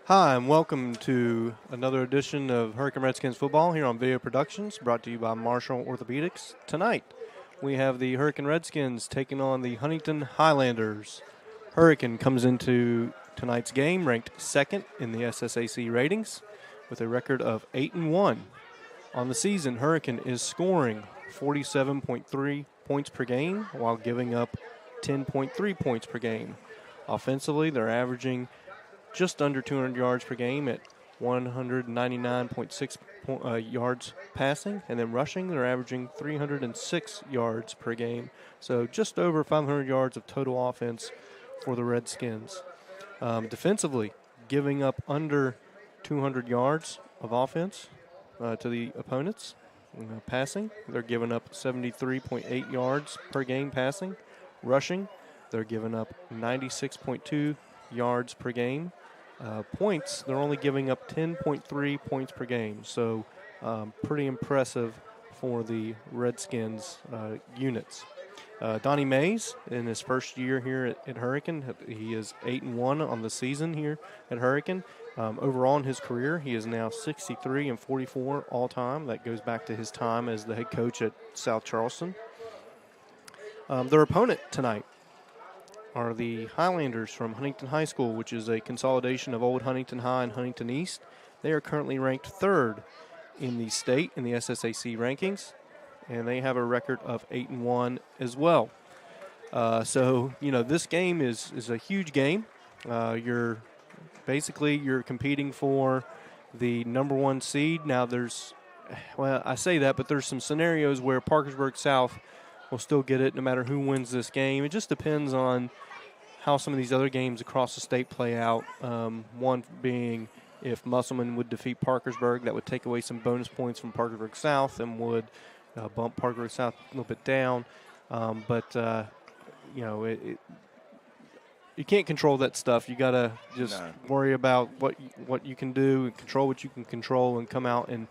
Hi, and welcome to another edition of Hurricane Redskins football here on Video Productions, brought to you by Marshall Orthopedics. Tonight, we have the Hurricane Redskins taking on the Huntington Highlanders. Hurricane comes into tonight's game ranked second in the SSAC ratings with a record of 8-1. On the season, Hurricane is scoring 47.3 points per game while giving up 10.3 points per game. Offensively, they're averaging just under 200 yards per game at 199.6 yards passing, and then rushing, they're averaging 306 yards per game. So just over 500 yards of total offense for the Redskins. Defensively, giving up under 200 yards of offense to the opponents. Passing, they're giving up 73.8 yards per game passing. Rushing, they're giving up 96.2 yards per game. Points, they're only giving up 10.3 points per game. So pretty impressive for the Redskins units. Donnie Mays, in his first year here at Hurricane, he is 8-1 on the season here at Hurricane. Overall in his career, he is now 63-44 all time. That goes back to his time as the head coach at South Charleston. Their opponent tonight are the Highlanders from Huntington High School, which is a consolidation of Old Huntington High and Huntington East. They are currently ranked third in the state in the SSAC rankings, and they have a record of 8-1 as well. So, this game is a huge game. You're competing for the number one seed. Now I say that, but there's some scenarios where Parkersburg South will still get it no matter who wins this game. It just depends on how some of these other games across the state play out. One being if Musselman would defeat Parkersburg, that would take away some bonus points from Parkersburg South and would bump Parkersburg South a little bit down. You can't control that stuff. You got to just worry about what you can do and control what you can control and come out and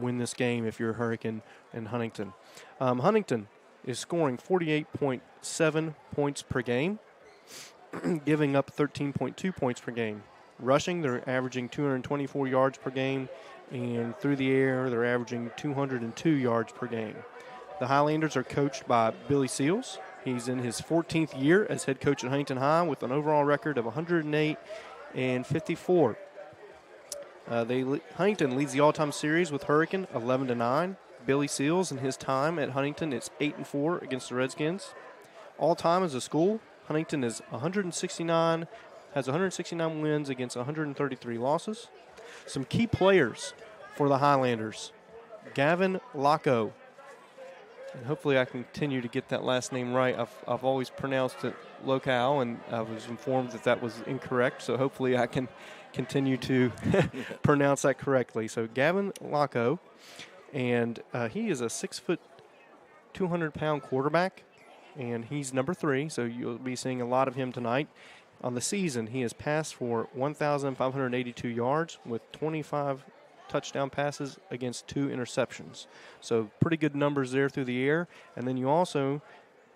win this game if you're Hurricane and Huntington. Huntington is scoring 48.7 points per game, giving up 13.2 points per game. Rushing, they're averaging 224 yards per game, and through the air, they're averaging 202 yards per game. The Highlanders are coached by Billy Seals. He's in his 14th year as head coach at Huntington High with an overall record of 108-54. Huntington leads the all-time series with Hurricane 11-9. Billy Seals in his time at Huntington is 8-4 against the Redskins. All time as a school, Huntington has 169 wins against 133 losses. Some key players for the Highlanders: Gavin Locko, and hopefully I continue to get that last name right. I've always pronounced it Locale, and I was informed that was incorrect. So hopefully I can continue to pronounce that correctly. So Gavin Locko. And he is a 6', 200-pound quarterback, and he's number 3, so you'll be seeing a lot of him tonight. On the season, he has passed for 1,582 yards with 25 touchdown passes against 2 interceptions. So pretty good numbers there through the air. And then you also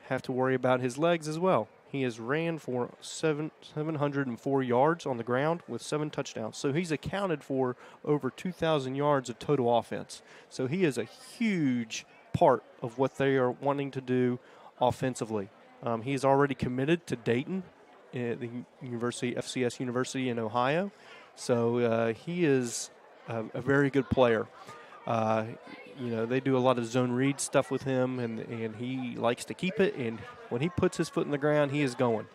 have to worry about his legs as well. He has ran for 704 yards on the ground with 7 touchdowns. So he's accounted for over 2,000 yards of total offense. So he is a huge part of what they are wanting to do offensively. He is already committed to Dayton, the FCS University in Ohio. So he is a very good player. They do a lot of zone read stuff with him, and he likes to keep it. And when he puts his foot in the ground, he is going.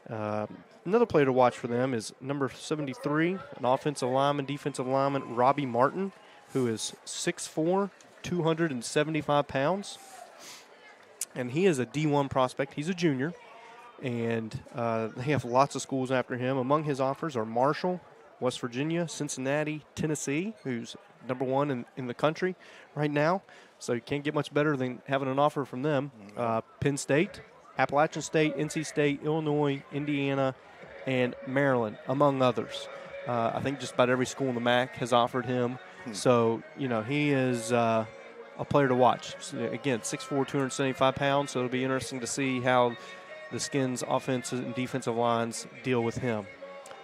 Another player to watch for them is number 73, an offensive defensive lineman, Robbie Martin, who is 6'4", 275 pounds. And he is a D1 prospect. He's a junior, and they have lots of schools after him. Among his offers are Marshall, West Virginia, Cincinnati, Tennessee, who's number 1 in the country right now. So you can't get much better than having an offer from them. Penn State, Appalachian State, NC State, Illinois, Indiana, and Maryland, among others. I think just about every school in the MAC has offered him. So, he is a player to watch. So, again, 6'4", 275 pounds, so it'll be interesting to see how the Skins' offensive and defensive lines deal with him.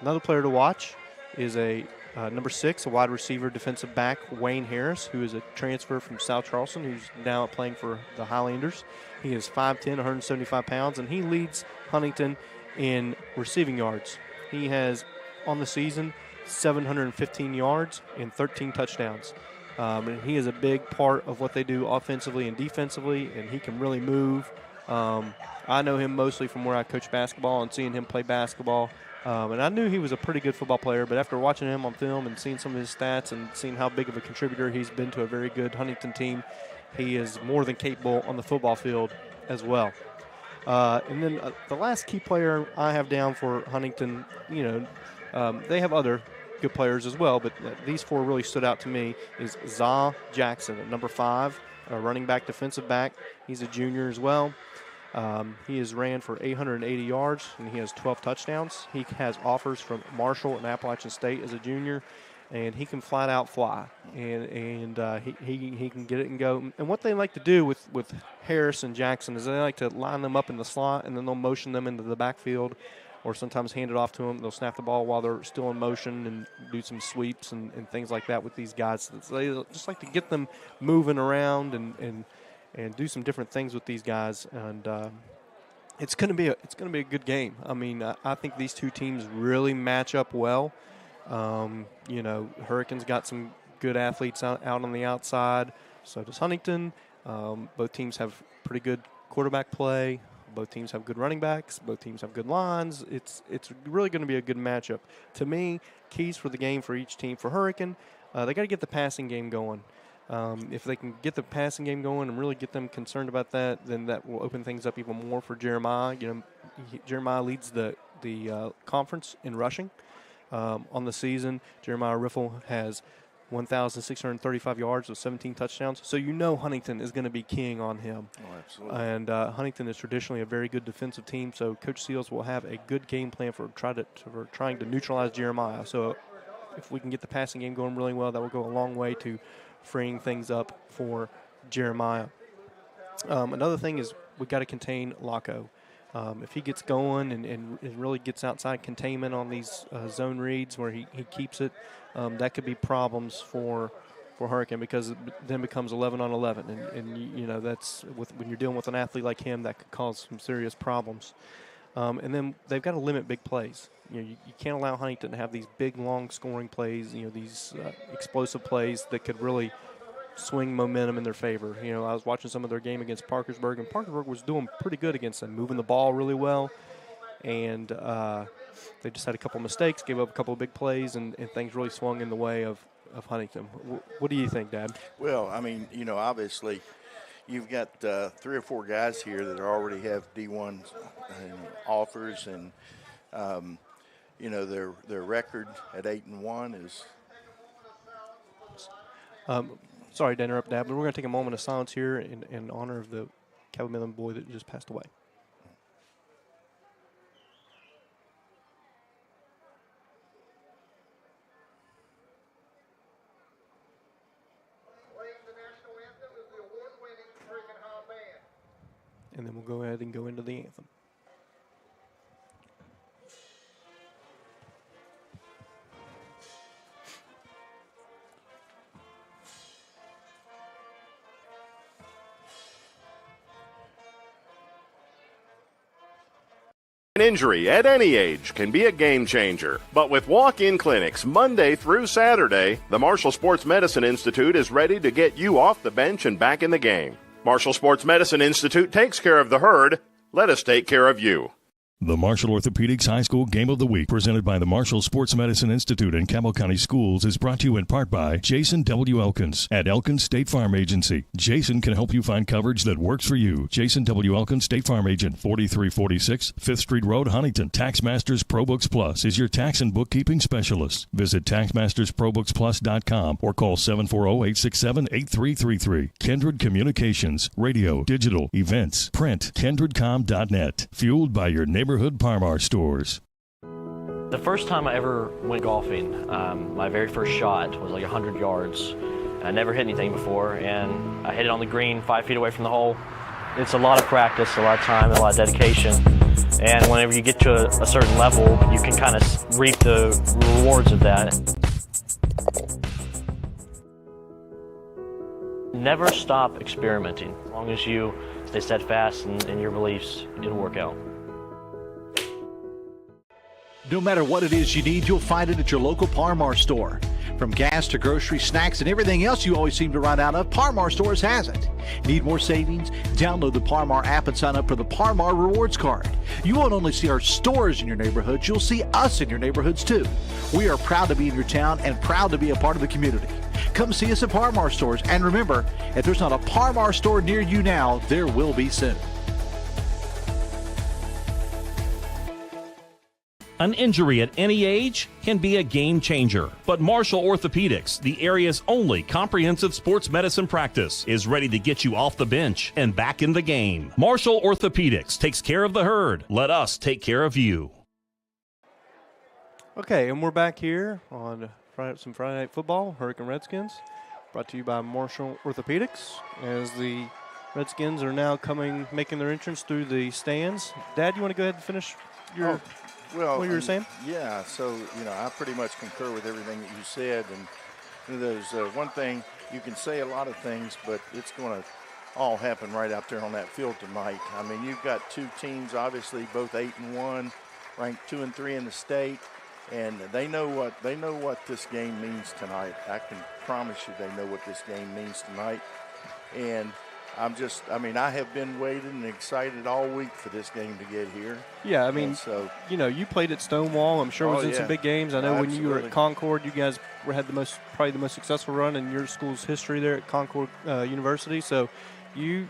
Another player to watch is a number 6, a wide receiver, defensive back, Wayne Harris, who is a transfer from South Charleston, who's now playing for the Highlanders. He is 5'10", 175 pounds, and he leads Huntington in receiving yards. He has, on the season, 715 yards and 13 touchdowns. And he is a big part of what they do offensively and defensively, and he can really move. I know him mostly from where I coach basketball and seeing him play basketball. And I knew he was a pretty good football player, but after watching him on film and seeing some of his stats and seeing how big of a contributor he's been to a very good Huntington team, he is more than capable on the football field as well. And then the last key player I have down for Huntington, they have other good players as well, but these 4 really stood out to me, is Zah Jackson at number 5, a running back, defensive back. He's a junior as well. He has ran for 880 yards, and he has 12 touchdowns. He has offers from Marshall and Appalachian State as a junior, and he can flat out fly. And he can get it and go. And what they like to do with Harris and Jackson is they like to line them up in the slot, and then they'll motion them into the backfield, or sometimes hand it off to them. They'll snap the ball while they're still in motion and do some sweeps and things like that with these guys. So they just like to get them moving around and do some different things with these guys. And it's going to be a good game. I mean, I think these two teams really match up well. Hurricanes got some good athletes out on the outside. So does Huntington. Both teams have pretty good quarterback play. Both teams have good running backs. Both teams have good lines. It's really going to be a good matchup. To me, keys for the game for each team. For Hurricane, they got to get the passing game going. If they can get the passing game going and really get them concerned about that, then that will open things up even more for Jeremiah. Jeremiah leads the conference in rushing. On the season, Jeremiah Riffle has 1,635 yards with 17 touchdowns. So Huntington is going to be keying on him. Oh, absolutely. And Huntington is traditionally a very good defensive team, so Coach Seals will have a good game plan for trying to neutralize Jeremiah. So if we can get the passing game going really well, that will go a long way to freeing things up for Jeremiah. Another thing is we've got to contain Laco. If he gets going and really gets outside containment on these zone reads where he keeps it, that could be problems for Hurricane, because it then becomes 11 on 11. And that's when you're dealing with an athlete like him, that could cause some serious problems. And then they've got to limit big plays. You can't allow Huntington to have these big, long scoring plays, these explosive plays that could really swing momentum in their favor. I was watching some of their game against Parkersburg, and Parkersburg was doing pretty good against them, moving the ball really well. And they just had a couple mistakes, gave up a couple of big plays, and things really swung in the way of Huntington. What do you think, Dad? Well, I mean, obviously you've got 3 or 4 guys here that already have D1 offers, and their record at 8-1 is. Sorry to interrupt, Dad, but we're going to take a moment of silence here in honor of the Calvin Midland boy that just passed away. And then we'll go ahead and go into the anthem. An injury at any age can be a game changer, but with walk-in clinics Monday through Saturday, the Marshall Sports Medicine Institute is ready to get you off the bench and back in the game. Marshall Sports Medicine Institute takes care of the herd. Let us take care of you. The Marshall Orthopedics High School Game of the Week, presented by the Marshall Sports Medicine Institute and Cabell County Schools, is brought to you in part by Jason W. Elkins at Elkins State Farm Agency. Jason can help you find coverage that works for you. Jason W. Elkins, State Farm Agent, 4346 5th Street Road, Huntington. TaxMasters ProBooks Plus is your tax and bookkeeping specialist. Visit TaxMastersProBooksPlus.com or call 740-867-8333. Kindred Communications, radio, digital, events, print, kindredcom.net. Fueled by your neighborhood Parmar stores. The first time I ever went golfing, my very first shot was like 100 yards. I never hit anything before, and I hit it on the green 5 feet away from the hole. It's a lot of practice, a lot of time, and a lot of dedication. And whenever you get to a certain level, you can kind of reap the rewards of that. Never stop experimenting. As long as you stay steadfast in your beliefs, it'll work out. No matter what it is you need, you'll find it at your local Par-Mar store. From gas to groceries, snacks, and everything else you always seem to run out of, Par-Mar stores has it. Need more savings? Download the Par-Mar app and sign up for the Par-Mar Rewards Card. You won't only see our stores in your neighborhoods, you'll see us in your neighborhoods too. We are proud to be in your town and proud to be a part of the community. Come see us at Par-Mar stores, and remember, if there's not a Par-Mar store near you now, there will be soon. An injury at any age can be a game changer, but Marshall Orthopedics, the area's only comprehensive sports medicine practice, is ready to get you off the bench and back in the game. Marshall Orthopedics takes care of the herd. Let us take care of you. Okay, and we're back here on some Friday Night Football, Hurricane Redskins, brought to you by Marshall Orthopedics, as the Redskins are now making their entrance through the stands. Dad, you want to go ahead and finish your... Well, what you were saying? Yeah, so, I pretty much concur with everything that you said. And there's one thing, you can say a lot of things, but it's going to all happen right out there on that field tonight. I mean, you've got two teams, obviously, both 8-1, ranked 2 and 3 in the state, and they know what this game means tonight. I can promise you they know what this game means tonight. And I have been waiting and excited all week for this game to get here. Yeah, you played at Stonewall. I'm sure it was in some big games. I know when you were at Concord, you guys had probably the most successful run in your school's history there at Concord University. So, you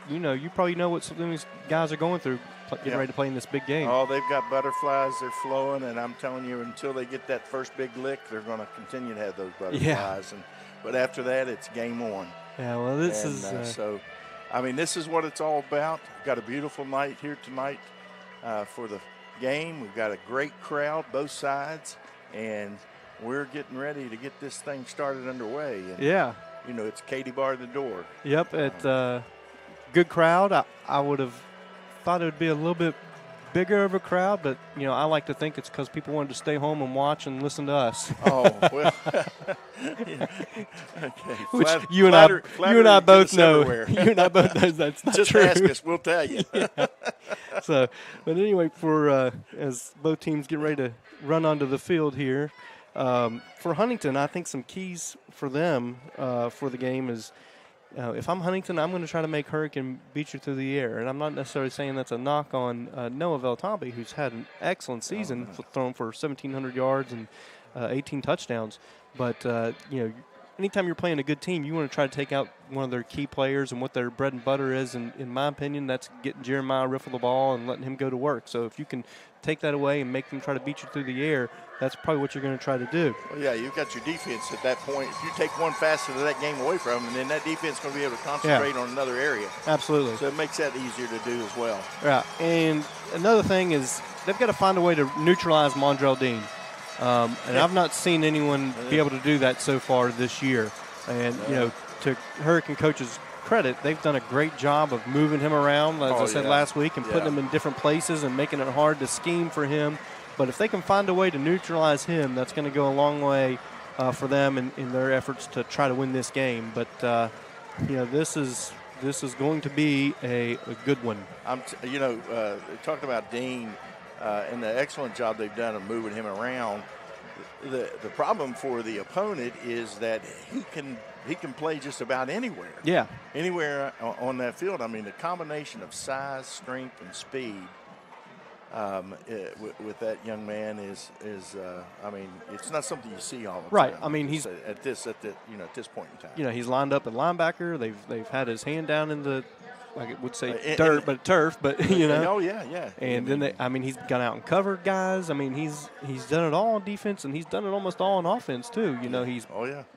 probably know what some of these guys are going through getting ready to play in this big game. Oh, they've got butterflies. They're flowing, and I'm telling you, until they get that first big lick, they're going to continue to have those butterflies. Yeah. But after that, it's game on. Yeah, well, this is what it's all about. We've got a beautiful night here tonight for the game. We've got a great crowd, both sides, and we're getting ready to get this thing started underway. And, it's Katie bar the door. Yep, it's good crowd. I would have thought it would be a little bit bigger of a crowd, but, I like to think it's because people wanted to stay home and watch and listen to us. Oh, well. Okay. Which you and I both know. You and I both know that's not Just true. Just ask us. We'll tell you. So, but anyway, as both teams get ready to run onto the field here, for Huntington, I think some keys for them for the game is, if I'm Huntington, I'm going to try to make Hurricane beat you through the air. And I'm not necessarily saying that's a knock on Noah Veltambi, who's had an excellent season, thrown for 1,700 yards and 18 touchdowns. But, anytime you're playing a good team, you want to try to take out one of their key players and what their bread and butter is. And in my opinion, that's getting Jeremiah Riffle the ball and letting him go to work. So if you can take that away and make them try to beat you through the air, that's probably what you're going to try to do. Well, yeah, you've got your defense at that point. If you take one facet of that game away from them, then that defense is going to be able to concentrate on another area. Absolutely. So it makes that easier to do as well. Yeah, and another thing is they've got to find a way to neutralize Mondrell Dean. And I've not seen anyone be able to do that so far this year. And, to Hurricane coach's credit, they've done a great job of moving him around, as I said last week, and putting him in different places and making it hard to scheme for him. But if they can find a way to neutralize him, that's going to go a long way for them in their efforts to try to win this game. But, this is going to be a good one. Talking about Dean and the excellent job they've done of moving him around, the problem for the opponent is that he can play just about anywhere. Yeah. Anywhere on that field. I mean, the combination of size, strength, and speed with that young man is it's not something you see all the time. Right. I mean, he's at this point in time. He's lined up at linebacker. They've had his hand down in the, I would say turf, but Oh yeah. And then he's gone out and covered guys. I mean, he's done it all on defense, and he's done it almost all on offense too.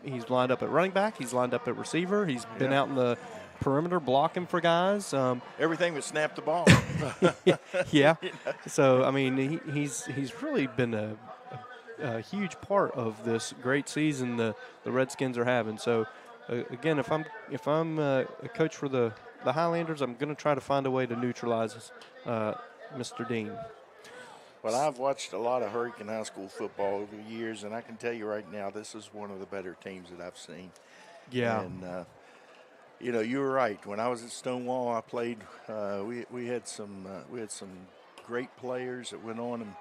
He's lined up at running back. He's lined up at receiver. He's been out in the perimeter blocking for guys. Everything but snap the ball. Yeah. So I mean, he's really been a huge part of this great season the Redskins are having. So again, if I'm a coach for the Highlanders, I'm going to try to find a way to neutralize Mr. Dean. Well, I've watched a lot of Hurricane High School football over the years, and I can tell you right now, this is one of the better teams that I've seen. Yeah. And, you know, you were right. When I was at Stonewall, I played. We had some great players that went on and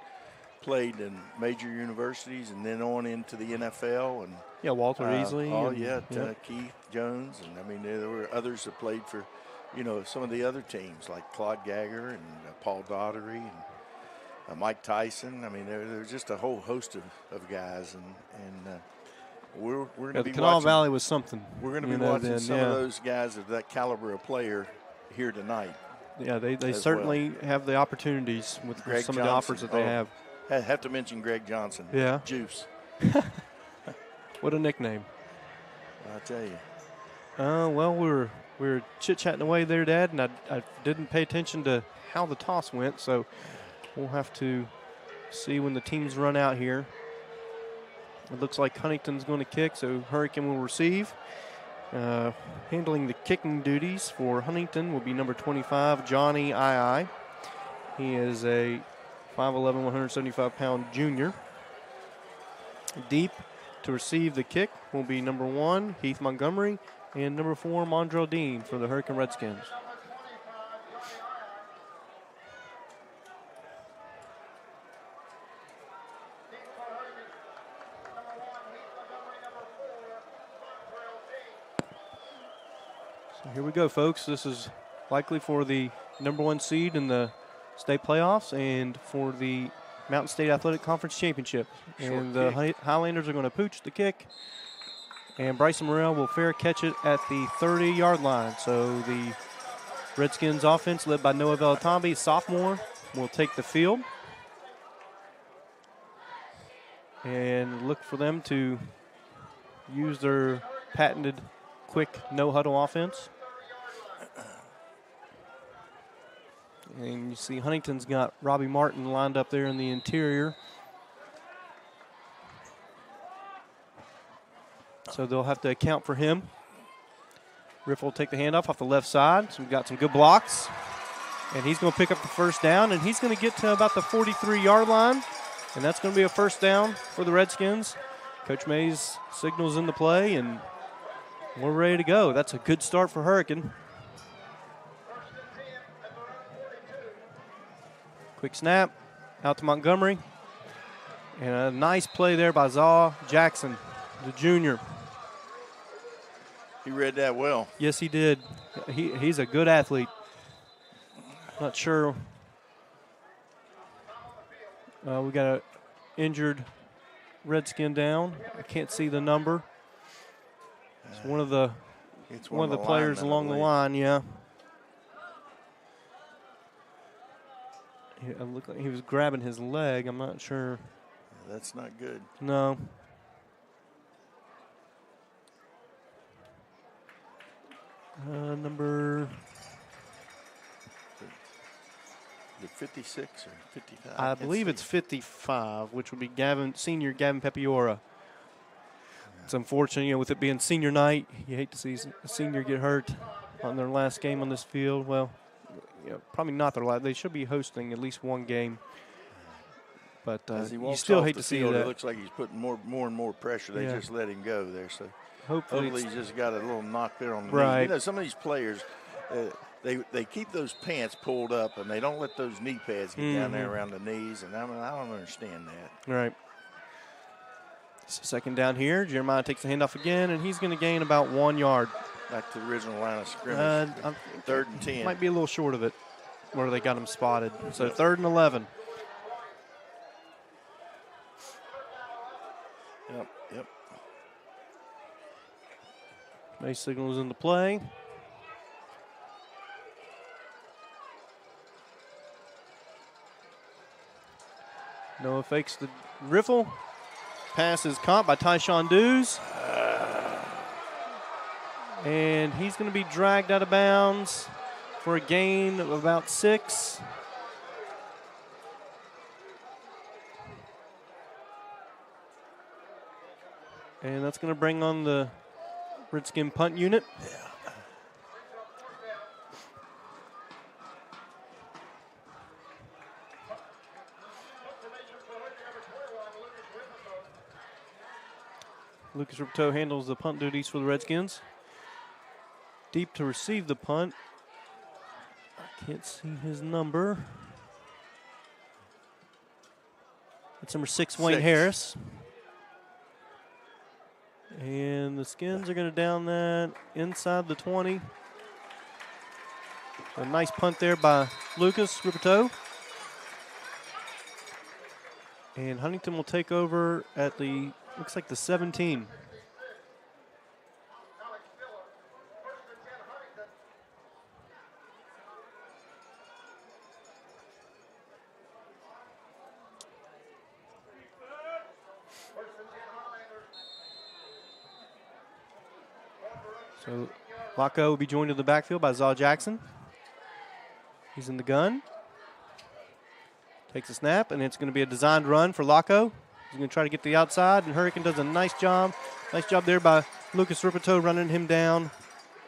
played in major universities, and then on into the NFL. And yeah, Walter Easley. Oh, and, yeah, Keith Jones, and I mean there were others that played for, you know, some of the other teams like Claude Gagger and Paul Daugherty and Mike Tyson. I mean, there's just a whole host of guys, and we're going to be Canal watching. Valley was something. We're going to be watching some of those guys of that caliber of player here tonight. Yeah, they certainly have the opportunities with some Johnson. of the offers that they have. I have to mention Greg Johnson. Yeah. Juice. What a nickname. I'll tell you. Well, we were chit-chatting away there, Dad, and I didn't pay attention to how the toss went, so we'll have to see when the teams run out here. It looks like Huntington's going to kick, so Hurricane will receive. Handling the kicking duties for Huntington will be number 25, Johnny II. He is a 5'11", 175-pound junior. Deep to receive the kick will be number 1, Heath Montgomery, and number 4, Mondrell Dean for the Hurricane Redskins. So here we go, folks. This is likely for the number 1 seed in the state playoffs and for the Mountain State Athletic Conference Championship. And the Highlanders are going to pooch the kick, and Bryson Morrell will fair catch it at the 30-yard line. So the Redskins offense, led by Noah Velatambi, sophomore, will take the field. And look for them to use their patented quick no-huddle offense. And you see Huntington's got Robbie Martin lined up there in the interior. So they'll have to account for him. Riff will take the handoff off the left side. So we've got some good blocks. And he's going to pick up the first down, and he's going to get to about the 43-yard line. And that's going to be a first down for the Redskins. Coach Mays signals in the play, and we're ready to go. That's a good start for Hurricane. Quick snap out to Montgomery. And a nice play there by Zaw Jackson, the junior. He read that well. Yes, he did. He's a good athlete. Not sure. We got an injured Redskin down. I can't see the number. It's one of the players along the line, yeah. It looked like he was grabbing his leg. I'm not sure. That's not good. No. Number. Is it 56 or 55? I believe it's 55, which would be senior Gavin Pepiora. It's unfortunate, with it being senior night, you hate to see a senior get hurt on their last game on this field. Well, probably not their last. They should be hosting at least one game. But you still hate to see that. It looks like he's putting more and more pressure. They just let him go there. So hopefully he's just got a little knock there on the knee. You know, some of these players, they keep those pants pulled up, and they don't let those knee pads get down there around the knees. And I don't understand that. Right. So second down here. Jeremiah takes the handoff again, and he's going to gain about 1 yard. Back to the original line of scrimmage. 3rd and 10. Might be a little short of it where they got him spotted. So 3rd and 11. Yep. Nice signals in the play. Noah fakes the riffle. Pass is caught by Tyshawn Dews. And he's going to be dragged out of bounds for a gain of about 6. And that's going to bring on the Redskin punt unit. Yeah. Lucas Ripto handles the punt duties for the Redskins. Deep to receive the punt. I can't see his number. It's number 6, Wayne Harris. And the Skins are going to down that inside the 20. A nice punt there by Lucas Ripto. And Huntington will take over at the, looks like the 17. So Locko will be joined in the backfield by Zaw Jackson. He's in the gun. Takes a snap, and it's going to be a designed run for Locko. He's going to try to get the outside, and Hurricane does a nice job. Nice job there by Lucas Ripito running him down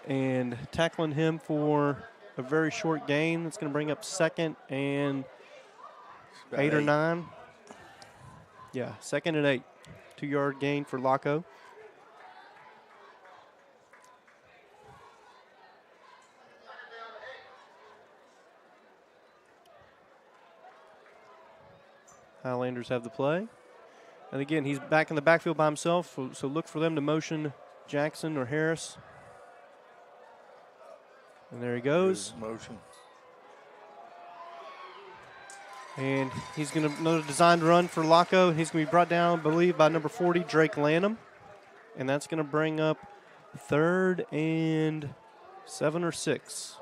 and tackling him for a very short gain. That's going to bring up 2nd and 8 or 9. Yeah, 2nd and 8. 2-yard gain for Locko. Highlanders have the play. And again, he's back in the backfield by himself, so look for them to motion Jackson or Harris. And there he goes. Motion. And he's going to another designed run for Locko. He's going to be brought down, I believe, by number 40, Drake Lanham. And that's going to bring up 3rd and 7 or 6.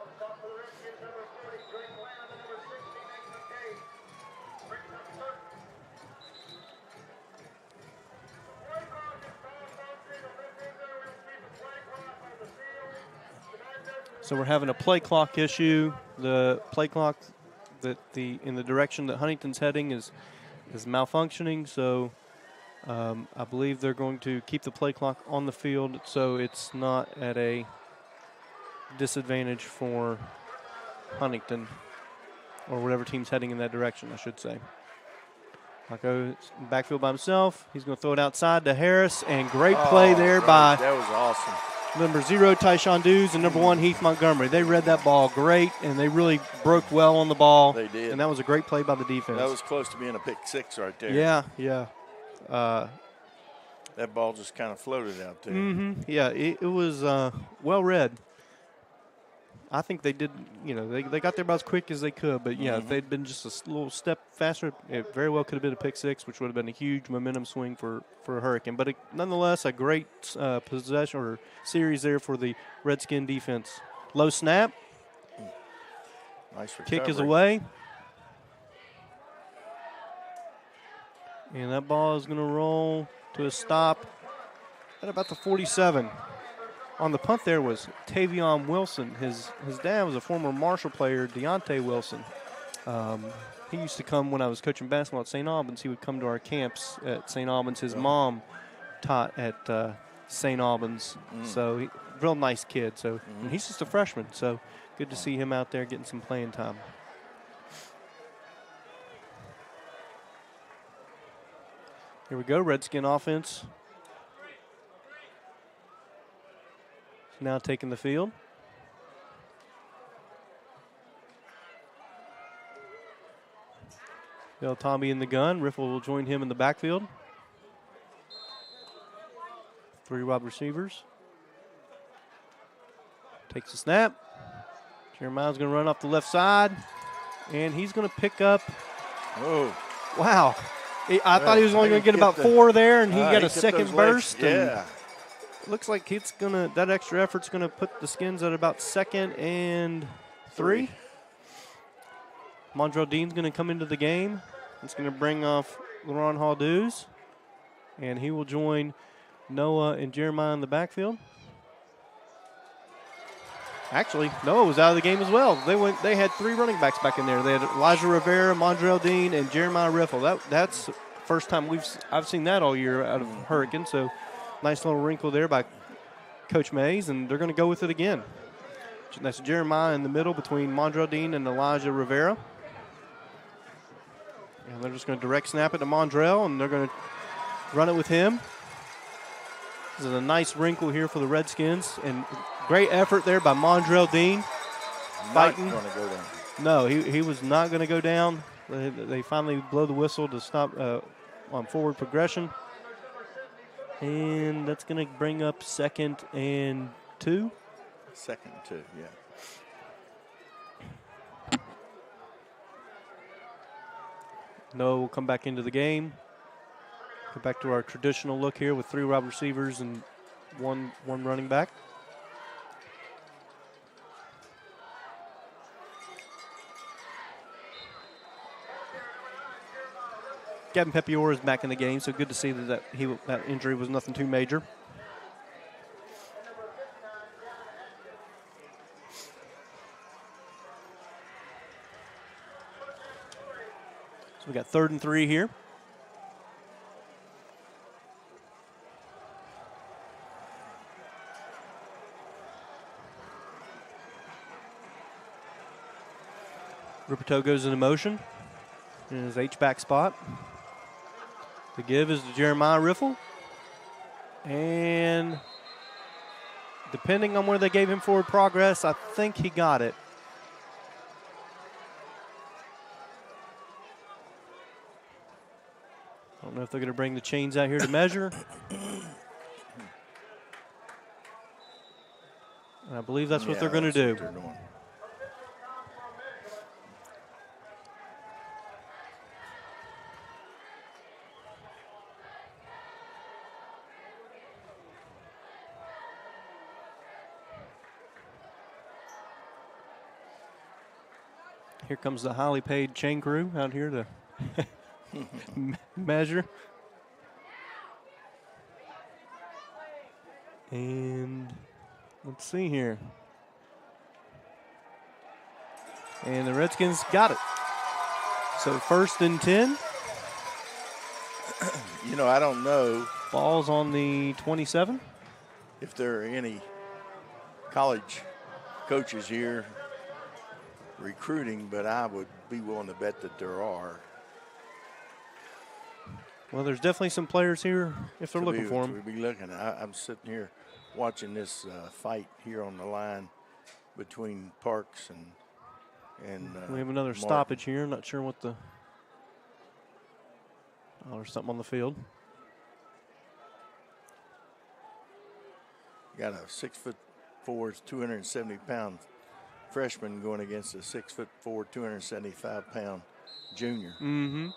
So we're having a play clock issue. The play clock that in the direction that Huntington's heading is malfunctioning. So I believe they're going to keep the play clock on the field so it's not at a disadvantage for Huntington or whatever team's heading in that direction, I should say. Locko backfield by himself. He's going to throw it outside to Harris, and great play there by that was awesome. Number 0, Tyshawn Dews, and number 1, Heath Montgomery. They read that ball great, and they really broke well on the ball. They did. And that was a great play by the defense. That was close to being a pick 6 right there. Yeah. That ball just kind of floated out there. Mm-hmm. Yeah, it was well read. I think they did, they got there about as quick as they could. But, yeah, if they'd been just a little step faster, it very well could have been a pick 6, which would have been a huge momentum swing for a Hurricane. But nonetheless, a great possession or series there for the Redskin defense. Low snap. Nice recovery. Kick is away. And that ball is going to roll to a stop at about the 47. On the punt there was Tavion Wilson. His dad was a former Marshall player, Deontay Wilson. He used to come when I was coaching basketball at St. Albans. He would come to our camps at St. Albans. His mom taught at St. Albans. So real nice kid. So and he's just a freshman. So good to see him out there getting some playing time. Here we go, Redskin offense. Now taking the field. Bill Tommy in the gun. Riffle will join him in the backfield. 3 wide receivers. Takes a snap. Jeremiah's going to run off the left side. And he's going to pick up. Oh. Wow. I thought he was only going to get about 4 there, and he got a second burst. Yeah. Looks like it's gonna, that extra effort's gonna put the Skins at about 2nd and 3. Mondrell Dean's gonna come into the game. It's gonna bring off LaRon Hall-Dews, and he will join Noah and Jeremiah in the backfield. Actually, Noah was out of the game as well. They had 3 running backs back in there. They had Elijah Rivera, Mondrell Dean, and Jeremiah Riffle. That's the first time I've seen that all year out of Hurricane. So. Nice little wrinkle there by Coach Mays, and they're going to go with it again. That's Jeremiah in the middle between Mondrell Dean and Elijah Rivera. And they're just going to direct snap it to Mondrell, and they're going to run it with him. This is a nice wrinkle here for the Redskins, and great effort there by Mondrell Dean. Fighting. Not going to go down. No, he was not going to go down. They finally blow the whistle to stop on forward progression. And that's going to bring up 2nd and 2. 2nd and 2, yeah. No, we'll come back into the game. Go back to our traditional look here with 3 wide receivers and one running back. Gavin Pepior is back in the game, so good to see that injury was nothing too major. So we got 3rd and 3 here. Ruperto goes into motion in his H-back spot. The give is to Jeremiah Riffle. And depending on where they gave him forward progress, I think he got it. I don't know if they're going to bring the chains out here to measure. And I believe that's what they're going to do. Here comes the highly paid chain crew out here to measure. And let's see here. And the Redskins got it. So 1st and 10. You know, I don't know. Ball's on the 27. If there are any college coaches here recruiting, but I would be willing to bet that there are. Well, there's definitely some players here if they're looking for them. We'll be looking. I'm sitting here watching this fight here on the line between Parks and we have another Martin. stoppage here. Not sure what the. Oh, there's something on the field. Got a 6'4", 270-pound freshman going against a 6'4", 275-pound junior. Mm-hmm.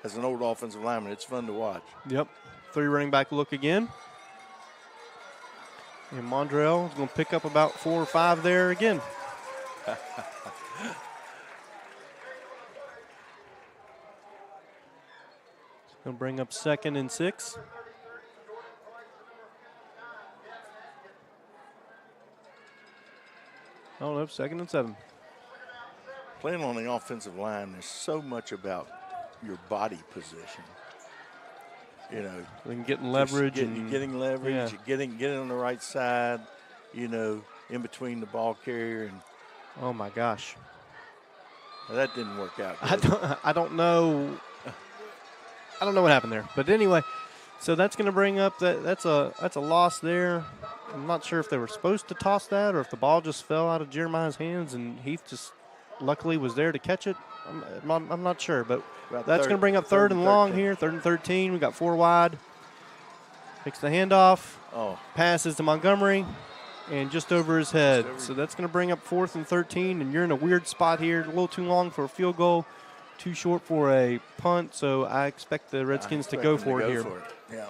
As an old offensive lineman, it's fun to watch. Yep. 3 running back look again. And Mondrell is going to pick up about 4 or 5 there again. It's going to bring up 2nd and 6. Oh, no, 2nd and 7. Playing on the offensive line, there's so much about your body position. You know, and getting leverage. Getting leverage, getting on the right side, you know, in between the ball carrier. And oh, my gosh. That didn't work out. I don't know. I don't know what happened there. But anyway, so that's going to bring up that's a loss there. I'm not sure if they were supposed to toss that or if the ball just fell out of Jeremiah's hands and Heath just luckily was there to catch it. I'm not sure, but that's going to bring up 3rd and long here, 3rd and 13. We got 4 wide. Takes the handoff. Oh. Passes to Montgomery and just over his head. So that's going to bring up 4th and 13, and you're in a weird spot here. A little too long for a field goal, too short for a punt. So I expect the Redskins to go for it here. Yeah.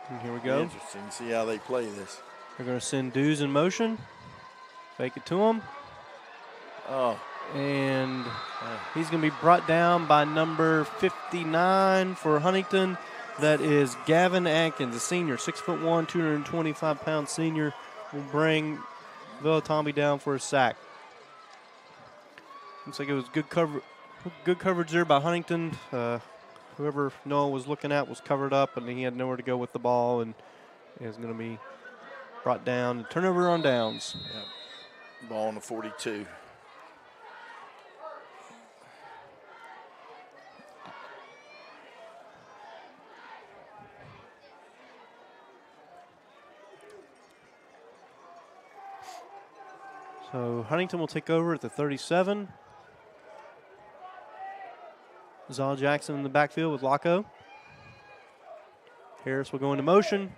And here we go. Interesting to see how they play this. They're going to send Dews in motion. Fake it to him. Oh. And he's going to be brought down by number 59 for Huntington. That is Gavin Atkins, a senior, 6'1", 225-pound senior. Will bring Villatomby down for a sack. Looks like it was good coverage there by Huntington. Whoever Noah was looking at was covered up, and he had nowhere to go with the ball, and is going to be brought down. Turnover on downs. Yep. Ball on the 42. So Huntington will take over at the 37. Zal Jackson in the backfield with Laco. Harris will go into motion.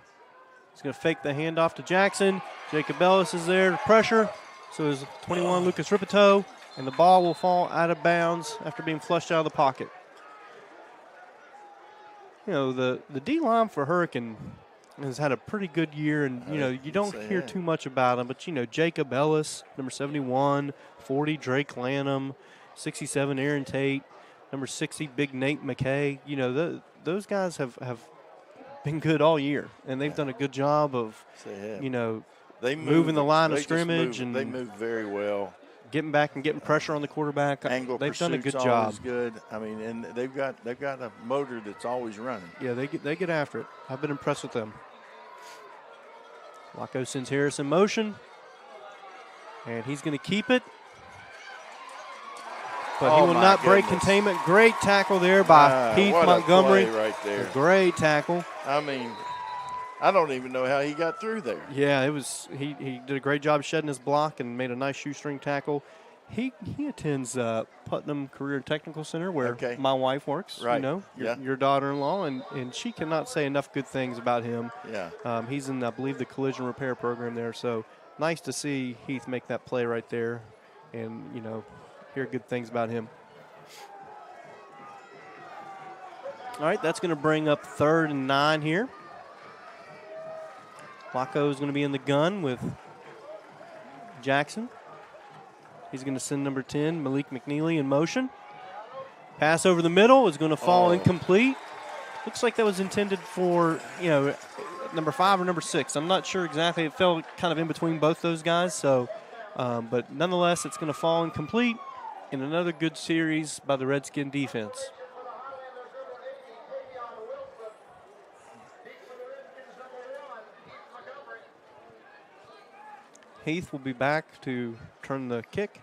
He's going to fake the handoff to Jackson. Jacob Ellis is there to pressure. So is 21 Lucas Ripito. And the ball will fall out of bounds after being flushed out of the pocket. You know, the D-line for Hurricane has had a pretty good year, and, you know, you don't hear too much about him. But, you know, Jacob Ellis, number 71, 40, Drake Lanham, 67, Aaron Tate, number 60, Big Nate McKay. You know, those guys have been good all year, and they've done a good job of, you know, moving the line of scrimmage. They move very well. Getting back and getting pressure on the quarterback. They've done a good job. Good. I mean, and they've got a motor that's always running. Yeah, they get after it. I've been impressed with them. Laco sends Harris in motion, and he's going to keep it. But he will not break containment. Great tackle there by Heath Montgomery. What a play right there. A great tackle. I mean, I don't even know how he got through there. Yeah, it was. He did a great job shedding his block and made a nice shoestring tackle. He attends Putnam Career Technical Center where my wife works. Right. You know, your daughter-in-law, and she cannot say enough good things about him. Yeah. He's in, I believe, the collision repair program there. So nice to see Heath make that play right there, and you know, hear good things about him. All right, that's going to bring up 3rd and 9 here. Laco is going to be in the gun with Jackson. He's going to send number 10, Malik McNeely, in motion. Pass over the middle is going to fall incomplete. Looks like that was intended for, you know, number 5 or number 6. I'm not sure exactly. It fell kind of in between both those guys. So, but nonetheless, it's going to fall incomplete in another good series by the Redskin defense. Heath will be back to turn the kick.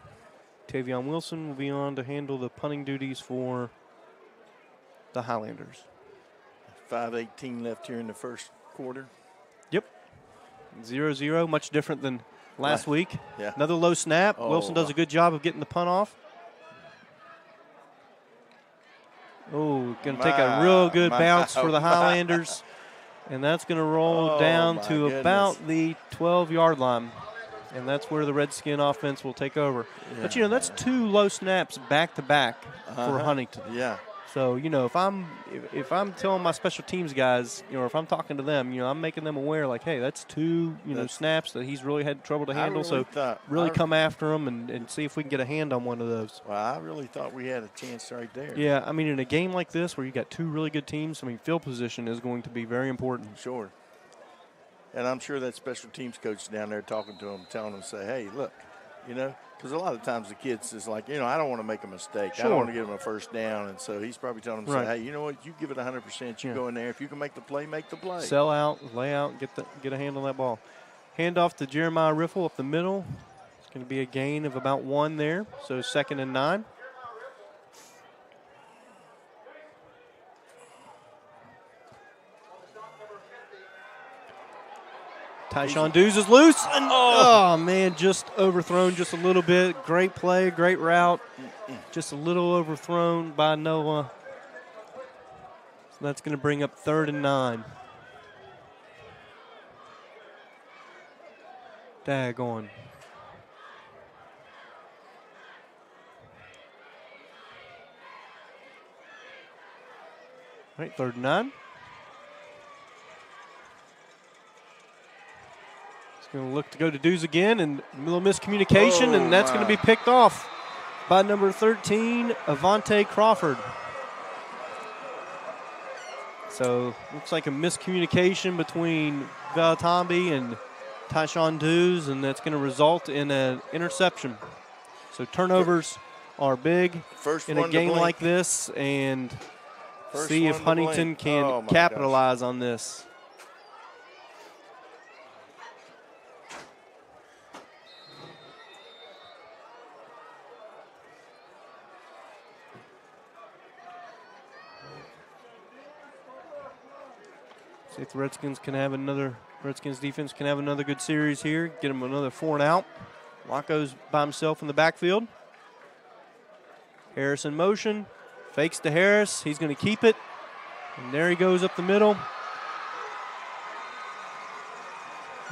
Tavion Wilson will be on to handle the punting duties for the Highlanders. 5:18 left here in the first quarter. Yep. 0-0, much different than last week. Yeah. Another low snap. Wilson does a good job of getting the punt off. Oh, going to take a real good bounce for the Highlanders. And that's going to roll down to about the 12-yard line. And that's where the Redskin offense will take over. Yeah. But, you know, that's 2 low snaps back-to-back for Huntington. Yeah. So, you know, if I'm telling my special teams guys, you know, or if I'm talking to them, you know, I'm making them aware, like, hey, that's 2, you know, snaps that he's really had trouble to handle. Really come after him and see if we can get a hand on one of those. Well, I really thought we had a chance right there. Yeah, I mean, in a game like this where you got 2 really good teams, I mean, field position is going to be very important. Sure. And I'm sure that special teams coach down there talking to them, telling them, say, hey, look, you know, because a lot of times the kids is like, you know, I don't want to make a mistake. Sure. I don't want to give them a first down. And so he's probably telling them, say, hey, you know what, you give it 100%. You go in there. If you can make the play, make the play. Sell out, lay out, get a hand on that ball. Hand off to Jeremiah Riffle up the middle. It's going to be a gain of about 1 there. So 2nd and 9. Tyshawn Dews is loose. And, oh, man, just overthrown just a little bit. Great play, great route. Just a little overthrown by Noah. So that's going to bring up 3rd and 9. Daggone. All right, 3rd and 9. Going to look to go to Dews again, and a little miscommunication, and that's going to be picked off by number 13, Avante Crawford. So looks like a miscommunication between Valatambi and Tyshawn Dews, and that's going to result in an interception. So turnovers are big in a game like this, and see if Huntington can capitalize on this. See if the Redskins defense can have another good series here. Get them another 4 and out. Laco's by himself in the backfield. Harris in motion. Fakes to Harris. He's going to keep it. And there he goes up the middle.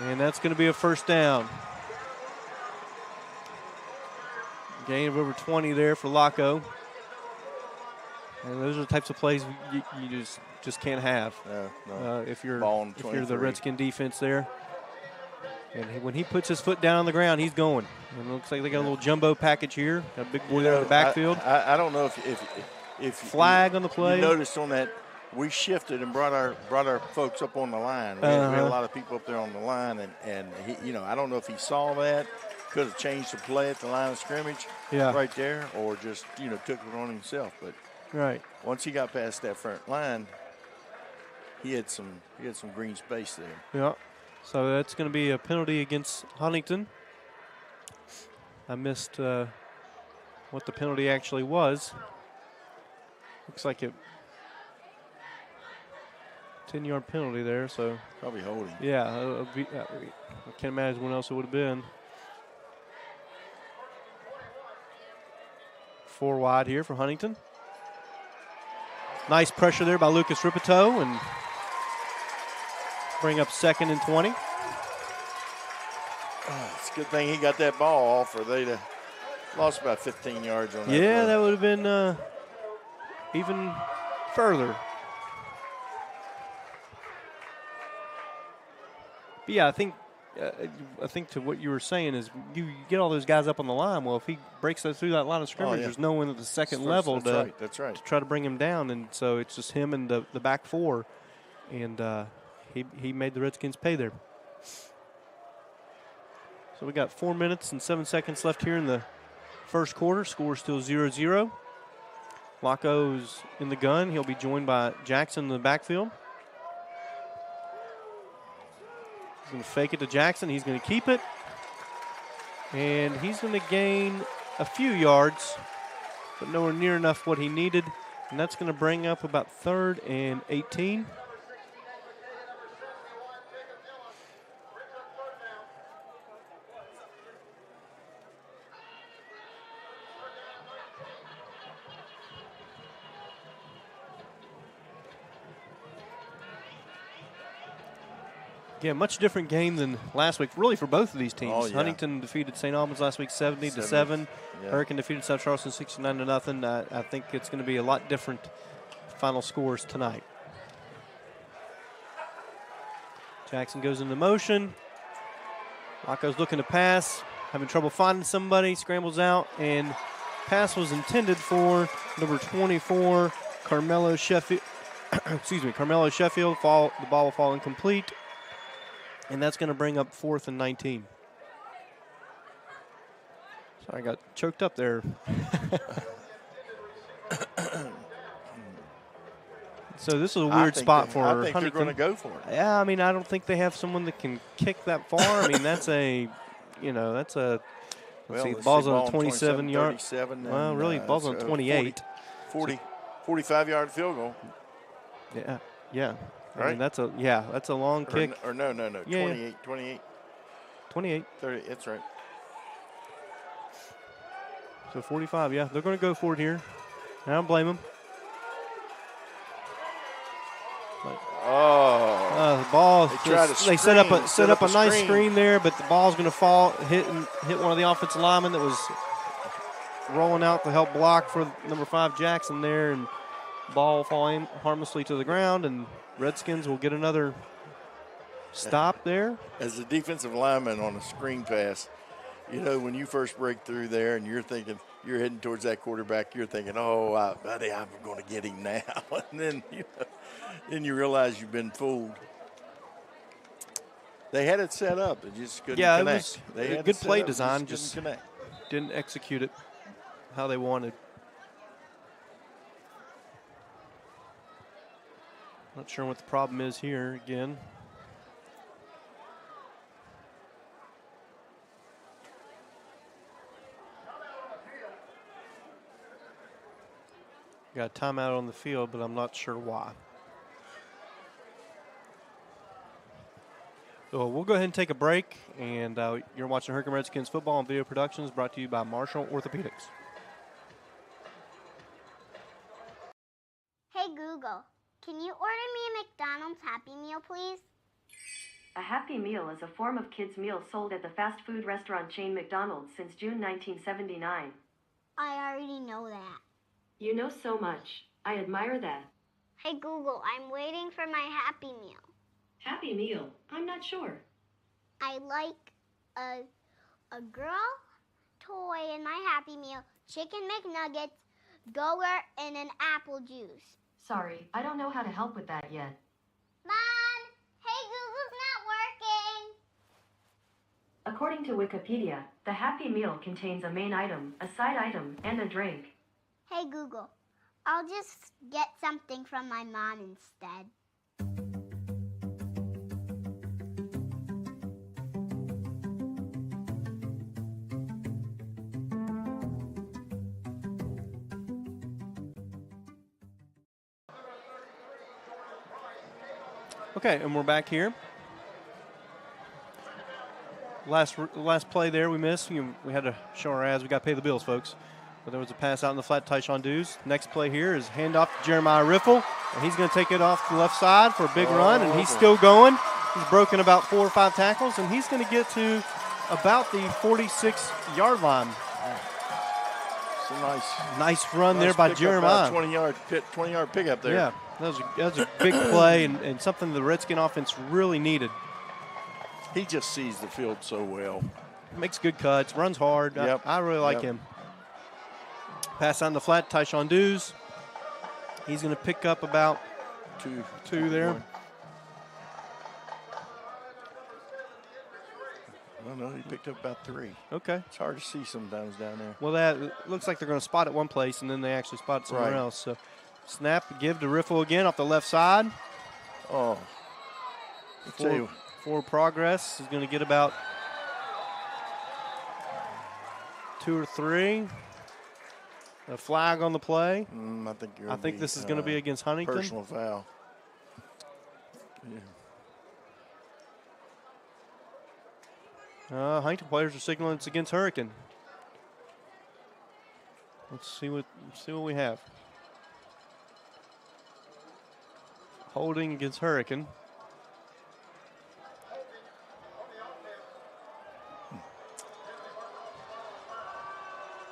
And that's going to be a first down. Gain of over 20 there for Laco. And those are the types of plays you just can't have if you're the Redskin defense there. And when he puts his foot down on the ground, he's going. And it looks like they got a little jumbo package here. Got a big boy there in the backfield. I don't know if flag on the play. You noticed on that we shifted and brought our folks up on the line. We had a lot of people up there on the line, and he, I don't know if he saw that. Could have changed the play at the line of scrimmage right there, or just took it on himself. But once he got past that front line, he had some green space there. Yeah. So that's going to be a penalty against Huntington. I missed what the penalty actually was. Looks like it 10-yard penalty there. So probably holding. Yeah, I can't imagine what else it would have been. 4 wide here for Huntington. Nice pressure there by Lucas Ripito and bring up 2nd and 20. It's a good thing he got that ball off, or they'd have lost about 15 yards on that. Yeah, play. that would have been even further. But yeah, I think to what you were saying is you get all those guys up on the line. Well, if he breaks through that line of scrimmage, there's no one at the second level to try to bring him down. And so it's just him and the back 4. And he made the Redskins pay there. So we got 4 minutes and 7 seconds left here in the first quarter. Score still 0-0. Laco's in the gun. He'll be joined by Jackson in the backfield. He's going to fake it to Jackson. He's going to keep it. And he's going to gain a few yards, but nowhere near enough what he needed. And that's going to bring up about 3rd and 18. Yeah, much different game than last week, really, for both of these teams. Oh, yeah. Huntington defeated St. Albans last week 70-7. Yeah. Hurricane defeated South Charleston 69-0. I think it's going to be a lot different final scores tonight. Jackson goes into motion. Laco's looking to pass, having trouble finding somebody, scrambles out, and pass was intended for number 24, Carmelo Sheffield. Carmelo Sheffield. The ball will fall incomplete. And that's going to bring up 4th and 19. Sorry, I got choked up there. So this is a weird spot for Huntington. I think they're going to go for it. Yeah, I mean, I don't think they have someone that can kick that far. I mean, let's see, the ball's on a 27-yard. Well, really, the ball's on 28. 45-yard field goal. Yeah. Right? I mean, that's a long kick. Or no. Yeah. 28. 30, that's right. So 45, yeah. They're going to go for it here. I don't blame them. The ball. They set up a nice screen there, but the ball's going to fall, hit one of the offensive linemen that was rolling out to help block for number 5 Jackson there, and ball falling harmlessly to the ground, and Redskins will get another stop there. As a defensive lineman on a screen pass, when you first break through there and you're thinking you're heading towards that quarterback, you're thinking, buddy, I'm going to get him now. And then you realize you've been fooled. They had it set up. They just couldn't connect. It was a good play design. Just didn't execute it how they wanted. Not sure what the problem is here again. Got a timeout on the field, but I'm not sure why. So we'll go ahead and take a break, and you're watching Hurricane Redskins football and video productions brought to you by Marshall Orthopedics. Hey Google, can you order me a McDonald's Happy Meal, please? A Happy Meal is a form of kids' meal sold at the fast food restaurant chain McDonald's since June 1979. I already know that. You know so much. I admire that. Hey Google, I'm waiting for my Happy Meal. Happy Meal? I'm not sure. I like a girl toy in my Happy Meal, chicken McNuggets, Go-Gurt, and an apple juice. Sorry, I don't know how to help with that yet. Mom! Hey, Google's not working! According to Wikipedia, the Happy Meal contains a main item, a side item, and a drink. Hey Google, I'll just get something from my mom instead. Okay, and we're back here. Last play there we missed. We had to show our ads. We got to pay the bills, folks. But there was a pass out in the flat to Tyshawn Dews. Next play here is handoff to Jeremiah Riffle. And he's going to take it off the left side for a big run, and he's still going. He's broken about 4 or 5 tackles, and he's going to get to about the 46-yard line. It's a nice run there by Jeremiah. 20-yard pickup there. Yeah, that was a big play and something the Redskin offense really needed. He just sees the field so well. Makes good cuts, runs hard. Yep. I really like him. Pass on the flat, Tyshawn Dews. He's going to pick up about two there. No, he picked up about 3. Okay. It's hard to see sometimes down there. Well, that looks like they're going to spot it one place, and then they actually spot it somewhere else. So, snap, give to Riffle again off the left side. Oh. Forward progress is going to get about 2 or 3. A flag on the play. I think this is going to be against Huntington. Personal foul. Yeah. Huntington players are signaling it's against Hurricane. Let's see what we have. Holding against Hurricane.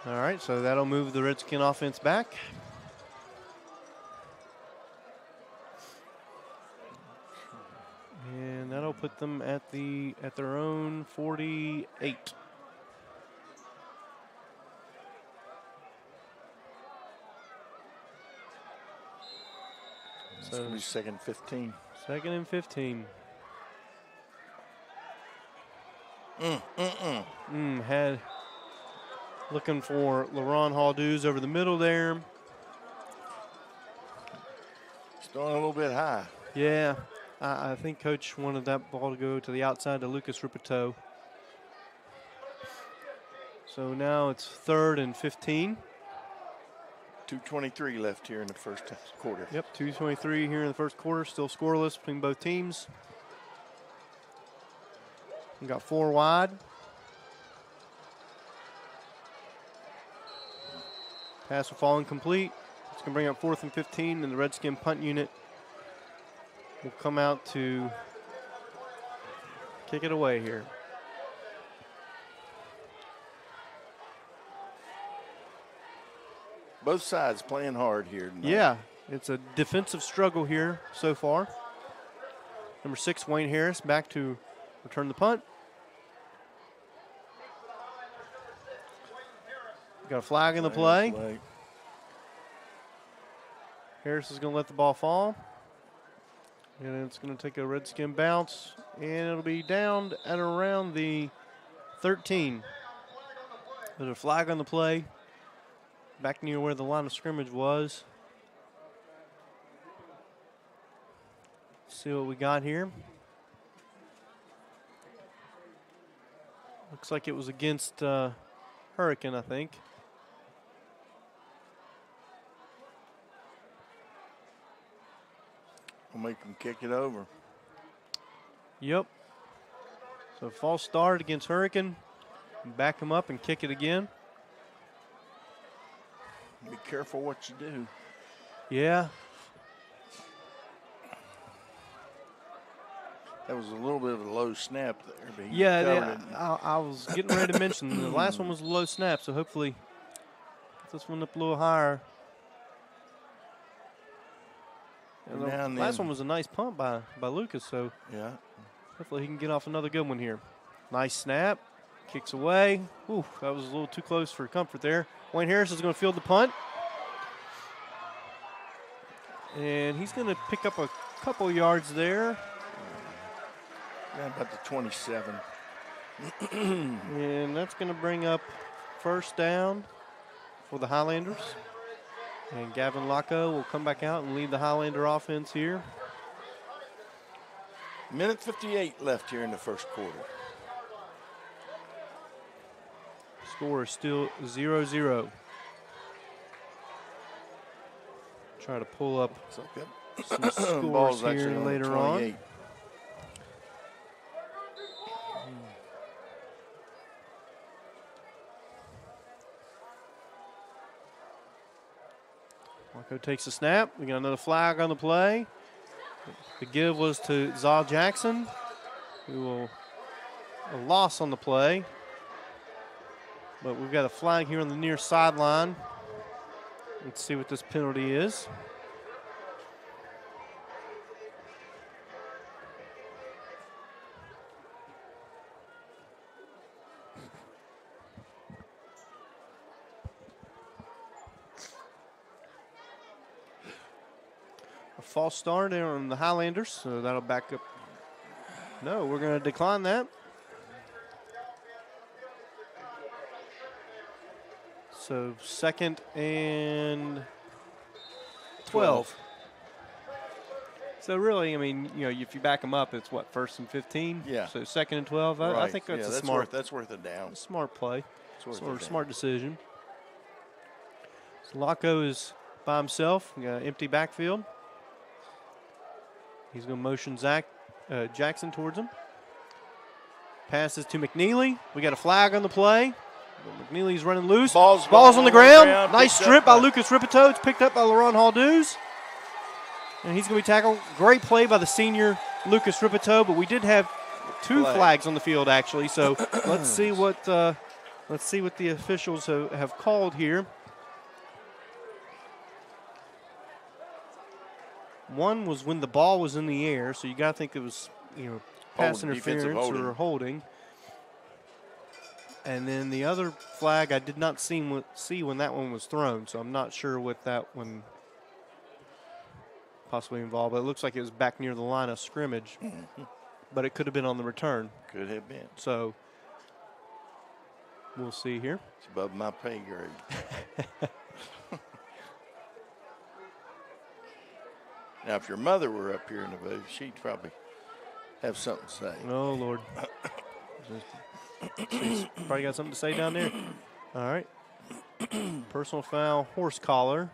All right, so that'll move the Redskin offense back. And that'll put them at their own 48. So it's second 15. Second and 15. Looking for LaRon Hall-Dews over the middle there. It's throwing a little bit high. Yeah, I think Coach wanted that ball to go to the outside to Lucas Ruperto. So now it's 3rd and 15. 2:23 left here in the first quarter. Yep, 2:23 here in the first quarter. Still scoreless between both teams. We got 4 wide. Pass will fall incomplete. It's going to bring up 4th and 15, and the Redskin punt unit will come out to kick it away here. Both sides playing hard here tonight. Yeah, it's a defensive struggle here so far. Number 6, Wayne Harris, back to return the punt. Got a flag in the play. Harris is going to let the ball fall. And it's going to take a Redskin bounce. And it'll be down at around the 13. There's a flag on the play. Back near where the line of scrimmage was. See what we got here. Looks like it was against Hurricane, I think. We'll make them kick it over. Yep. So false start against Hurricane. Back him up and kick it again. Be careful what you do. Yeah. That was a little bit of a low snap there. But Yeah, I was getting ready to mention the last one was a low snap, so hopefully this one up a little higher. The last one was a nice pump by Lucas, so yeah, hopefully he can get off another good one here. Nice snap, kicks away. Ooh, that was a little too close for comfort there. Wayne Harris is going to field the punt. And he's going to pick up a couple yards there. Yeah, about the 27. And that's going to bring up first down for the Highlanders. And Gavin Lacko will come back out and lead the Highlander offense here. Minute 58 left here in the first quarter. Score is still 0-0. Try to pull up some scores here later on. Marco takes a snap. We got another flag on the play. The give was to Zaw Jackson, who will a loss on the play. But we've got a flag here on the near sideline. Let's see what this penalty is. A false start there on the Highlanders, so that'll back up. No, we're going to decline that. So 2nd and 12. So really, I mean, you know, if you back them up, it's what, 1st and 15? Yeah. So 2nd and 12. Right. I think that's that's worth a down. Smart play. Sort of smart decision. So Lacko is by himself. We got an empty backfield. He's going to motion Jackson towards him. Passes to McNeely. We got a flag on the play. McNeely's running loose. Ball's on the ground. Nice strip by Lucas Ripito. It's picked up by Laurent Haldews. And he's going to be tackled. Great play by the senior Lucas Ripito, but we did have two flags on the field actually. So let's see what the officials have called here. One was when the ball was in the air, so you got to think it was, you know, pass interference or holding. And then the other flag, I did not see when that one was thrown, so I'm not sure what that one possibly involved. But it looks like it was back near the line of scrimmage, but it could have been on the return. Could have been. So we'll see here. It's above my pay grade. Now, if your mother were up here in the booth, she'd probably have something to say. Oh, Lord. She's probably got something to say down there. All right. Personal foul, horse collar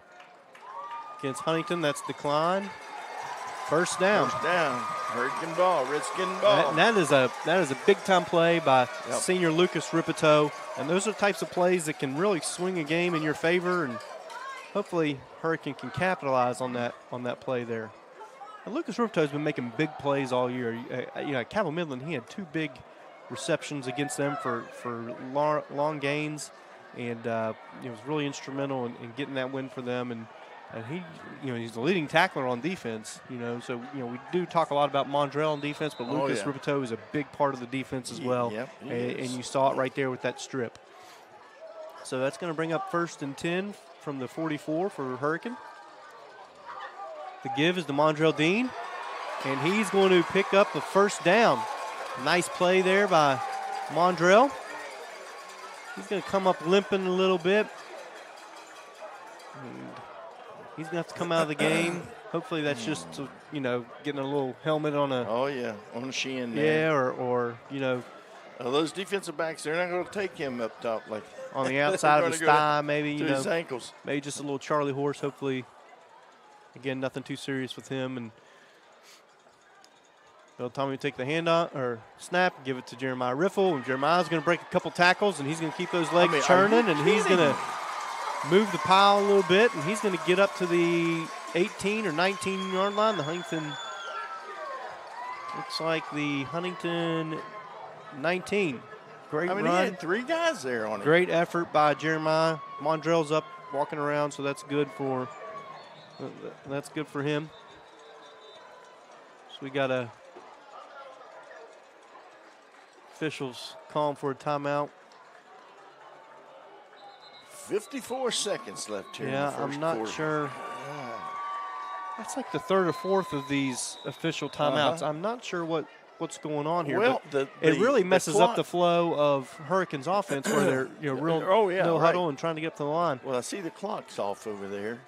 against Huntington. That's declined. First down. First down. Hurricane ball. Redskin ball. That is a big-time play by senior Lucas Ripito. And those are types of plays that can really swing a game in your favor, and hopefully Hurricane can capitalize on that play there. And Lucas Ripito has been making big plays all year. You know, at Cabell Midland, he had 2 big receptions against them for long gains, and he was really instrumental in getting that win for them. And he, you know, he's the leading tackler on defense. You know, so you know we do talk a lot about Mondrell on defense, but Lucas Ripito is a big part of the defense as well. And you saw it right there with that strip. So that's going to bring up 1st and 10 from the 44 for Hurricane. The give is to Mondrell Dean, and he's going to pick up the first down. Nice play there by Mondrell. He's going to come up limping a little bit. And he's going to have to come out of the game. Hopefully that's just, you know, getting a little helmet on a. Oh, yeah, on the shin there. Yeah, or you know. Those defensive backs, they're not going to take him up top like on the outside of his thigh, maybe, you know. His ankles. Maybe just a little Charlie horse, hopefully. Again, nothing too serious with him. And They'll tell me to take the handoff or snap, give it to Jeremiah Riffle, and Jeremiah's going to break a couple tackles, and he's going to keep those legs churning, and he's going to move the pile a little bit, and he's going to get up to the 18 or 19-yard line. The Huntington, looks like the Huntington 19. Great run. He had 3 guys there on it. Great effort by Jeremiah. Mondrell's up walking around, so that's good for him. So we got officials calling for a timeout. 54 seconds left here. Yeah, in the first I'm not quarter. sure. That's like the third or fourth of these official timeouts. I'm not sure what's going on here. Well, but it really messes up the flow of Hurricanes offense where they're no huddle and trying to get up to the line. Well, I see the clock's off over there.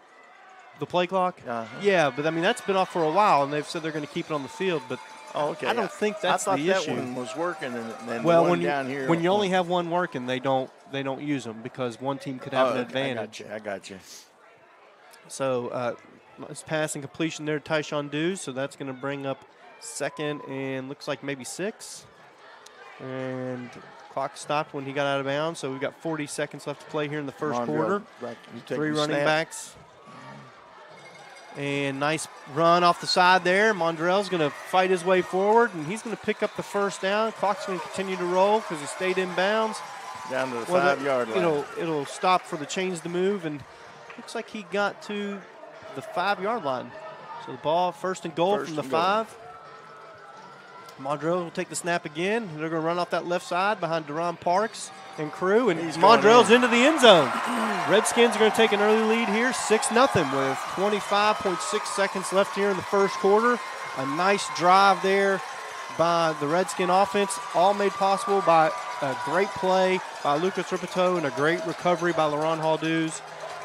The play clock? Yeah, but I mean that's been off for a while, and they've said they're going to keep it on the field. But I don't think that's the issue. I thought that one was working, and then well, the one when down here. When you only have one working, they don't use them because one team could have an advantage. I got you. So it's passing completion there to Tyshawn Dews, so that's going to bring up second and looks like maybe 6. And clock stopped when he got out of bounds, so we've got 40 seconds left to play here in the first quarter. 3 running backs. And nice run off the side there. Mondrell's going to fight his way forward, and he's going to pick up the first down. Clock's going to continue to roll because he stayed in bounds. Down to the 5-yard line. It'll stop for the chains to move, and looks like he got to the 5-yard line. So the ball first and goal from the 5. Mondrell will take the snap again. They're going to run off that left side behind Deron Parks and crew, and Mondrell's into the end zone. Redskins are going to take an early lead here, 6-0 with 25.6 seconds left here in the first quarter. A nice drive there by the Redskin offense, all made possible by a great play by Lucas Ripito and a great recovery by LaRon Hall-Dews.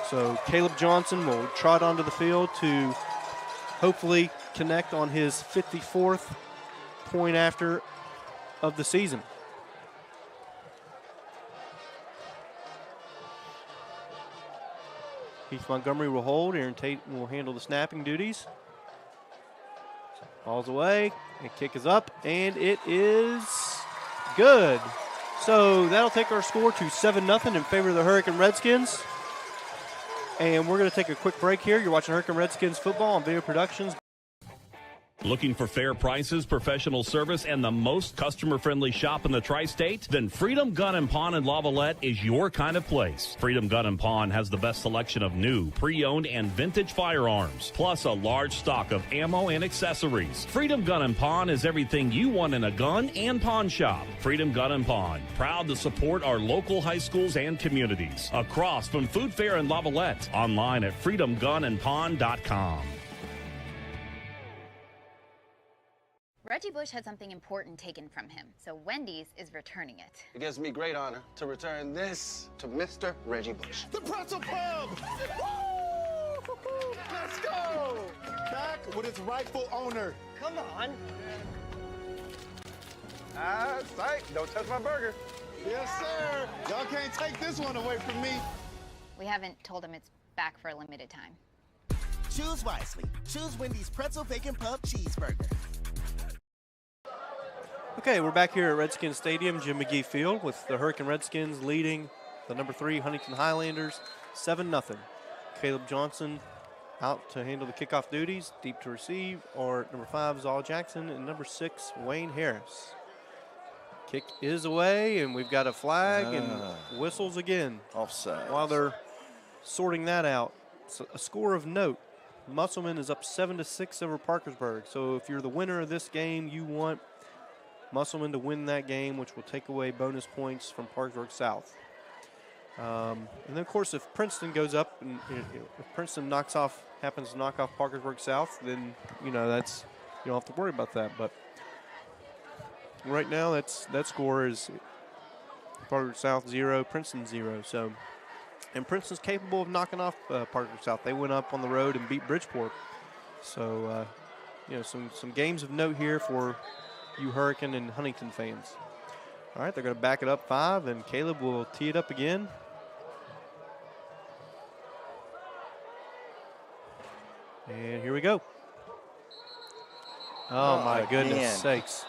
So Caleb Johnson will trot onto the field to hopefully connect on his 54th point after of the season. Keith Montgomery will hold. Aaron Tate will handle the snapping duties. Ball's away. And kick is up. And it is good. So that'll take our score to 7-0 in favor of the Hurricane Redskins. And we're going to take a quick break here. You're watching Hurricane Redskins football on Video Productions. Looking for fair prices, professional service, and the most customer-friendly shop in the tri-state? Then Freedom Gun & Pawn in Lavalette is your kind of place. Freedom Gun & Pawn has the best selection of new, pre-owned, and vintage firearms, plus a large stock of ammo and accessories. Freedom Gun & Pawn is everything you want in a gun and pawn shop. Freedom Gun & Pawn, proud to support our local high schools and communities. Across from Food Fair in Lavalette, online at freedomgunandpawn.com. Reggie Bush had something important taken from him, so Wendy's is returning it. It gives me great honor to return this to Mr. Reggie Bush. The Pretzel Pub! Let's go! Back with its rightful owner. Come on. Psych. Don't touch my burger. Yes, sir. Y'all can't take this one away from me. We haven't told him it's back for a limited time. Choose wisely. Choose Wendy's Pretzel Bacon Pub Cheeseburger. Okay, we're back here at Redskins Stadium, Jim McGee Field, with the Hurricane Redskins leading the number 3 Huntington Highlanders 7-0. Caleb Johnson out to handle the kickoff duties, deep to receive, or number 5 Zal Jackson, and number 6 Wayne Harris. Kick is away, and we've got a flag and whistles again. Offside. While they're sorting that out, so a score of note. Musselman is up 7-6 over Parkersburg. So if you're the winner of this game, you want Musselman to win that game, which will take away bonus points from Parkersburg South. And then, of course, if Princeton goes up, and if Princeton happens to knock off Parkersburg South, then, that's, you don't have to worry about that. But right now, that score is Parkersburg South 0, Princeton 0. So, and Princeton's capable of knocking off Parkersburg South. They went up on the road and beat Bridgeport. So, some games of note here for you Hurricane and Huntington fans. All right, they're going to back it up 5, and Caleb will tee it up again. And here we go. Oh, my again. goodness sakes.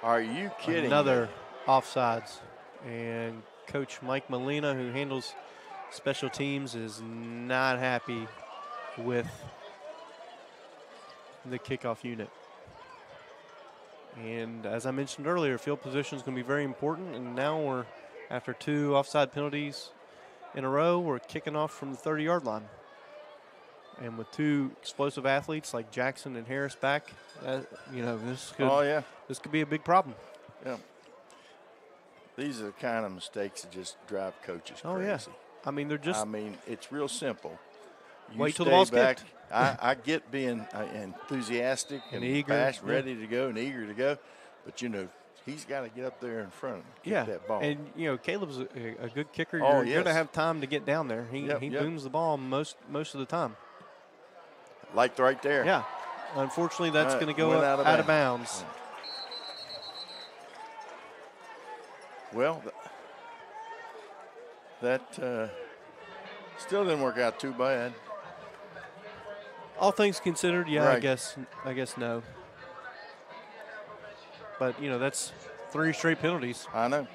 Are you kidding Another me? offsides. And Coach Mike Molina, who handles special teams, is not happy with the kickoff unit. And as I mentioned earlier, field position is going to be very important. And now we're, after 2 offside penalties in a row, we're kicking off from the 30-yard line. And with 2 explosive athletes like Jackson and Harris back, this could be a big problem. Yeah. These are the kind of mistakes that just drive coaches crazy. Oh, yeah. I mean, they're just. I mean, it's real simple. You wait till the ball's back. kicked. I get being enthusiastic and eager, passionate, ready to go and eager to go, but he's got to get up there in front and kick that ball. And Caleb's a good kicker. Oh, You're going to have time to get down there. He booms the ball most of the time. Like right there. Yeah. Unfortunately, that's going to go out of bounds. Well, that still didn't work out too bad. All things considered, yeah, right. I guess no. But that's 3 straight penalties. I know.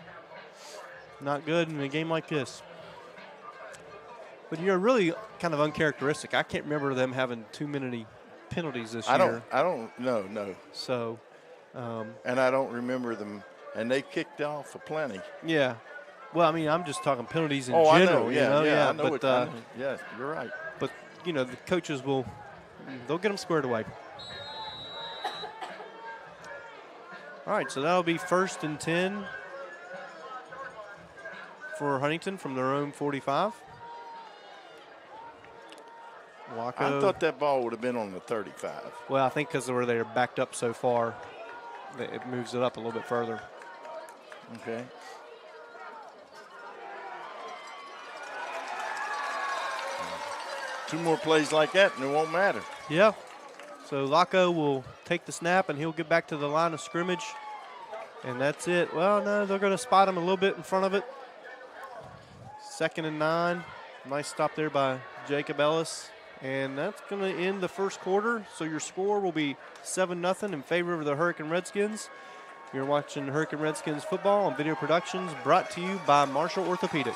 Not good in a game like this. But really kind of uncharacteristic. I can't remember them having too many penalties this year. I don't know. No. So. And I don't remember them. And they kicked off for plenty. Yeah. Well, I mean, I'm just talking penalties in general. I know. Yeah. I know but yeah, you're right. But the coaches they'll get them squared away. All right, so that'll be 1st and 10 for Huntington from their own 45. Waco. I thought that ball would have been on the 35. Well, I think because they're backed up so far, it moves it up a little bit further. Okay. Two more plays like that, and it won't matter. Yeah. So Laco will take the snap, and he'll get back to the line of scrimmage. And that's it. Well, no, they're going to spot him a little bit in front of it. 2nd and 9. Nice stop there by Jacob Ellis. And that's going to end the first quarter. So your score will be 7-0 in favor of the Hurricane Redskins. You're watching Hurricane Redskins football on Video Productions, brought to you by Marshall Orthopedics.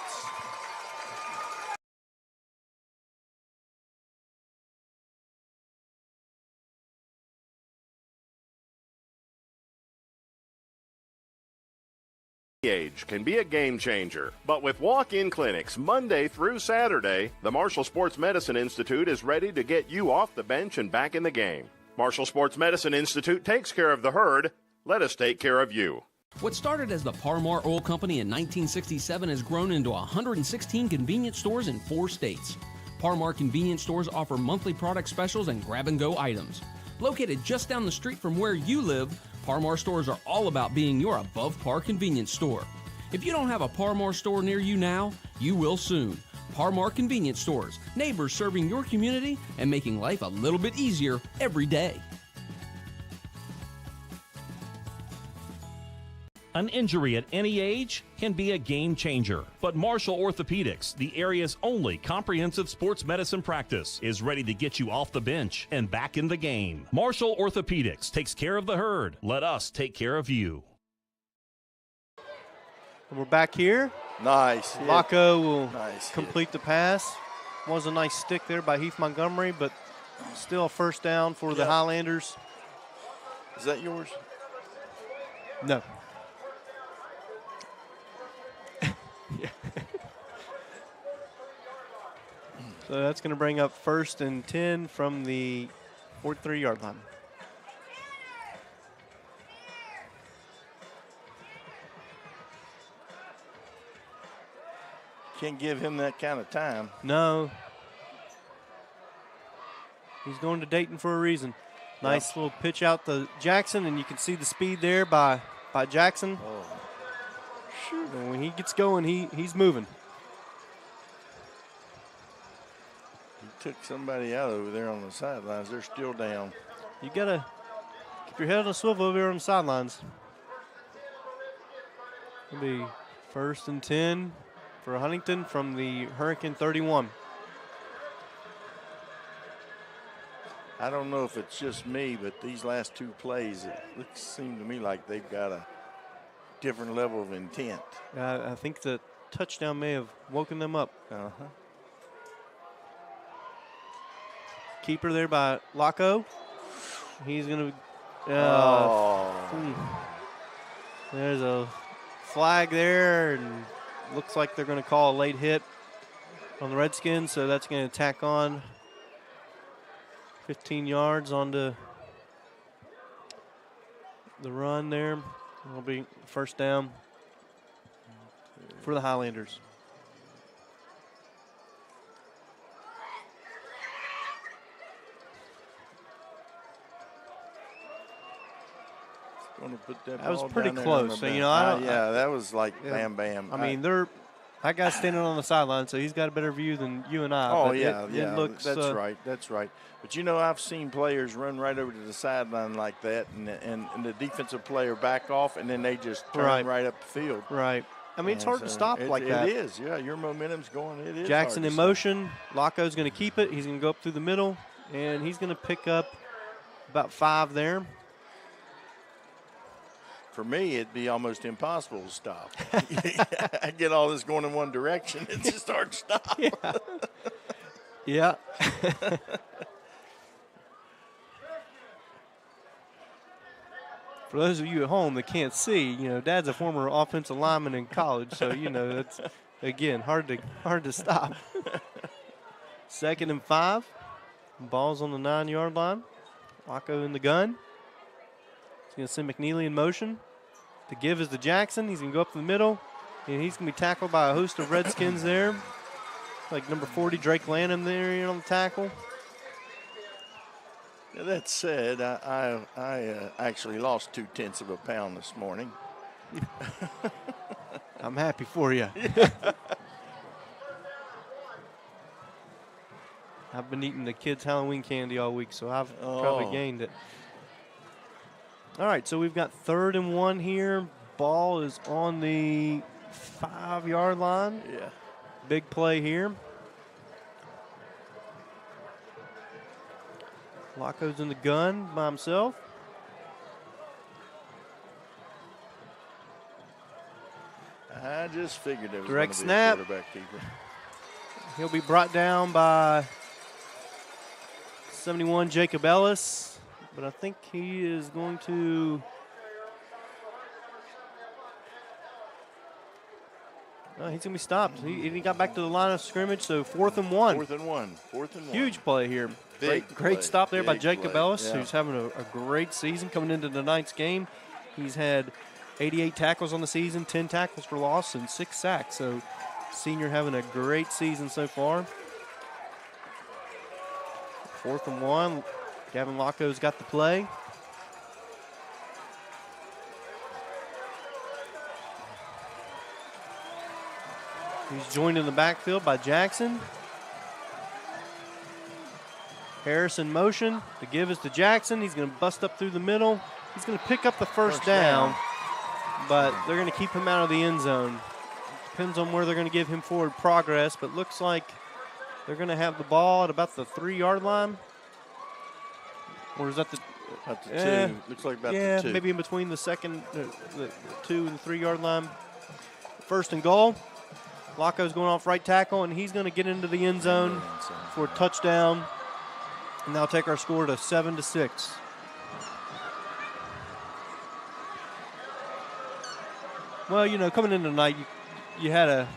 Age can be a game changer, but with walk-in clinics Monday through Saturday, the Marshall Sports Medicine Institute is ready to get you off the bench and back in the game. Marshall Sports Medicine Institute takes care of the herd. Let us take care of you. What started as the Parmar Oil Company in 1967 has grown into 116 convenience stores in 4 states. Parmar convenience stores offer monthly product specials and grab-and-go items. Located just down the street from where you live, Parmar stores are all about being your above-par convenience store. If you don't have a Parmar store near you now, you will soon. Parmar Convenience Stores, neighbors serving your community and making life a little bit easier every day. An injury at any age can be a game changer, but Marshall Orthopedics, the area's only comprehensive sports medicine practice, is ready to get you off the bench and back in the game. Marshall Orthopedics takes care of the herd. Let us take care of you. And we're back here. Nice. Laco will complete the pass. Was a nice stick there by Heath Montgomery, but still a first down for the Highlanders. Is that yours? No. So that's going to bring up 1st and 10 from the 43-yard line. Can't give him that kind of time. No. He's going to Dayton for a reason. Nice little pitch out to Jackson, and you can see the speed there by Jackson. Oh. And when he gets going, he's moving. He took somebody out over there on the sidelines. They're still down. You got to keep your head on a swivel over here on the sidelines. It'll be 1st and 10 for Huntington from the Hurricane 31. I don't know if it's just me, but these last two plays, it seemed to me like they've got a different level of intent. I think the touchdown may have woken them up. Keeper there by Laco. He's going to. There's a flag there, and looks like they're going to call a late hit on the Redskins, so that's going to tack on 15 yards onto the run there. It'll be first down for the Highlanders. Going to put that was ball pretty down close. there So, that was like bam, bam. I mean, that guy's standing on the sideline, so he's got a better view than you and I. Oh, but yeah, it looks, that's right. That's right. But, I've seen players run right over to the sideline like that, and the defensive player back off, and then they just turn right up the field. Right. I mean, it's hard to stop like that. It is, yeah. Your momentum's going. It is. Jackson in motion. Laco's going to keep it. He's going to go up through the middle, and he's going to pick up about 5 there. For me, it'd be almost impossible to stop. I get all this going in one direction. It's just hard to stop. Yeah. For those of you at home that can't see, Dad's a former offensive lineman in college, so that's again hard to stop. 2nd and 5. Ball's on the 9-yard line. Laco in the gun. He's going to send McNeely in motion. The give is to Jackson. He's going to go up the middle, and he's going to be tackled by a host of Redskins there. Like number 40, Drake Lanham there on the tackle. That said, I actually lost 0.2 of a pound this morning. I'm happy for you. I've been eating the kids' Halloween candy all week, so I've probably gained it. All right, so we've got 3rd and 1 here. Ball is on the 5-yard line. Yeah. Big play here. Laco's in the gun by himself. I just figured there was Direct going to be snap. a quarterback keeper. He'll be brought down by 71, Jacob Ellis. But I think he is going to. No, he's going to be stopped. He got back to the line of scrimmage, so 4th and 1. 4th and 1. Huge play here. Great stop there by Jacob Ellis, who's having a great season coming into tonight's game. He's had 88 tackles on the season, 10 tackles for loss, and 6 sacks. So senior having a great season so far. 4th and 1. Gavin Laco's got the play. He's joined in the backfield by Jackson. Harris in motion. The give is to Jackson. He's going to bust up through the middle. He's going to pick up the first down, but they're going to keep him out of the end zone. Depends on where they're going to give him forward progress, but looks like they're going to have the ball at about the 3-yard line. Or is that the 2? Looks like about the 2. Yeah, maybe in between the 2 and the 3-yard line. 1st and goal. Laco's going off right tackle, and he's going to get into the end zone for a touchdown. And that'll take our score to 7-6. Well, coming into tonight, you had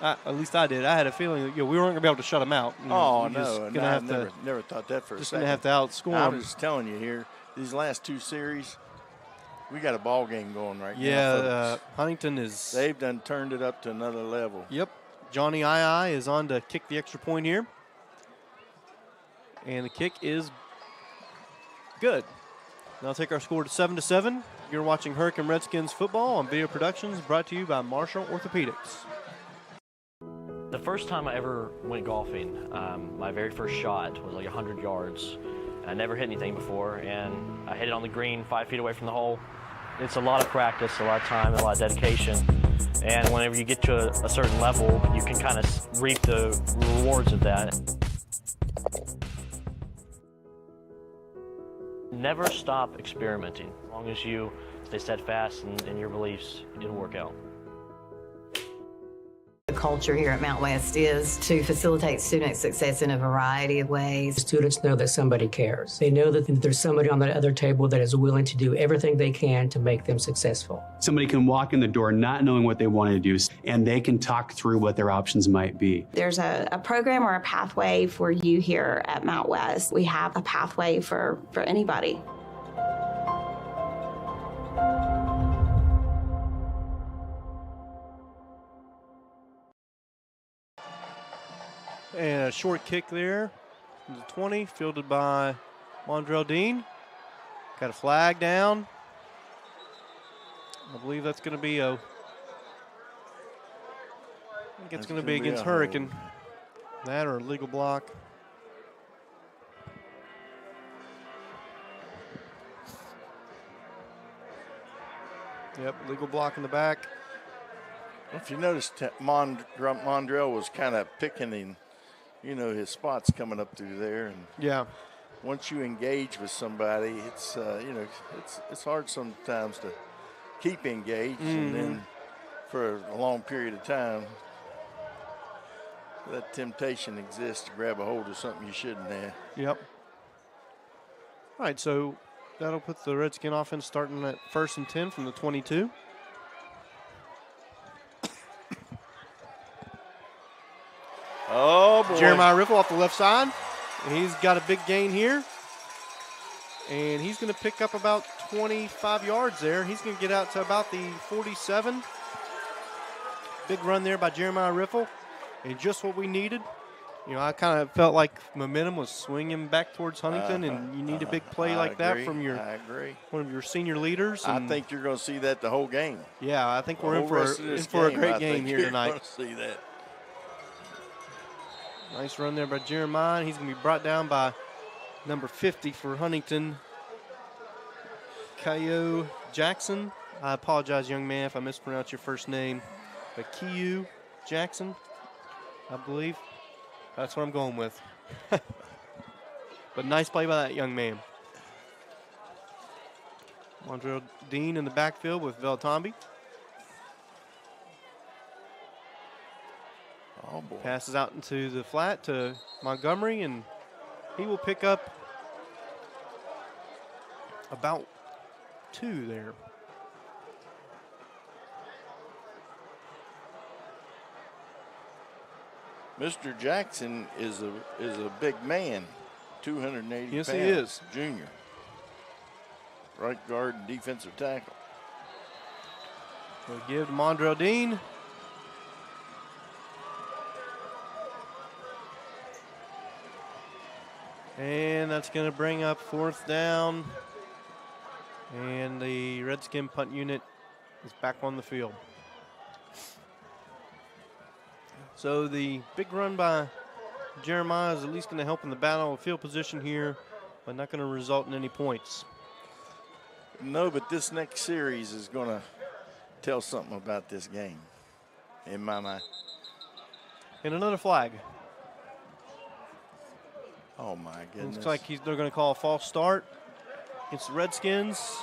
at least I did. I had a feeling that we weren't going to be able to shut them out. No, I never thought that for a second. Just going to have to outscore them. I'm just telling you here, these last 2 series, we got a ball game going right now. Yeah, Huntington is. They've done turned it up to another level. Yep. Johnny II is on to kick the extra point here. And the kick is good. That'll take our score to 7-7. You're watching Hurricane Redskins football on Video Productions, brought to you by Marshall Orthopedics. The first time I ever went golfing, my very first shot was like 100 yards. I never hit anything before, and I hit it on the green 5 feet away from the hole. It's a lot of practice, a lot of time, and a lot of dedication. And whenever you get to a certain level, you can kind of reap the rewards of that. never stop experimenting. As long as you stay steadfast in your beliefs, it'll work out. The culture here at Mount West is to facilitate student success in a variety of ways. Students know that somebody cares. They know that there's somebody on the other table that is willing to do everything they can to make them successful. Somebody can walk in the door not knowing what they want to do, and they can talk through what their options might be. There's a program or a pathway for you here at Mount West. We have a pathway for anybody. And a short kick there from the 20, fielded by Mondrell Dean. Got a flag down. I believe that's going to be I think it's going to be against Hurricane. That or a legal block. Yep, legal block in the back. If you notice, Mondrell was kind of picking in, his spots coming up through there. And yeah, once you engage with somebody, it's it's hard sometimes to keep engaged, and then for a long period of time, that temptation exists to grab a hold of something you shouldn't have. Yep. All right, so that'll put the Redskin offense starting at 1st and 10 from the 22. Oh, boy. Jeremiah Riffle off the left side. He's got a big gain here. And he's going to pick up about 25 yards there. He's going to get out to about the 47. Big run there by Jeremiah Riffle. And just what we needed. I kind of felt like momentum was swinging back towards Huntington, and you need a big play like that from one of your senior leaders. I think you're going to see that the whole game. Yeah, I think we're in for a great game here tonight. You're going to see that. Nice run there by Jeremiah. He's going to be brought down by number 50 for Huntington, Kyo Jackson. I apologize, young man, if I mispronounce your first name. But Kyo Jackson, I believe. That's what I'm going with. But nice play by that young man. Mondrell Dean in the backfield with Veltombi. Oh, boy. Passes out into the flat to Montgomery, and he will pick up about 2 there. Mr. Jackson is a big man, 280 pounds. Yes, he is. Junior. Right guard and defensive tackle. We'll give to Mondrell Dean. And that's going to bring up 4th down. And the Redskin punt unit is back on the field. So the big run by Jeremiah is at least going to help in the battle of field position here, but not going to result in any points. No, but this next series is going to tell something about this game, in my mind. And another flag. Oh, my goodness. Looks like they're going to call a false start against the Redskins.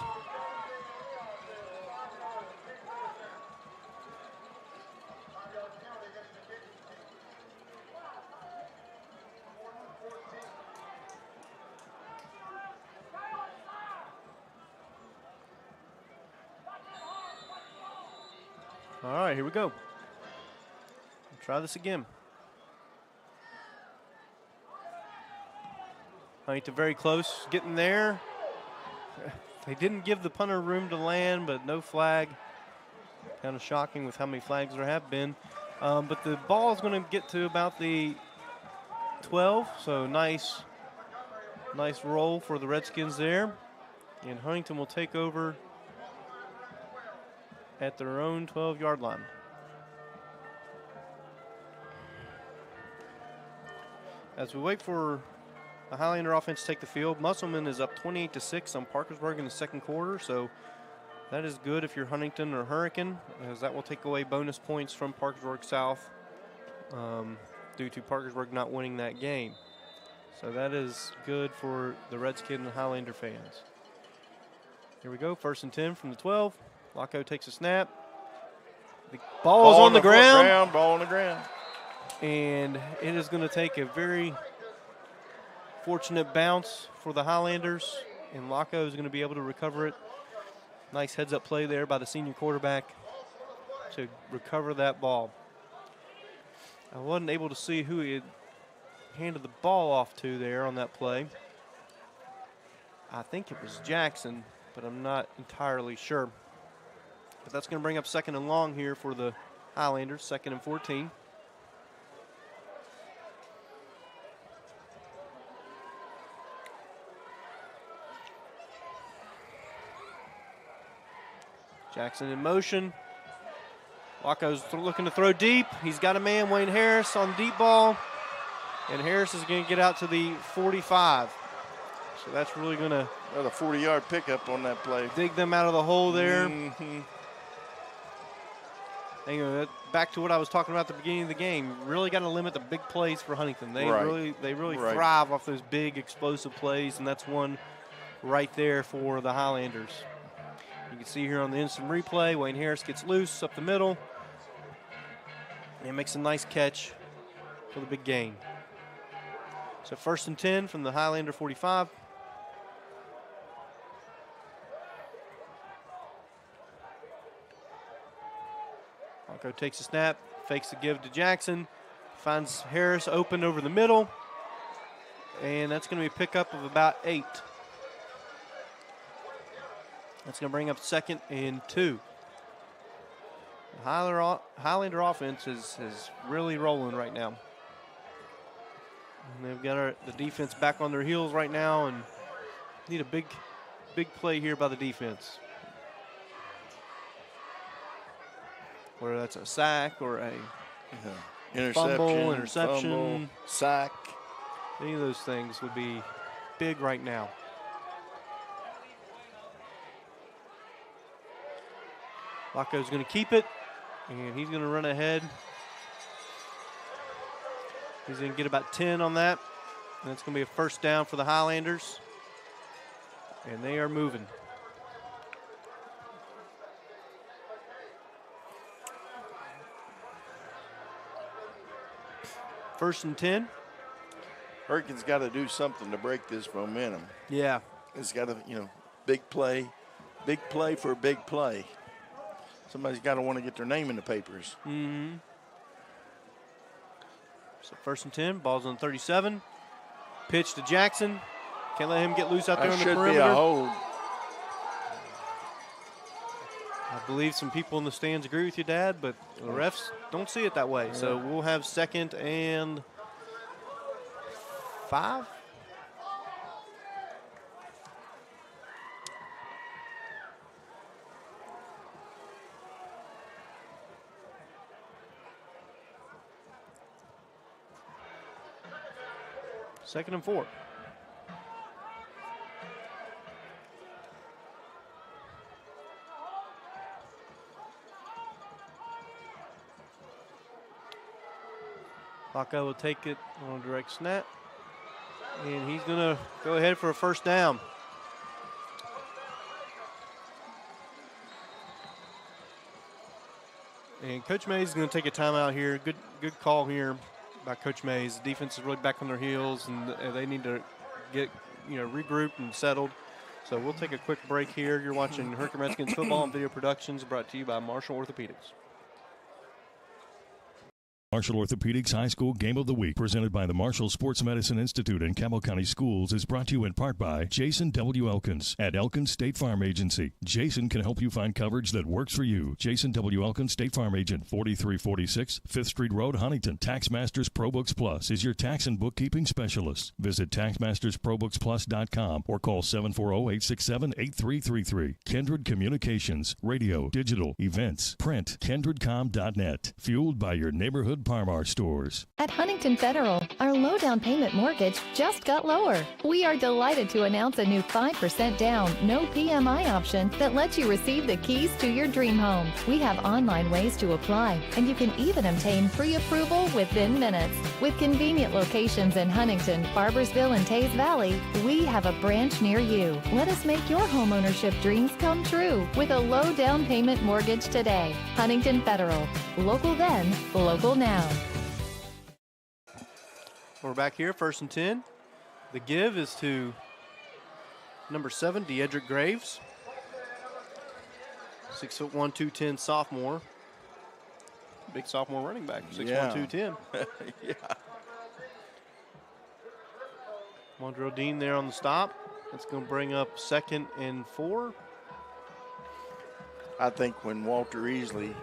All right, here we go. Try this again. Huntington very close, getting there. They didn't give the punter room to land, but no flag. Kind of shocking with how many flags there have been. But the ball is going to get to about the 12, so nice roll for the Redskins there. And Huntington will take over at their own 12-yard line. As we wait for the Highlander offense to take the field, Musselman is up 28-6 on Parkersburg in the second quarter, so that is good if you're Huntington or Hurricane, as that will take away bonus points from Parkersburg South due to Parkersburg not winning that game. So that is good for the Redskin and Highlander fans. Here we go, 1st and 10 from the 12. Laco takes a snap. The ball is on the ground. Ball on the ground. And it is going to take a very fortunate bounce for the Highlanders. And Laco is going to be able to recover it. Nice heads-up play there by the senior quarterback to recover that ball. I wasn't able to see who he had handed the ball off to there on that play. I think it was Jackson, but I'm not entirely sure. But that's going to bring up 2nd and long here for the Highlanders, 2nd and 14. Jackson in motion. Laco's looking to throw deep. He's got a man, Wayne Harris, on deep ball. And Harris is going to get out to the 45. So that's really going to... Another 40-yard pickup on that play. Dig them out of the hole there. Mm-hmm. And, you know, back to what I was talking about at the beginning of the game. Really got to limit the big plays for Huntington. They really thrive off those big explosive plays, and that's one right there for the Highlanders. You can see here on the instant replay, Wayne Harris gets loose up the middle and makes a nice catch for the big gain. So 1st and 10 from the Highlander 45. Laco takes a snap, fakes the give to Jackson, finds Harris open over the middle, and that's going to be a pickup of about 8. That's going to bring up 2nd and 2. The Highlander offense is really rolling right now. And they've got the defense back on their heels right now and need a big play here by the defense. Whether that's a sack or a interception, sack. Any of those things would be big right now. Laco's going to keep it, and he's going to run ahead. He's going to get about 10 on that, and it's going to be a 1st down for the Highlanders, and they are moving. First and 10. Hurricanes got to do something to break this momentum. Yeah. It's got to, big play for a big play. Somebody's got to want to get their name in the papers. Mm-hmm. So 1st and 10, ball's on 37. Pitch to Jackson. Can't let him get loose out there on the perimeter. That should be a hold. I believe some people in the stands agree with you, Dad, but the refs don't see it that way. So we'll have 2nd and 5. Second and 4. Laco will take it on a direct snap. And he's going to go ahead for a 1st down. And Coach Mays is going to take a timeout here. Good call here by Coach Mays. The defense is really back on their heels, and they need to get regrouped and settled. So we'll take a quick break here. You're watching Hurricane Redskins Football and Video Productions, brought to you by Marshall Orthopedics. Marshall Orthopedics High School Game of the Week, presented by the Marshall Sports Medicine Institute and Cabell County Schools, is brought to you in part by Jason W. Elkins at Elkins State Farm Agency. Jason can help you find coverage that works for you. Jason W. Elkins, State Farm Agent, 4346 5th Street Road, Huntington. TaxMasters ProBooks Plus is your tax and bookkeeping specialist. Visit TaxMastersProBooksPlus.com or call 740-867-8333. Kindred Communications, radio, digital, events, print, kindredcom.net. Fueled by your neighborhood Par-Mar stores. At Huntington Federal, our low down payment mortgage just got lower. We are delighted to announce a new 5% down, no PMI option that lets you receive the keys to your dream home. We have online ways to apply, and you can even obtain pre-approval within minutes. With convenient locations in Huntington, Barbersville, and Tays Valley, we have a branch near you. Let us make your homeownership dreams come true with a low down payment mortgage today. Huntington Federal. Local then, local now. We're back here, 1st and 10. The give is to number 7, Deedrick Graves. 6'1", 210 sophomore. Big sophomore running back, 6'1", 210. Yeah. Mondrell Dean there on the stop. That's going to bring up 2nd and 4. I think when Walter Easley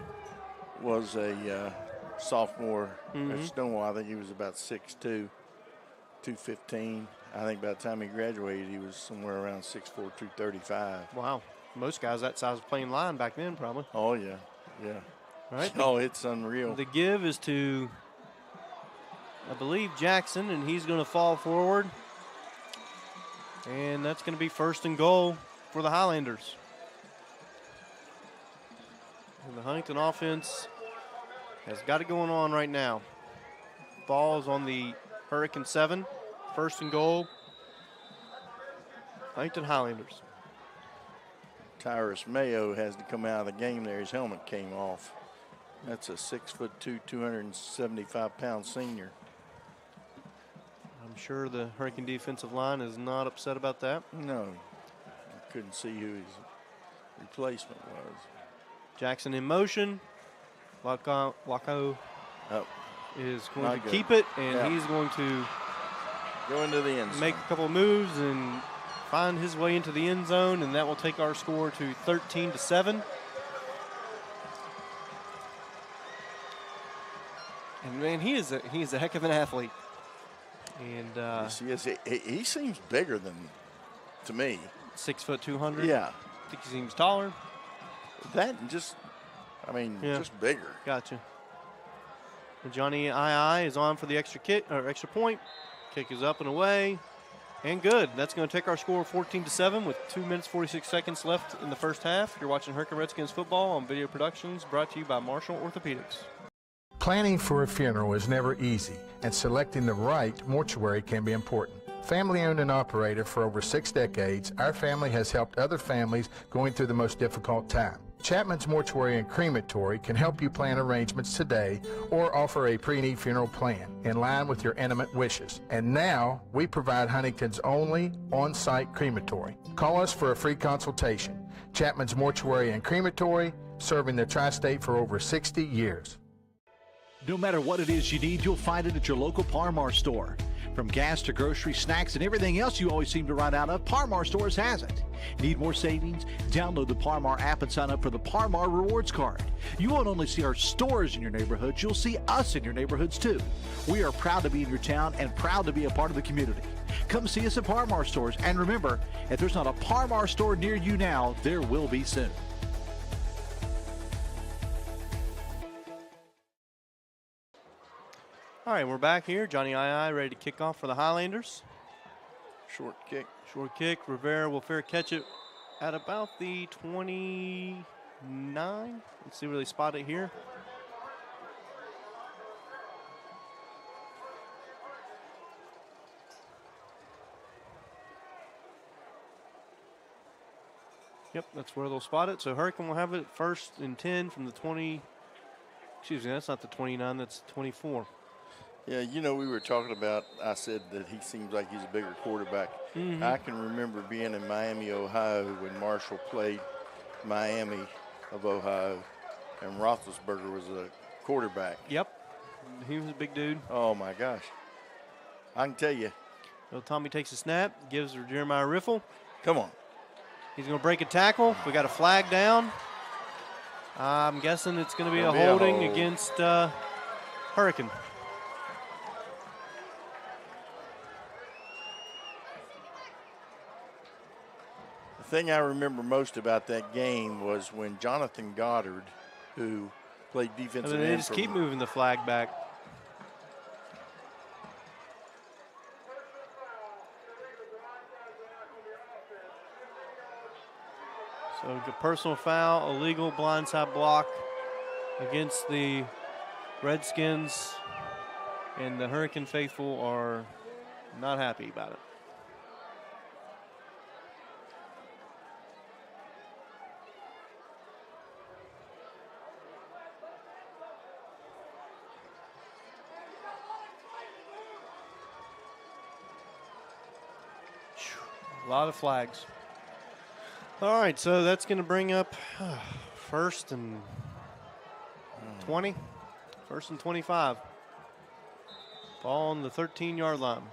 was a sophomore at Stonewall, I think he was about 6'2", 215. I think by the time he graduated, he was somewhere around 6'4", 235. Wow. Most guys that size playing line back then, probably. Oh, yeah. Yeah. All right. Oh, it's unreal. The give is to, I believe, Jackson, and he's going to fall forward. And that's going to be 1st and goal for the Highlanders. And the Huntington offense has got it going on right now. Ball is on the Hurricane 7. 1st and goal. Huntington Highlanders. Tyrus Mayo has to come out of the game there. His helmet came off. That's a 6'2", 275-pound senior. I'm sure the Hurricane defensive line is not upset about that. No. I couldn't see who his replacement was. Jackson in motion. Locko is going to keep it, and he's going to go into the end zone. Make a couple of moves and find his way into the end zone, and that will take our score to 13-7. And man, he is a heck of an athlete. And yes, he is. He seems bigger than, to me. 6', 200. Yeah. I think he seems taller. That and just, just bigger. Gotcha. And Johnny II is on for the extra kick or extra point. Kick is up and away, and good. That's going to take our score 14-7 with 2 minutes 46 seconds left in the first half. You're watching Hurricane Redskins football on Video Productions, brought to you by Marshall Orthopedics. Planning for a funeral is never easy, and selecting the right mortuary can be important. Family-owned and operated for over 6 decades, our family has helped other families going through the most difficult time. Chapman's Mortuary and Crematory can help you plan arrangements today or offer a pre-need funeral plan in line with your intimate wishes. And now, we provide Huntington's only on-site crematory. Call us for a free consultation. Chapman's Mortuary and Crematory, serving the tri-state for over 60 years. No matter what it is you need, you'll find it at your local Par-Mar store. From gas to grocery, snacks, and everything else you always seem to run out of, Par-Mar stores has it. Need more savings? Download the Par-Mar app and sign up for the Par-Mar Rewards Card. You won't only see our stores in your neighborhoods, you'll see us in your neighborhoods too. We are proud to be in your town and proud to be a part of the community. Come see us at Par-Mar stores, and remember, if there's not a Par-Mar store near you now, there will be soon. All right, we're back here. Johnny II ready to kick off for the Highlanders. Short kick. Short kick. Rivera will fair catch it at about the 29. Let's see where they spot it here. Yep, that's where they'll spot it. So Hurricane will have it 1st and 10 from the 20. Excuse me, that's not the 29, that's 24. Yeah, you know, we were talking about, I said that he seems like he's a bigger quarterback. Mm-hmm. I can remember being in Miami, Ohio when Marshall played Miami of Ohio, and Roethlisberger was a quarterback. Yep, he was a big dude. Oh, my gosh. I can tell you. So Tommy takes a snap, gives her Jeremiah Riffle. Come on. He's going to break a tackle. We got a flag down. I'm guessing it's going to be a holding against Hurricane. The thing I remember most about that game was when Jonathan Goddard, who played defensive end, they just keep moving the flag back. So a personal foul, illegal blindside block against the Redskins, and the Hurricane faithful are not happy about it. A lot of flags. All right, so that's going to bring up first and 20, first and 25. Ball on the 13-yard line.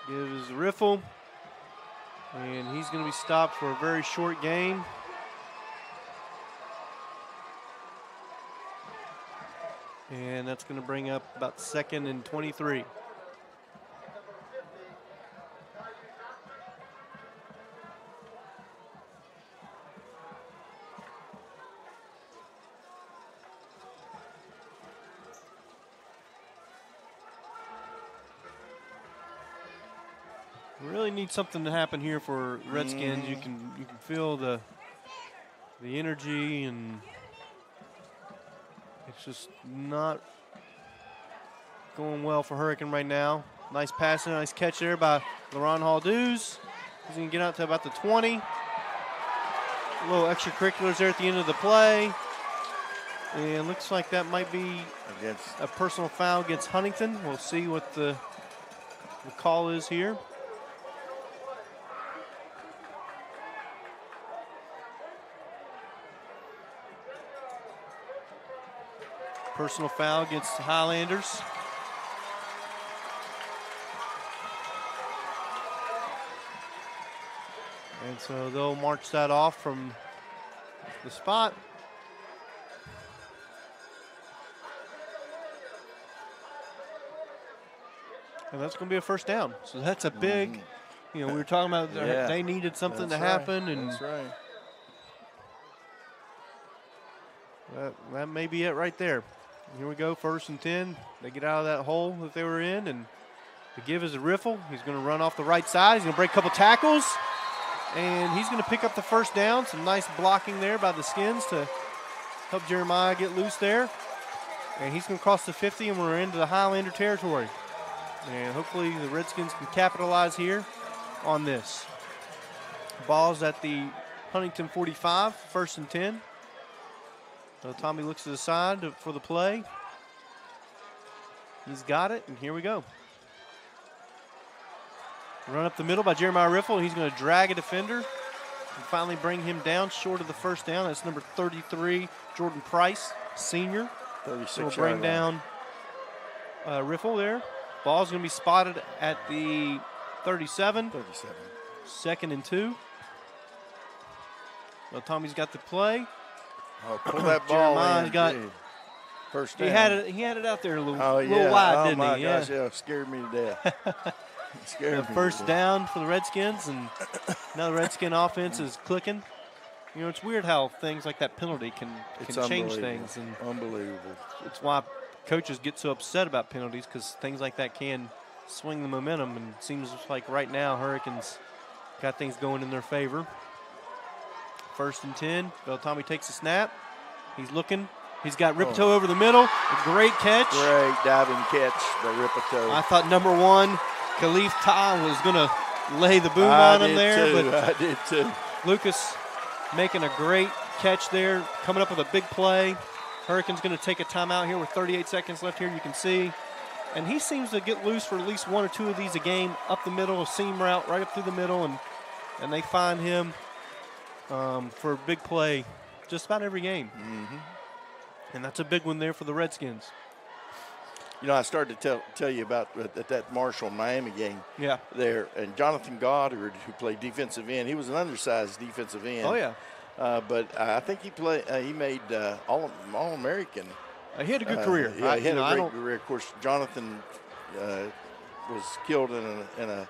Gives the riffle, and he's going to be stopped for a very short gain. And that's going to bring up about 2nd and 23. We really need something to happen here for Redskins. You can feel the energy, and it's just not going well for Hurricane right now. Nice pass and nice catch there by LaRon Hall-Dews. He's going to get out to about the 20. A little extracurriculars there at the end of the play. And looks like that might be against a personal foul against Huntington. We'll see what the call is here. Personal foul against the Highlanders. And so they'll march that off from the spot. And that's going to be a first down. So that's a big, we were talking about they needed something to happen. And that's right. That may be it right there. Here we go, 1st and 10. They get out of that hole that they were in, and the give is a riffle. He's going to run off the right side. He's going to break a couple tackles, and he's going to pick up the first down. Some nice blocking there by the Skins to help Jeremiah get loose there. And he's going to cross the 50, and we're into the Highlander territory. And hopefully the Redskins can capitalize here on this. Ball's at the Huntington 45, 1st and 10. So Tommy looks to the side for the play. He's got it, and here we go. Run up the middle by Jeremiah Riffle. He's going to drag a defender and finally bring him down short of the first down. That's number 33, Jordan Price, senior. 36. So we'll bring down Riffle there. Ball's going to be spotted at the 37. 2nd and 2. Well, Tommy's got the play. Oh, pull that ball Jeremiah's in. got first down. He had it out there a little, little wide, didn't he? Oh, my gosh, yeah, it scared me to death. Scared me first to death. down for the Redskins, and now the Redskin offense is clicking. It's weird how things like that penalty can change things. And unbelievable. It's why coaches get so upset about penalties, because things like that can swing the momentum, and it seems like right now Hurricanes got things going in their favor. 1st and 10. Tommy takes a snap. He's looking. He's got Ripatoe over the middle. A great catch. Great diving catch by Ripatoe. I thought number 1, Khalif Ty, was going to lay the boom on him there. But I did too. Lucas making a great catch there, coming up with a big play. Hurricane's going to take a timeout here with 38 seconds left here, you can see. And he seems to get loose for at least 1 or 2 of these a game, up the middle, a seam route right up through the middle, and they find him for a big play just about every game. And that's a big one there for the Redskins. I started to tell you about that Marshall-Miami game there. And Jonathan Goddard, who played defensive end, he was an undersized defensive end. Oh, yeah. But I think he made All-American. He had a good career. Yeah, he had a great career. Of course, Jonathan was killed in a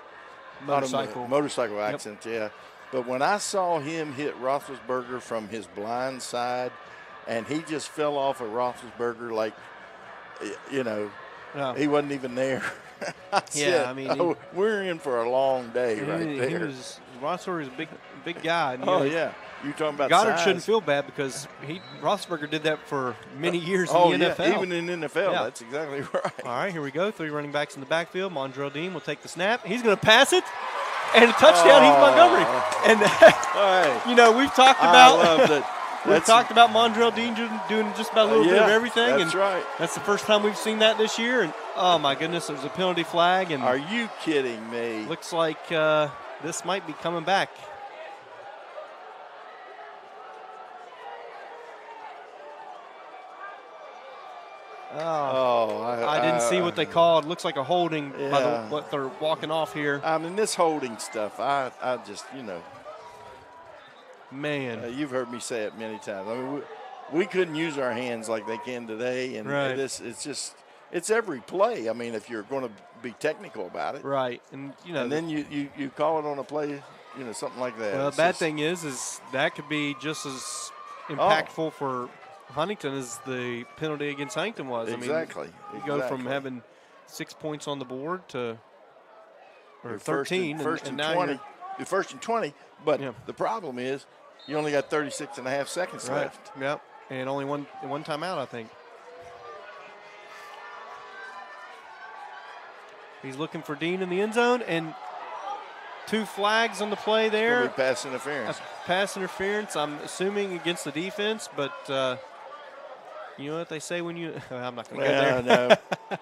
motorcycle accident, But when I saw him hit Roethlisberger from his blind side, and he just fell off of Roethlisberger like, No. He wasn't even there. I mean, we're in for a long day right there. Roethlisberger is a big guy. And, yeah. You're talking about Goddard size. shouldn't feel bad because Roethlisberger did that for many years in the NFL. Yeah, even in the NFL. Yeah. That's exactly right. All right, here we go. 3 running backs in the backfield. Mondrell Dean will take the snap. He's going to pass it. And a touchdown. He's Montgomery. And, we've talked about I love that. We've talked about Mondrell Dean doing just about a little bit of everything. That's right. That's the first time we've seen that this year. And, oh, my goodness, there's a penalty flag. And are you kidding me? Looks like this might be coming back. I didn't see what they called. Looks like a holding by what they're walking off here. I mean, this holding stuff, I just, Man. You've heard me say it many times. I mean, we couldn't use our hands like they can today. And it's every play. I mean, if you're going to be technical about it. Right. And, and then you call it on a play, something like that. Well, the bad thing is that could be just as impactful for Huntington as the penalty against Huntington was. Exactly. I mean, you go from having 6 points on the board to 13 first and 20. The first and 20, but the problem is you only got 36 and a half seconds left. Yep, and only one timeout, I think. He's looking for Dean in the end zone, and 2 flags on the play there. Pass interference. Pass interference, I'm assuming against the defense, but you know what they say when you – I'm not going to go there. No.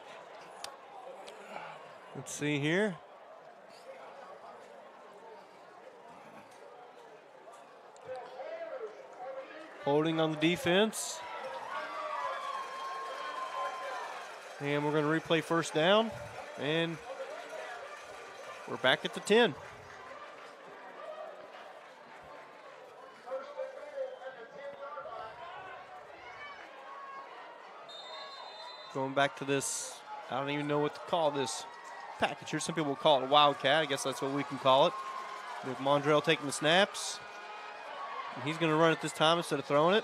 Let's see here. Holding on the defense. And we're going to replay first down. And we're back at the 10. Going back to this, I don't even know what to call this package here. Some people will call it a wildcat. I guess that's what we can call it. With Mondrell taking the snaps. And he's going to run it this time instead of throwing it.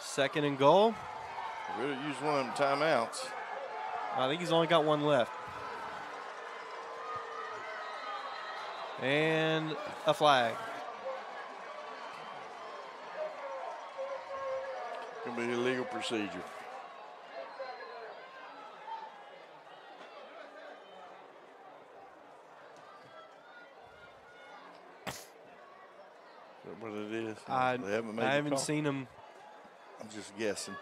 2nd and goal. Really use one of them timeouts. I think he's only got one left. And a flag. Going to be a legal procedure. What it is? I haven't seen him. I'm just guessing.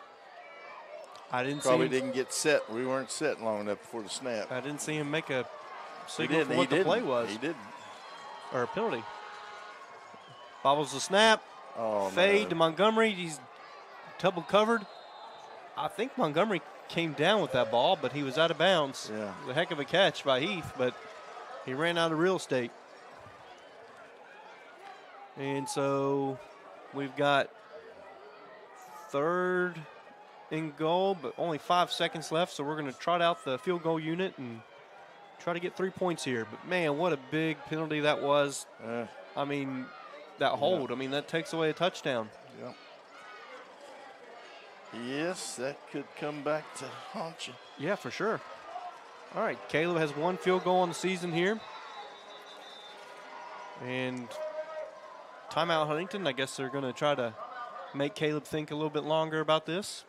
I didn't Probably see him. didn't get set. We weren't set long enough before the snap. I didn't see him make a signal for what the play was. He didn't. Or a penalty. Bobbles the snap. Oh, Fade to Montgomery. He's double covered. I think Montgomery came down with that ball, but he was out of bounds. Yeah. It was a heck of a catch by Heath, but he ran out of real estate. And so we've got 3rd and goal, but only 5 seconds left. So we're going to trot out the field goal unit and try to get 3 points here. But, man, what a big penalty that was. I mean, that hold. I mean, that takes away a touchdown. Yeah. Yes, that could come back to haunt you. Yeah, for sure. All right, Caleb has 1 field goal on the season here. And timeout Huntington. I guess they're going to try to make Caleb think a little bit longer about this.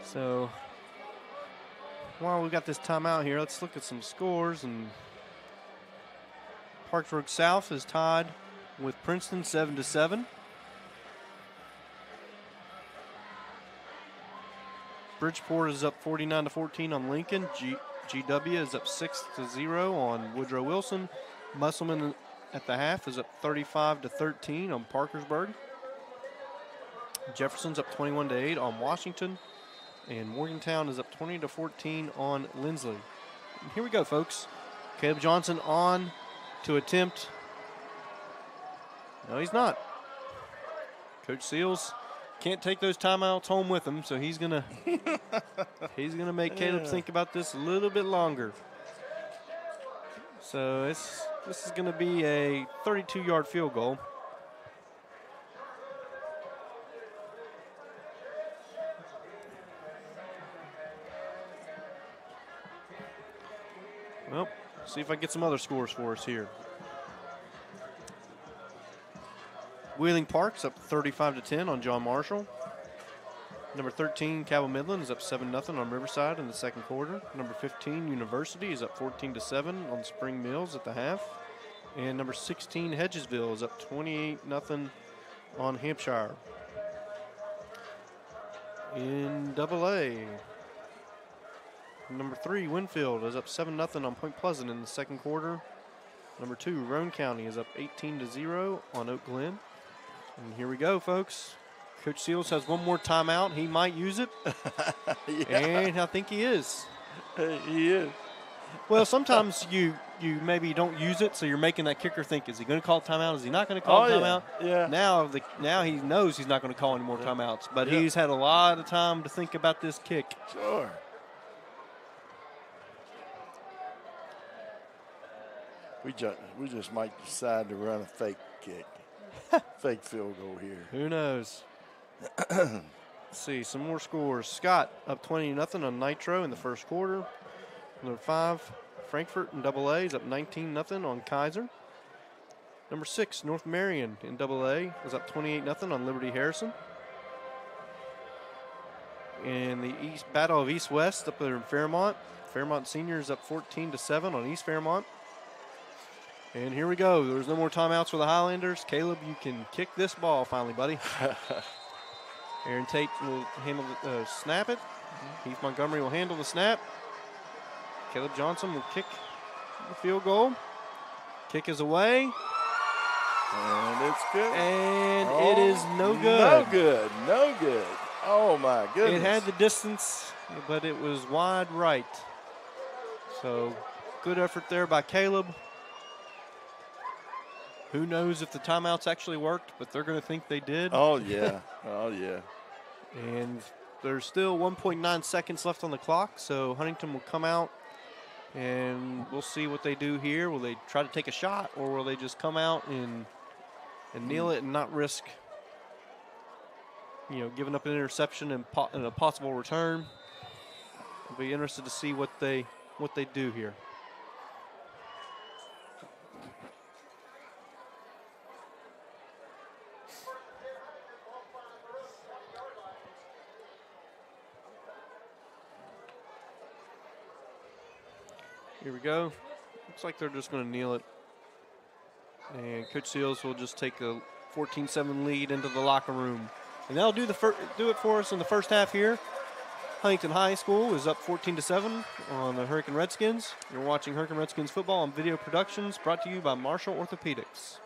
So while we got this timeout here, let's look at some scores. And Parkersburg South is tied with Princeton 7-7. Bridgeport is up 49-14 on Lincoln. GW is up 6-0 on Woodrow Wilson. Musselman at the half is up 35-13 on Parkersburg. Jefferson's up 21-8 on Washington. And Morgantown is up 20-14 on Lindsley. And here we go, folks. Caleb Johnson on to attempt. No, he's not. Coach Seals can't take those timeouts home with him, so he's gonna make Caleb think about this a little bit longer. So this is gonna be a 32-yard field goal. Well, see if I get some other scores for us here. Wheeling Park's up 35-10 on John Marshall. Number 13, Cabell Midland is up 7-0 on Riverside in the second quarter. Number 15, University is up 14-7 on Spring Mills at the half. And number 16, Hedgesville is up 28-0 on Hampshire. In AA, number 3, Winfield is up 7-0 on Point Pleasant in the second quarter. Number 2, Roane County is up 18-0 on Oak Glen. And here we go, folks. Coach Seals has one more timeout. He might use it. And I think he is. He is. Well, sometimes you maybe don't use it, so you're making that kicker think, is he going to call timeout? Is he not going to call timeout? Yeah. Now he knows he's not going to call any more timeouts, but he's had a lot of time to think about this kick. Sure. We just might decide to run a fake kick. Fake field goal here. Who knows? Let's see, some more scores. Scott up 20-0 on Nitro in the first quarter. Number 5, Frankfort in AA is up 19-0 on Kaiser. Number 6, North Marion in AA is up 28-0 on Liberty Harrison. In the Battle of East-West up there in Fairmont, Fairmont Seniors up 14-7 on East Fairmont. And here we go. There's no more timeouts for the Highlanders. Caleb, you can kick this ball finally, buddy. Aaron Tate will handle snap it. Heath Montgomery will handle the snap. Caleb Johnson will kick the field goal. Kick is away. And it's good. And it is no good. No good. No good. Oh, my goodness. It had the distance, but it was wide right. So good effort there by Caleb. Who knows if the timeouts actually worked, but they're going to think they did. Oh, yeah. Oh, yeah. And there's still 1.9 seconds left on the clock, so Huntington will come out, and we'll see what they do here. Will they try to take a shot, or will they just come out and kneel it and not risk, giving up an interception and a possible return? I'll be interested to see what they do here. Here we go. Looks like they're just going to kneel it. And Coach Seals will just take a 14-7 lead into the locker room. And that'll do it for us in the first half here. Huntington High School is up 14-7 on the Hurricane Redskins. You're watching Hurricane Redskins football on Video Productions, brought to you by Marshall Orthopedics.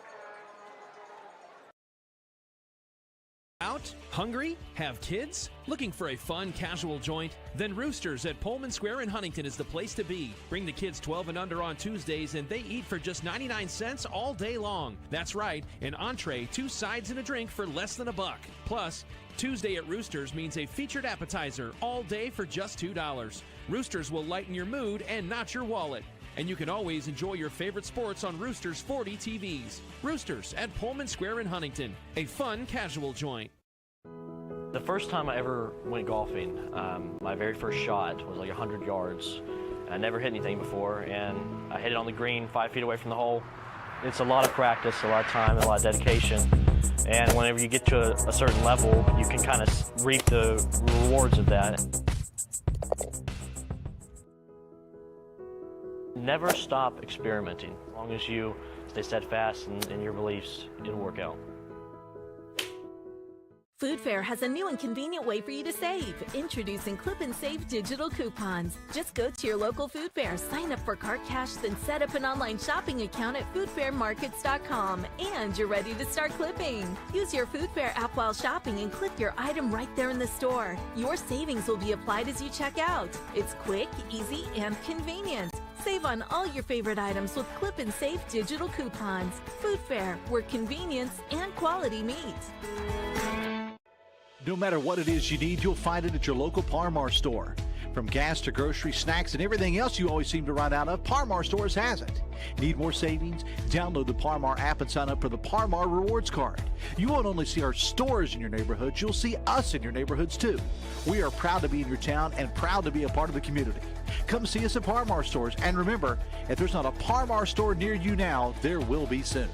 Out? Hungry? Have kids? Looking for a fun, casual joint? Then Roosters at Pullman Square in Huntington is the place to be. Bring the kids 12 and under on Tuesdays, and they eat for just 99 cents all day long. That's right, an entree, 2 sides, and a drink for less than $1. Plus, Tuesday at Roosters means a featured appetizer all day for just $2. Roosters will lighten your mood and not your wallet. And you can always enjoy your favorite sports on Roosters 40 TVs. Roosters at Pullman Square in Huntington, a fun, casual joint. The first time I ever went golfing, my very first shot was like 100 yards. I never hit anything before, and I hit it on the green 5 feet away from the hole. It's a lot of practice, a lot of time, and a lot of dedication. And whenever you get to a certain level, you can kind of reap the rewards of that. Never stop experimenting. As long as you stay steadfast in your beliefs, it'll work out. Food Fair has a new and convenient way for you to save. Introducing Clip and Save digital coupons. Just go to your local Food Fair, sign up for Cart Cash, then set up an online shopping account at foodfairmarkets.com, and you're ready to start clipping. Use your Food Fair app while shopping and clip your item right there in the store. Your savings will be applied as you check out. It's quick, easy, and convenient. Save on all your favorite items with Clip and Save digital coupons. Food Fair, where convenience and quality meet. No matter what it is you need, you'll find it at your local Par-Mar store. From gas to groceries, snacks, and everything else you always seem to run out of, Par-Mar stores has it. Need more savings? Download the Par-Mar app and sign up for the Par-Mar Rewards Card. You won't only see our stores in your neighborhoods, you'll see us in your neighborhoods too. We are proud to be in your town and proud to be a part of the community. Come see us at Par-Mar stores, and remember, if there's not a Par-Mar store near you now, there will be soon.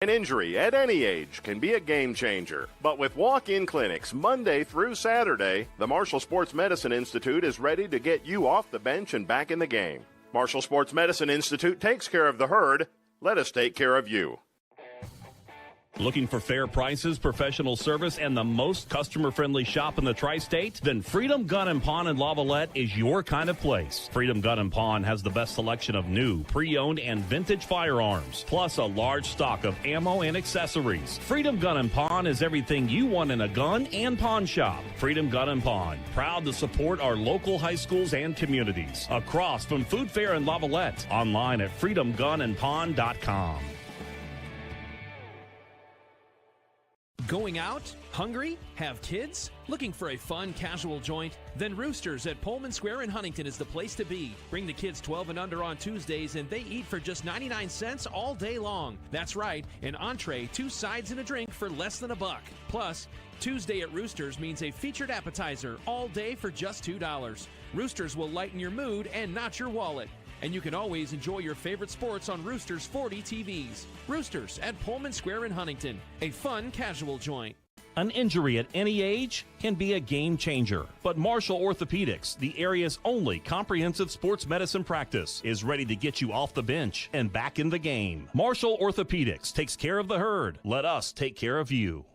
An injury at any age can be a game changer. But with walk-in clinics Monday through Saturday, the Marshall Sports Medicine Institute is ready to get you off the bench and back in the game. Marshall Sports Medicine Institute takes care of the herd. Let us take care of you. Looking for fair prices, professional service, and the most customer-friendly shop in the tri-state? Then Freedom Gun & Pawn in Lavalette is your kind of place. Freedom Gun & Pawn has the best selection of new, pre-owned, and vintage firearms, plus a large stock of ammo and accessories. Freedom Gun & Pawn is everything you want in a gun and pawn shop. Freedom Gun & Pawn, proud to support our local high schools and communities. Across from Food Fair in Lavalette, online at freedomgunandpawn.com. Going out? Hungry? Have kids? Looking for a fun, casual joint? Then Roosters at Pullman Square in Huntington is the place to be. Bring the kids 12 and under on Tuesdays, and they eat for just 99 cents all day long. That's right, an entree, 2 sides, and a drink for less than $1. Plus, Tuesday at Roosters means a featured appetizer all day for just $2. Roosters will lighten your mood and not your wallet. And you can always enjoy your favorite sports on Roosters 40 TVs. Roosters at Pullman Square in Huntington, a fun, casual joint. An injury at any age can be a game changer. But Marshall Orthopedics, the area's only comprehensive sports medicine practice, is ready to get you off the bench and back in the game. Marshall Orthopedics takes care of the herd. Let us take care of you.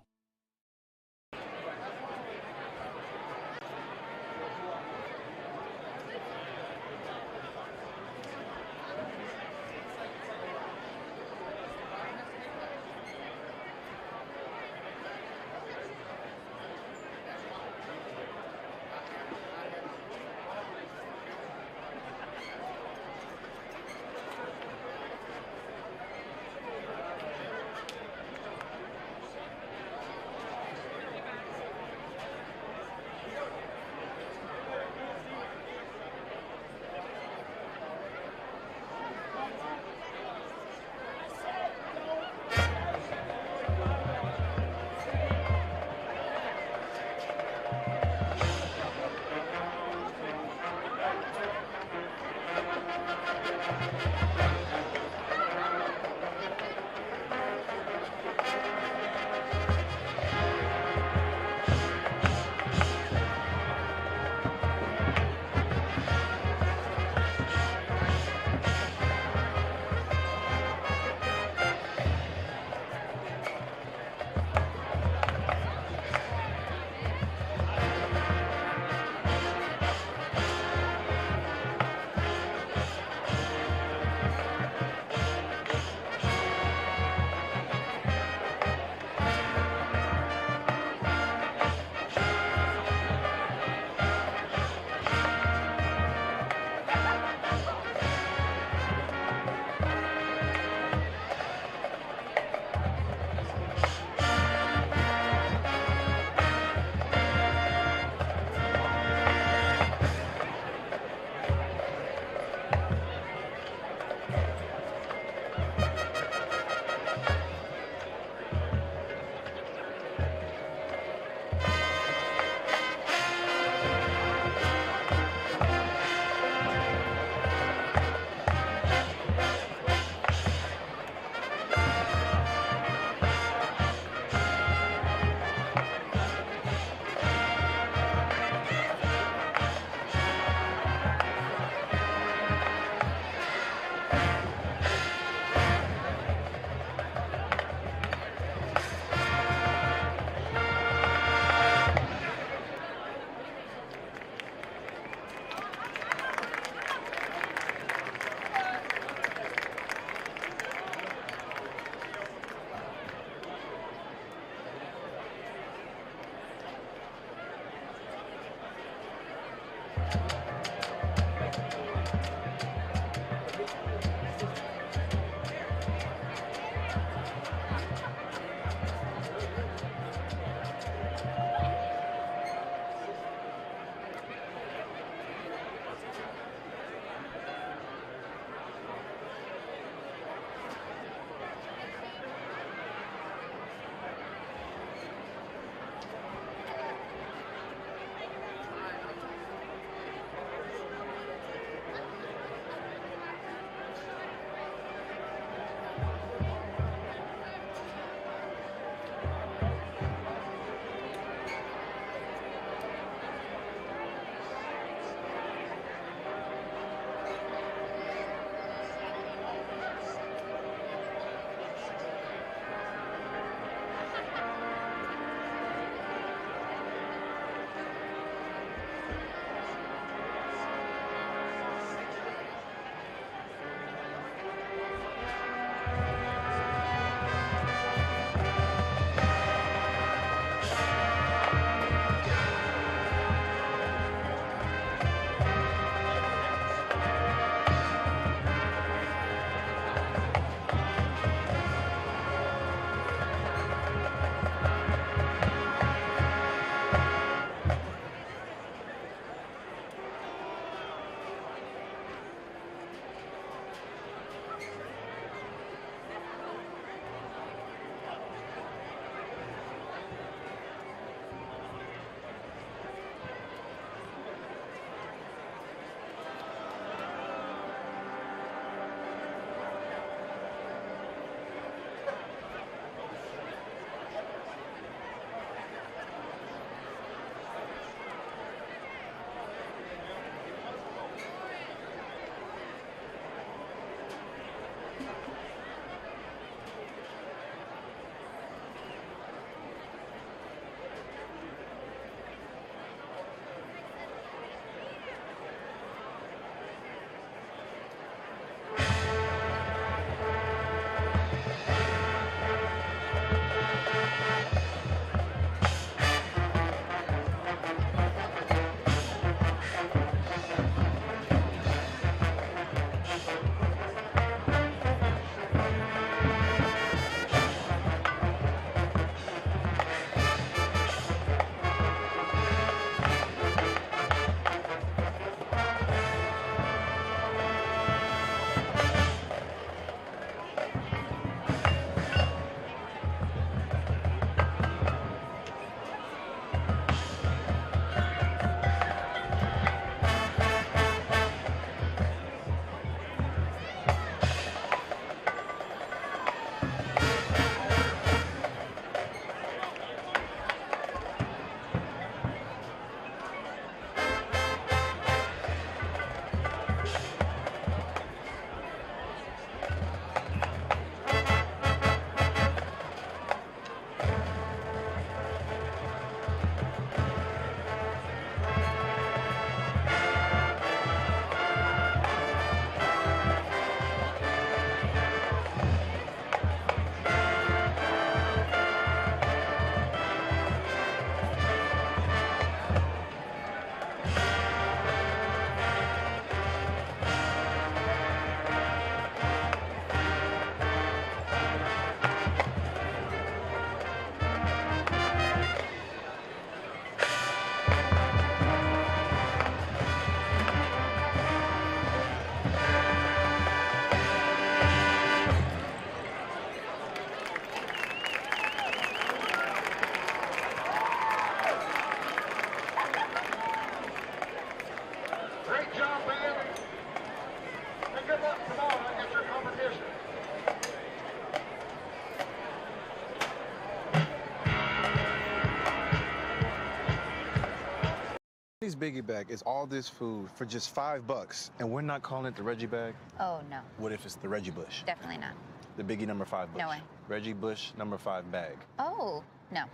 This biggie bag is all this food for just $5, and we're not calling it the Reggie bag? Oh, no. What if it's the Reggie Bush? Definitely not. The Biggie number 5 Bush? No way. Reggie Bush number 5 bag. Oh, no.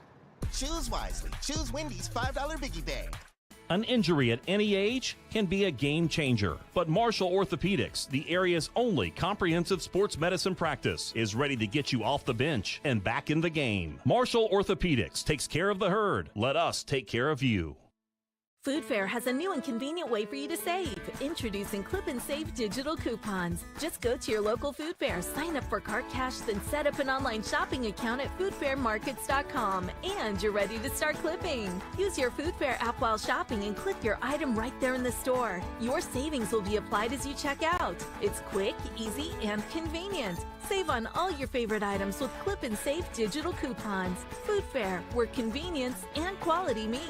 Choose wisely. Choose Wendy's $5 Biggie Bag. An injury at any age can be a game changer, but Marshall Orthopedics, the area's only comprehensive sports medicine practice, is ready to get you off the bench and back in the game. Marshall Orthopedics takes care of the herd. Let us take care of you. Food Fair has a new and convenient way for you to save. Introducing Clip and Save digital coupons. Just go to your local Food Fair, sign up for Cart Cash, then set up an online shopping account at foodfairmarkets.com, and you're ready to start clipping. Use your Food Fair app while shopping and clip your item right there in the store. Your savings will be applied as you check out. It's quick, easy, and convenient. Save on all your favorite items with Clip and Save digital coupons. Food Fair, where convenience and quality meet.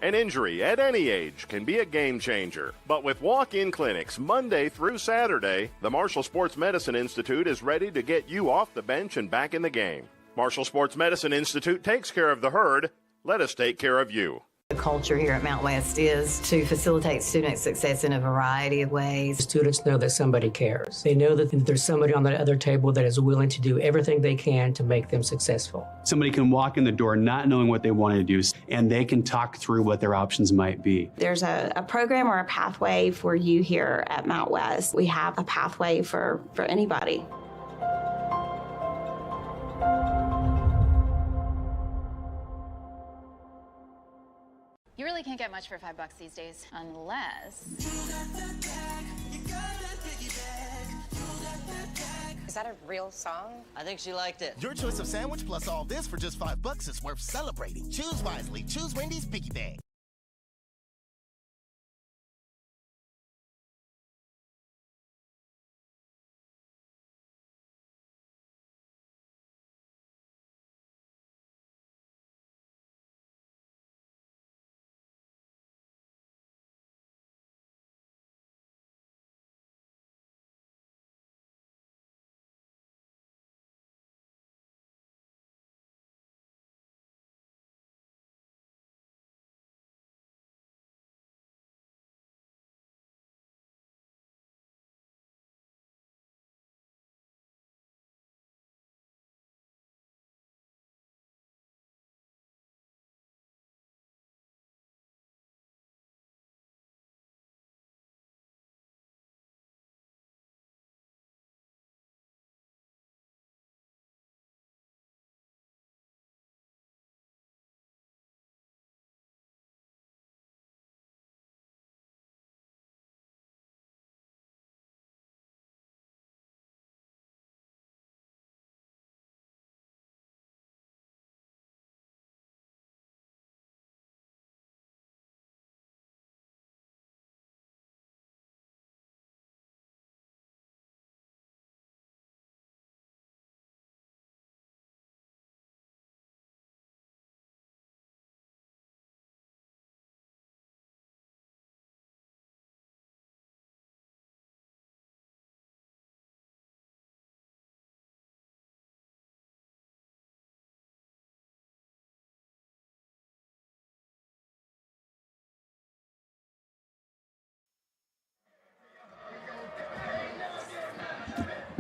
An injury at any age can be a game changer. But with walk-in clinics Monday through Saturday, the Marshall Sports Medicine Institute is ready to get you off the bench and back in the game. Marshall Sports Medicine Institute takes care of the herd. Let us take care of you. The culture here at Mount West is to facilitate student success in a variety of ways. Students know that somebody cares. They know that there's somebody on the other table that is willing to do everything they can to make them successful. Somebody can walk in the door not knowing what they want to do, and they can talk through what their options might be. There's a program or a pathway for you here at Mount West. We have a pathway for anybody. You really can't get much for $5 these days, unless... Is that a real song? I think she liked it. Your choice of sandwich plus all this for just $5 is worth celebrating. Choose wisely. Choose Wendy's Piggy Bag.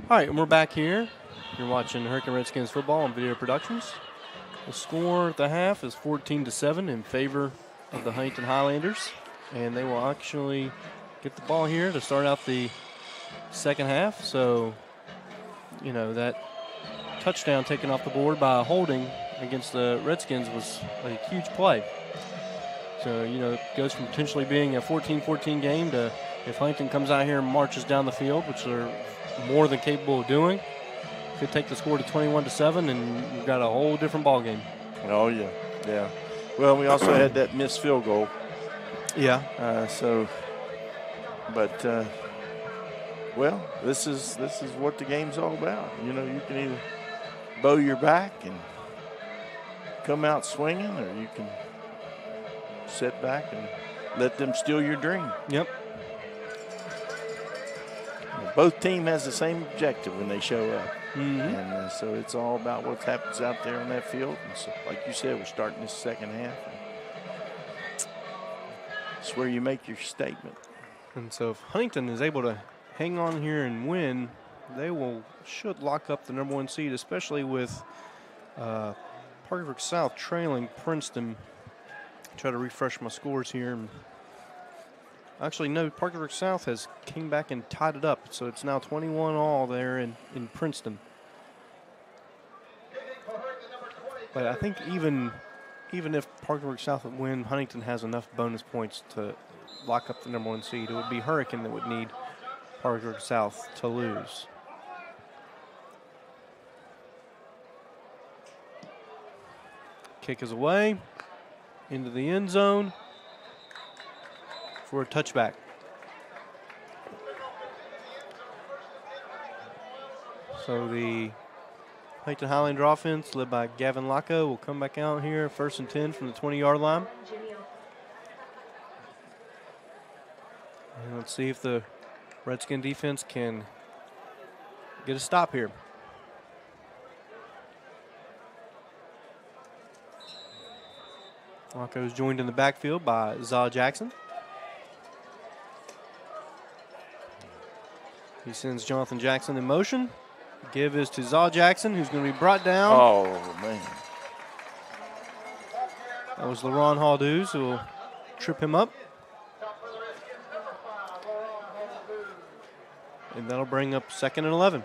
All right, and we're back here. You're watching Hurricane Redskins football on Video Productions. The score at the half is 14-7 in favor of the Huntington Highlanders, and they will actually get the ball here to start out the second half. So, you know, that touchdown taken off the board by Holding against the Redskins was a huge play. So, you know, it goes from potentially being a 14-14 game to if Huntington comes out here and marches down the field, which they're more than capable of doing, could take the score to 21-7, and you've got a whole different ball game. Oh yeah, yeah. Well, we also had that missed field goal. Yeah. Well, this is what the game's all about. You know, you can either bow your back and come out swinging, or you can sit back and let them steal your dream. Yep. Both team has the same objective when they show up. Mm-hmm. And so it's all about what happens out there on that field. And so, like you said, we're starting this second half. It's where you make your statement. And so if Huntington is able to hang on here and win, they should lock up the number 1 seed, especially with Parkersburg South trailing Princeton. Try to refresh my scores here. Actually, no, Parkersburg South has came back and tied it up, so it's now 21-all there in Princeton. But I think even even if Parkersburg South would win, Huntington has enough bonus points to lock up the #1 seed. It would be Hurricane that would need Parkersburg South to lose. Kick is away into the end zone for a touchback. So the Huntington Highlander offense, led by Gavin Lacko, will come back out here, 1st and 10 from the 20-yard line. And let's see if the Redskin defense can get a stop here. Lacko is joined in the backfield by Zaw Jackson. He sends Jonathan Jackson in motion. Give is to Zaw Jackson, who's going to be brought down. Oh, man. That was LaRon Haldews, who will trip him up. And that'll bring up 2nd and 11.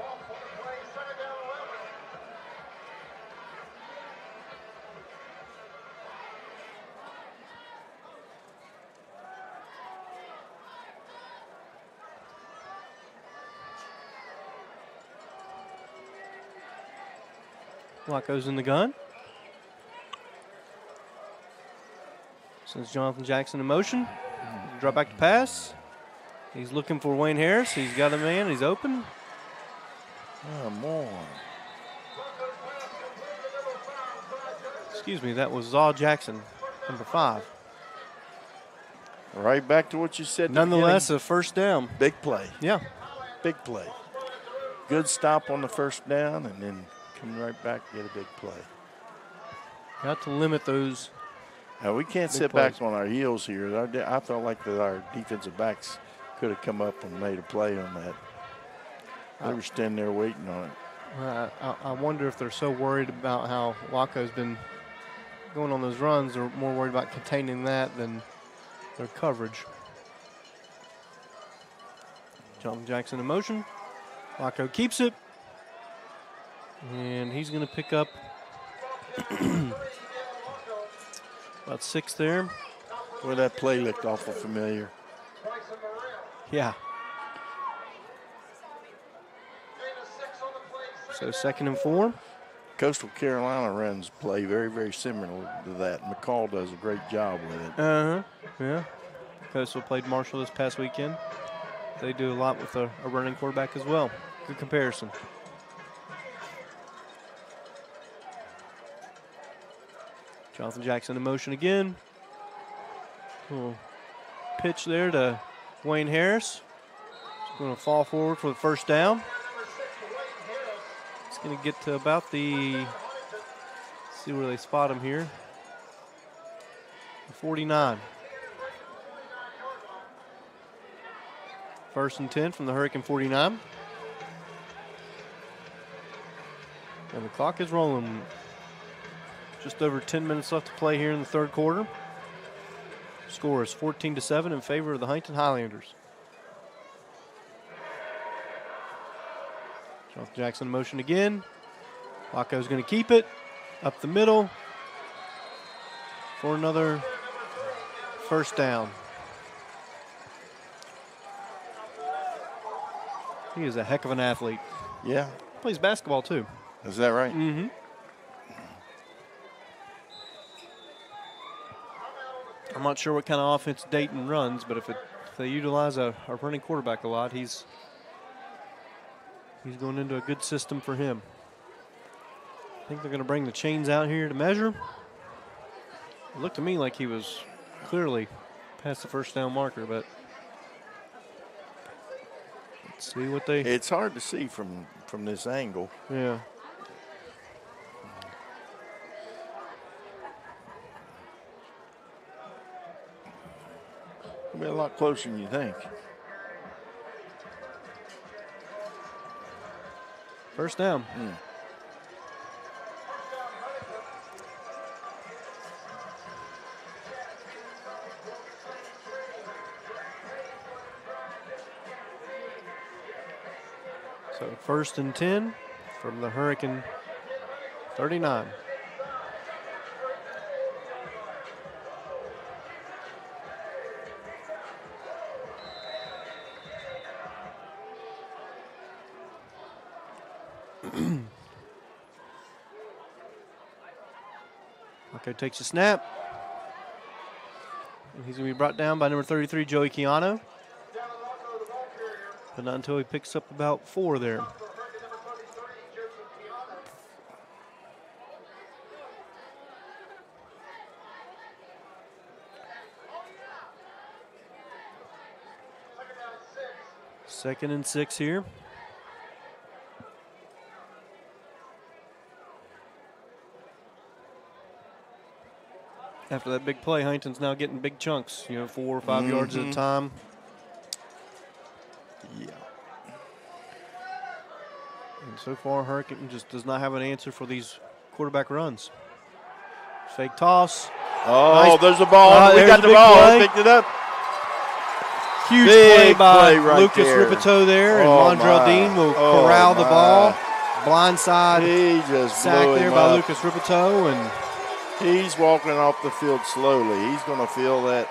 Lacko's in the gun. Sends Jonathan Jackson in motion. Drop back to pass. He's looking for Wayne Harris. He's got a man. He's open. Come on. Excuse me, that was Zaw Jackson, number 5. Right back to what you said. Nonetheless, a first down. Big play. Yeah. Big play. Good stop on the first down, and then come right back and get a big play. Got to limit those. Now, we can't sit back on our heels here. I felt like that our defensive backs could have come up and made a play on that. They were standing there waiting on it. I wonder if they're so worried about how Lacko's been going on those runs. They're more worried about containing that than their coverage. Jonathan Jackson in motion. Lacko keeps it. And he's going to pick up about 6 there. Boy, that play looked awful familiar. Yeah. So 2nd and 4. Coastal Carolina runs play very, very similar to that. McCall does a great job with it. Yeah. Coastal played Marshall this past weekend. They do a lot with a running quarterback as well. Good comparison. Jonathan Jackson in motion again. Little pitch there to Wayne Harris. He's going to fall forward for the first down. It's going to get to about the, see where they spot him here, 49. 1st and 10 from the Hurricane 49. And the clock is rolling. Just over 10 minutes left to play here in the 3rd quarter. Score is 14-7 in favor of the Huntington Highlanders. Jonathan Jackson in motion again. Lacko's going to keep it up the middle for another first down. He is a heck of an athlete. Yeah. Plays basketball too. Is that right? Mm-hmm. I'm not sure what kind of offense Dayton runs, but if they utilize a running quarterback a lot, he's going into a good system for him. I think they're going to bring the chains out here to measure. It looked to me like he was clearly past the first down marker, but let's see what they... It's hard to see from this angle. Yeah. It'll be a lot closer than you think. First down. So 1st and 10 from the Hurricane 39. Okay, takes a snap. And he's going to be brought down by number 33, Joey Keano. But not until he picks up about 4 there. Second and 6 here. After that big play, Huntington's now getting big chunks, 4 or 5 yards at a time. Yeah. And so far, Hurricane just does not have an answer for these quarterback runs. Fake toss. Oh, nice. There's the ball. We got the ball. Play. Picked it up. Huge big play by right Lucas there. Rippetoe there, and Mondrell Dean will corral the ball. Blindside He just sack blew there him by up. Lucas Rippetoe, and he's walking off the field slowly. He's going to feel that.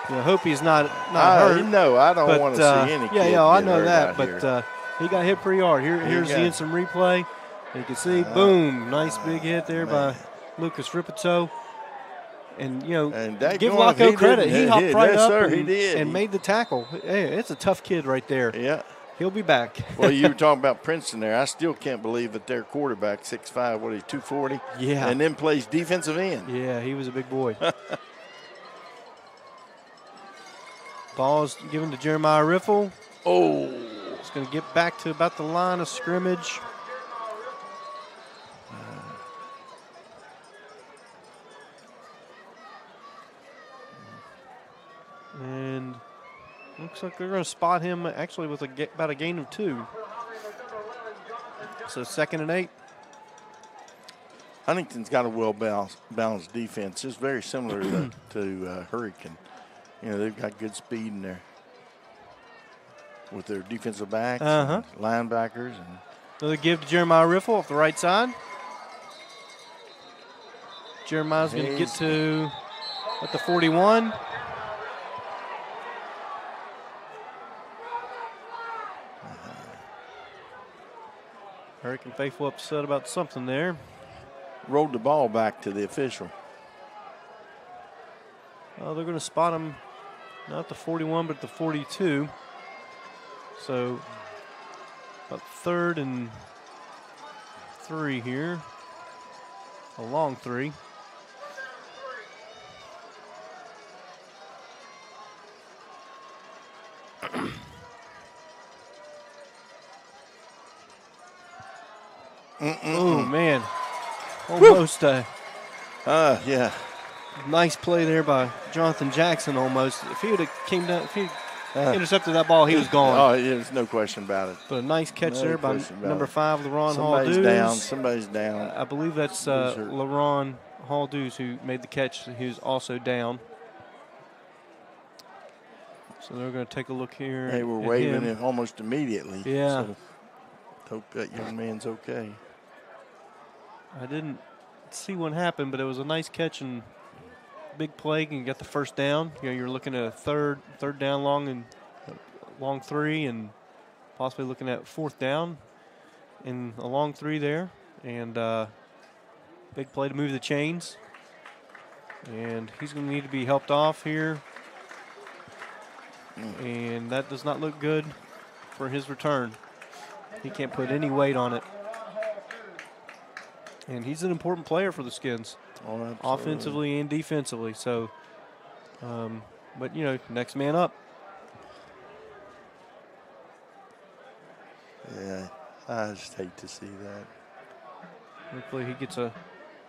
I hope he's not hurt. No, I don't want to see any kid I get know hurt that, out but here. he got hit pretty hard. Here's the instant replay. You can see, boom, nice big hit there by Lucas Rippetoe. And, give Locko credit. He hopped right up and made the tackle. Hey, it's a tough kid right there. Yeah. He'll be back. Well, you were talking about Princeton there. I still can't believe that their quarterback, 6'5", 240? Yeah. And then plays defensive end. Yeah, he was a big boy. Ball's given to Jeremiah Riffle. Oh. It's going to get back to about the line of scrimmage. And looks like they're going to spot him actually with about a gain of 2. So 2nd and 8. Huntington's got a well-balanced defense. It's very similar to Hurricane. They've got good speed in there with their defensive backs, and linebackers. And another give to Jeremiah Riffle off the right side. Jeremiah's going to get to at the 41. Hurricane faithful upset about something there. Rolled the ball back to the official. They're going to spot him not at the 41, but at the 42. So about 3rd and 3 here. A long 3. Oh, man. Almost yeah. Nice play there by Jonathan Jackson almost. If he would have came down, if he intercepted that ball, he was gone. Oh, there's no question about it. But a nice catch there by number 5, LaRon Somebody's Hall-Dews. Somebody's down. I believe that's LaRon Hall-Dews who made the catch, who's also down. So they're going to take a look here. They were waving it almost immediately. Yeah. So hope that young man's okay. I didn't see what happened, but it was a nice catch and big play, and got the first down. You're looking at a third down long 3, and possibly looking at 4th down in a long 3 there, and big play to move the chains. And he's going to need to be helped off here, and that does not look good for his return. He can't put any weight on it. And he's an important player for the Skins, offensively and defensively. So, but, next man up. Yeah, I just hate to see that. Hopefully he gets a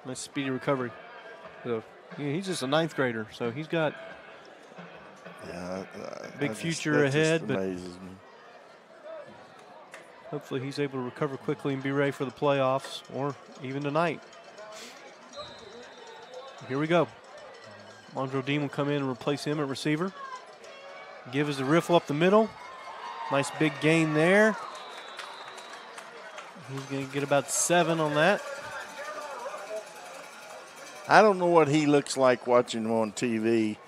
nice speedy recovery. So, he's just a 9th grader, so he's got big future ahead. But amazes me. Hopefully he's able to recover quickly and be ready for the playoffs or even tonight. Here we go. Mondrell Dean will come in and replace him at receiver. Give us a riffle up the middle. Nice big gain there. He's going to get about 7 on that. I don't know what he looks like watching him on TV,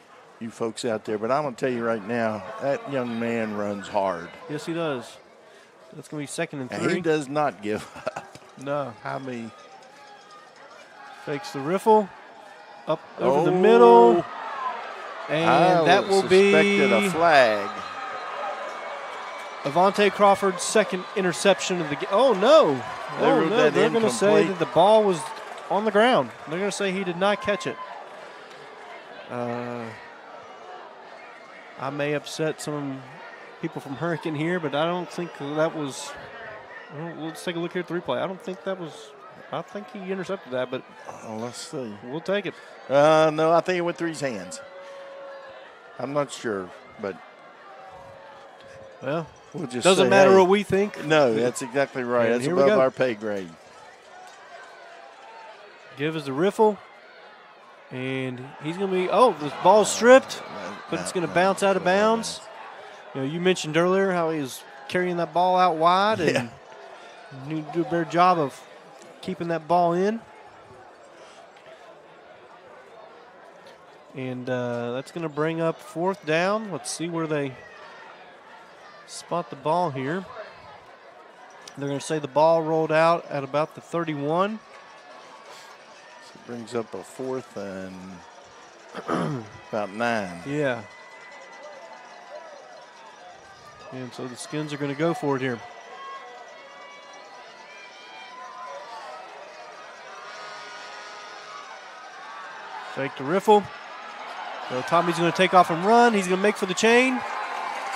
you folks out there, but I'm going to tell you right now, that young man runs hard. Yes, he does. That's going to be 2nd and 3. And he does not give up. No. I mean, Fakes the riffle. Up over the middle. And that will be a flag. Avante Crawford's second interception of the game. Oh, no. They're going to say that the ball was on the ground. They're going to say he did not catch it. I may upset some people from Hurricane here, but I don't think that was. Let's take a look here at the replay. I don't think that was. I think he intercepted that, but let's see. We'll take it. No, I think it went through his hands. I'm not sure, but well, we'll just doesn't say, matter hey, what we think. No, that's exactly right. And that's here we above go. our pay grade. Give us the riffle, and he's going to be. Oh, the ball's stripped, but it's going to bounce out of bounds. You know, you mentioned earlier how he was carrying that ball out wide, and need to do a better job of keeping that ball in. And that's going to bring up fourth down. Let's see where they spot the ball here. They're going to say the ball rolled out at about the 31. So it brings up a fourth and about 9. Yeah. And so the Skins are going to go for it here. Fake the riffle. So Tommy's going to take off and run. He's going to make for the chain.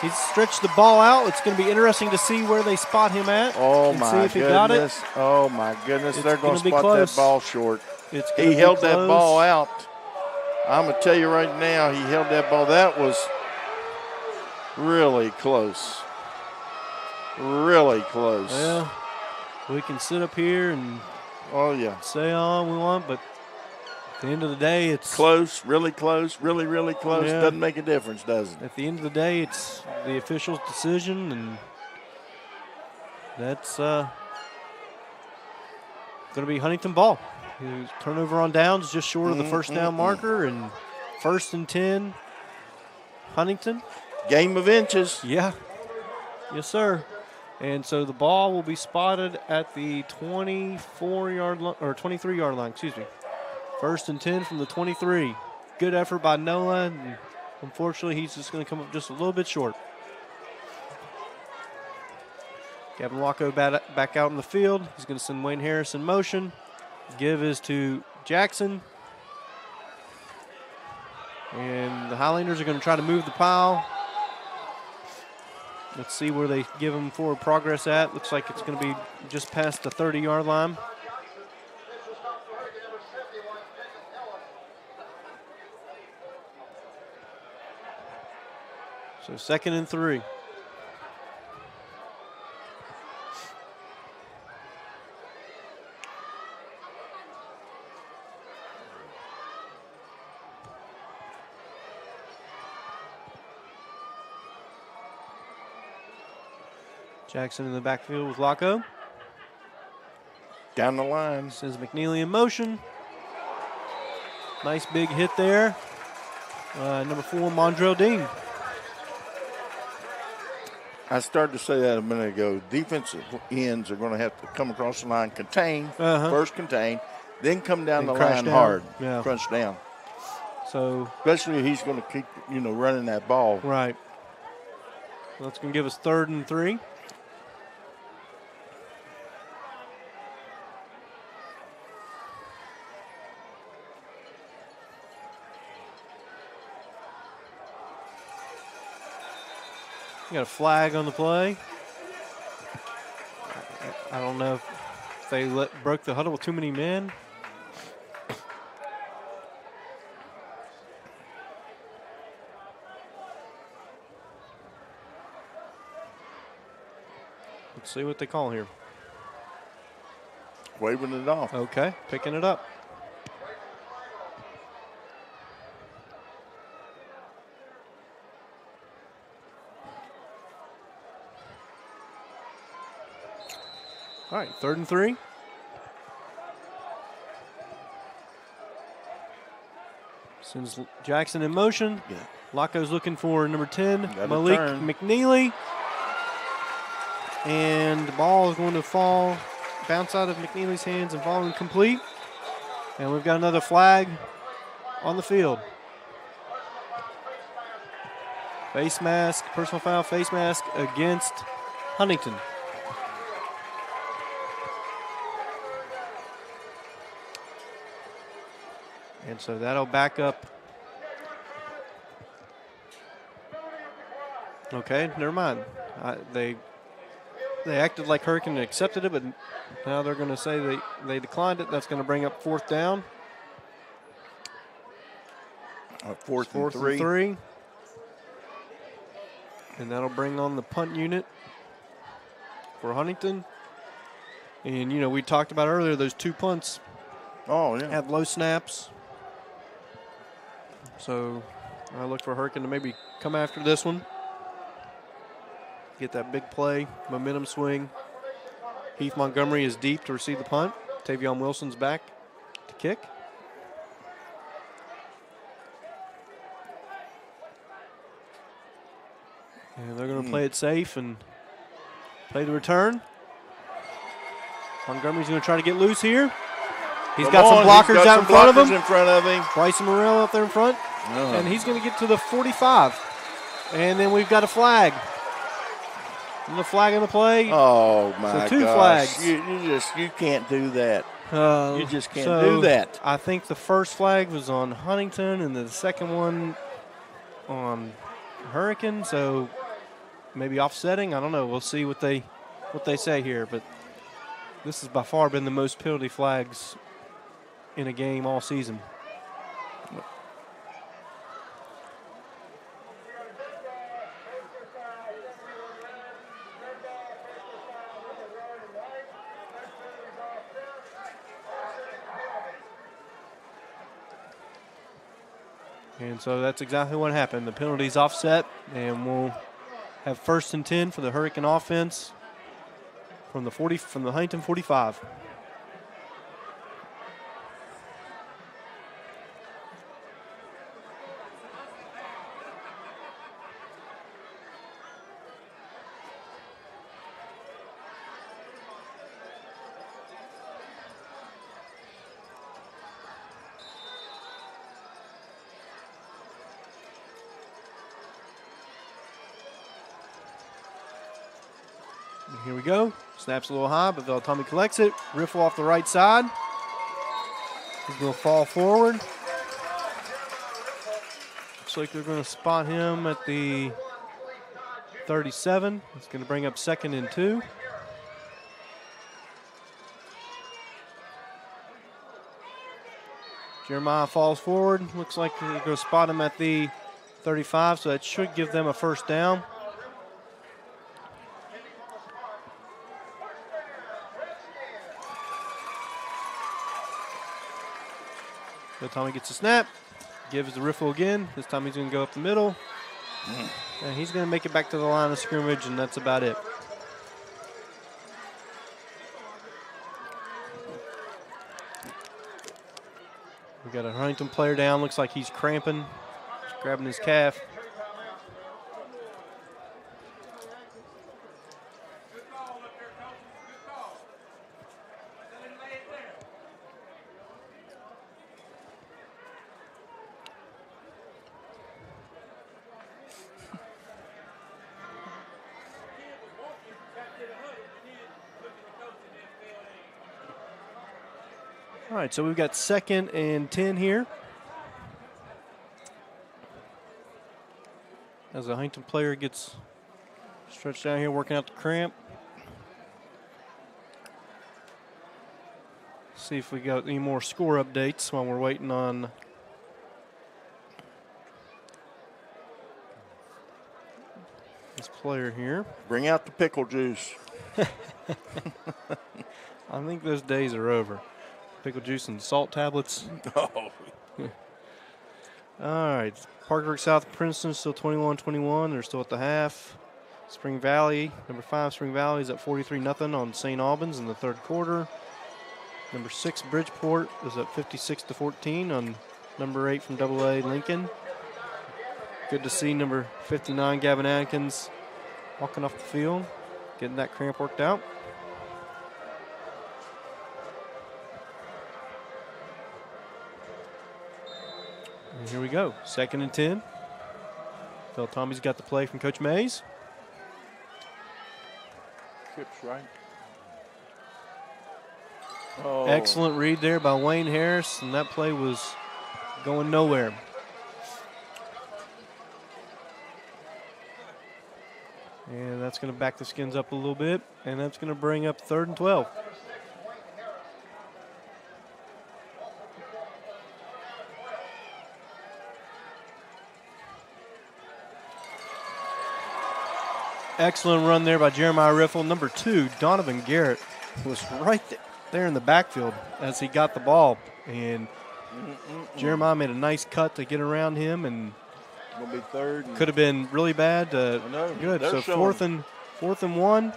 He's stretched the ball out. It's going to be interesting to see where they spot him at. Oh, and my see if he got it. Oh, my goodness. They're going to spot close. that ball short. He held that ball out. I'm going to tell you right now, he held that ball. That was really close. Really close. Well, we can sit up here and say all we want, but at the end of the day, it's close, really close, really, really close. Yeah. Doesn't make a difference, does it? At the end of the day, it's the official's decision, and that's going to be Huntington ball. His turnover on downs just short of the first down marker, and 1st and 10, Huntington. Game of inches. Yeah. Yes, sir. And so the ball will be spotted at the 24-yard line, or 23-yard line, excuse me. 1st and 10 from the 23. Good effort by Noah. And unfortunately, he's just going to come up just a little bit short. Gavin Wacko back out in the field. He's going to send Wayne Harris in motion. Give is to Jackson. And the Highlanders are going to try to move the pile. Let's see where they give him forward progress at. Looks like it's going to be just past the 30-yard line. So 2nd and 3. Jackson in the backfield with Locko. Down the line. Sends McNeely in motion. Nice big hit there. Number 4, Mondrell Dean. I started to say that a minute ago. Defensive ends are going to have to come across the line, contain, first contain, then come down the line hard, crunch down. So especially if he's going to keep, running that ball. Right. Well, that's going to give us 3rd and 3. Got a flag on the play. I don't know if they broke the huddle with too many men. Let's see what they call here. Waving it off. Okay, picking it up. All right, 3rd and 3. Sends Jackson in motion. Yeah. Locko's looking for number 10, Malik McNeely. And the ball is going to bounce out of McNeely's hands and fall incomplete. And we've got another flag on the field. Face mask, personal foul, face mask against Huntington. And so that'll back up. Okay, never mind. They acted like Hurricane accepted it, but now they're going to say they declined it. That's going to bring up fourth down. Fourth and and three. And that'll bring on the punt unit for Huntington. And, you know, we talked about earlier, those 2 punts have low snaps. So I look for Hurricane to maybe come after this one. Get that big play, momentum swing. Heath Montgomery is deep to receive the punt. Tavion Wilson's back to kick. And they're going to play it safe and play the return. Montgomery's going to try to get loose here. He's got some blockers out in front of him. Bryson Morrell out there in front. And he's going to get to the 45. And then we've got a flag. And the flag on the play. Oh, my So 2 gosh. flags. You can't do that. You just can't do that. I think the first flag was on Huntington and the second one on Hurricane. So maybe offsetting. I don't know. We'll see what they say here. But this has by far been the most penalty flags in a game all season. And so that's exactly what happened. The penalty's offset, and we'll have 1st and 10 for the Hurricane offense from the Huntington 45. Here we go. Snaps a little high, but Tommy collects it. Riffle off the right side. He's going to fall forward. Looks like they're going to spot him at the 37. It's going to bring up 2nd and 2. Jeremiah falls forward. Looks like they're going to spot him at the 35, so that should give them a 1st down. So Tommy gets a snap, gives the riffle again. This time he's going to go up the middle. And he's going to make it back to the line of scrimmage, and that's about it. We got a Huntington player down. Looks like he's cramping, grabbing his calf. All right, so we've got 2nd and 10 here. As a Huntington player gets stretched out here, working out the cramp. See if we got any more score updates while we're waiting on this player here. Bring out the pickle juice. I think those days are over. Pickle juice and salt tablets. Oh. All right. Parkersburg South Princeton still 21-21. They're still at the half. Spring Valley, number 5, Spring Valley is at 43-0 on St. Albans in the 3rd quarter. Number 6, Bridgeport is at 56-14 on number 8 from AA Lincoln. Good to see number 59, Gavin Atkins, walking off the field, getting that cramp worked out. And here we go, 2nd and 10. Phil Tommy's got the play from Coach Mays. Trips right. Oh. Excellent read there by Wayne Harris, and that play was going nowhere. And that's going to back the Skins up a little bit, and that's going to bring up 3rd and 12. Excellent run there by Jeremiah Riffle. Number 2, Donovan Garrett, was right there in the backfield as he got the ball. And Jeremiah made a nice cut to get around him, and It'll be 3rd. Could have been really bad. Good. So 4th and 1.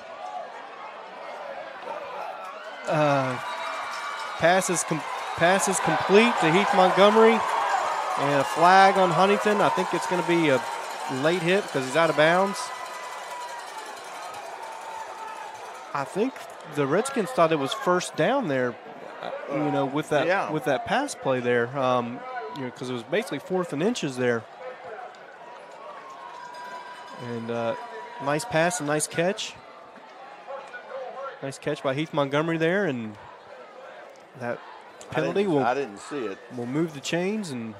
Pass is complete to Heath Montgomery, and a flag on Huntington. I think it's going to be a late hit because he's out of bounds. I think the Redskins thought it was 1st down there, with that pass play there, because it was basically 4th and inches there. And nice pass and nice catch. Nice catch by Heath Montgomery there, and that penalty I didn't see it. Will move the chains, and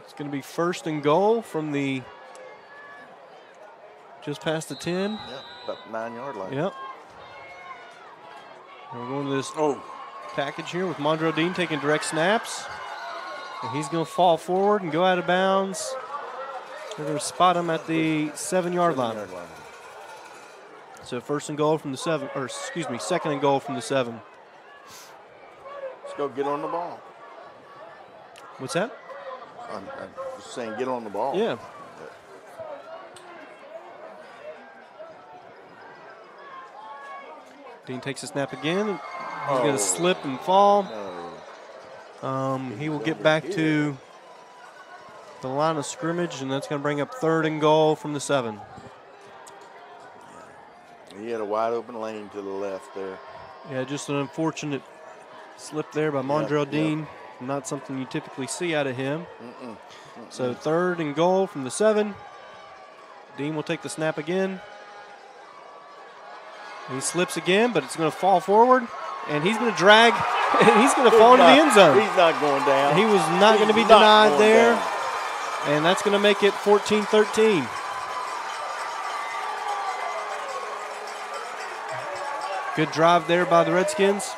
it's going to be 1st and goal from the just past the 10. Yep, about the 9-yard line. Yep. And we're going to this package here with Mondre Dean taking direct snaps, and he's going to fall forward and go out of bounds. They're going to spot him at the 7-yard line. So 1st and goal from the 7, or excuse me, 2nd and goal from the 7. Let's go get on the ball. What's that? I'm just saying get on the ball. Yeah. Dean takes a snap again. He's going to slip and fall. He will get back to the line of scrimmage, and that's going to bring up 3rd and goal from the 7. He had a wide open lane to the left there. Yeah, just an unfortunate slip there by Mondre Dean. Not something you typically see out of him. So 3rd and goal from the 7. Dean will take the snap again. He slips again, but it's going to fall forward, and he's going to drag, and he's going to fall into the end zone. He's not going down. He was not going to be denied there, and that's going to make it 14-13. Good drive there by the Redskins.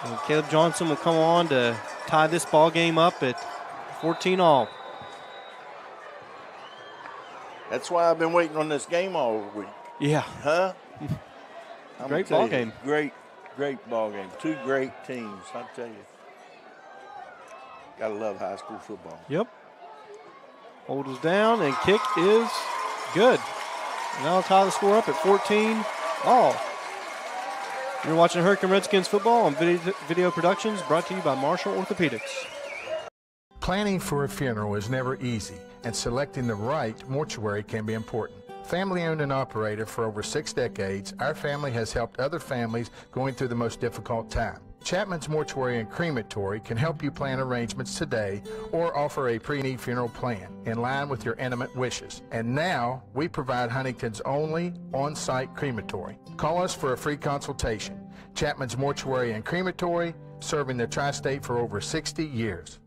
And Caleb Johnson will come on to tie this ball game up at 14-all. That's why I've been waiting on this game all week. Yeah. Huh? Great ball game. Great ball game. 2 great teams, I tell you. Gotta love high school football. Yep. Hold is down, and kick is good. And that'll tie the score up at 14-all. You're watching Hurricane Redskins football on Video Productions, brought to you by Marshall Orthopedics. Planning for a funeral is never easy, and selecting the right mortuary can be important. Family owned and operated for over 6 decades, our family has helped other families going through the most difficult time. Chapman's Mortuary and Crematory can help you plan arrangements today or offer a pre-need funeral plan in line with your intimate wishes. And now we provide Huntington's only on-site crematory. Call us for a free consultation. Chapman's Mortuary and Crematory, serving the tri-state for over 60 years.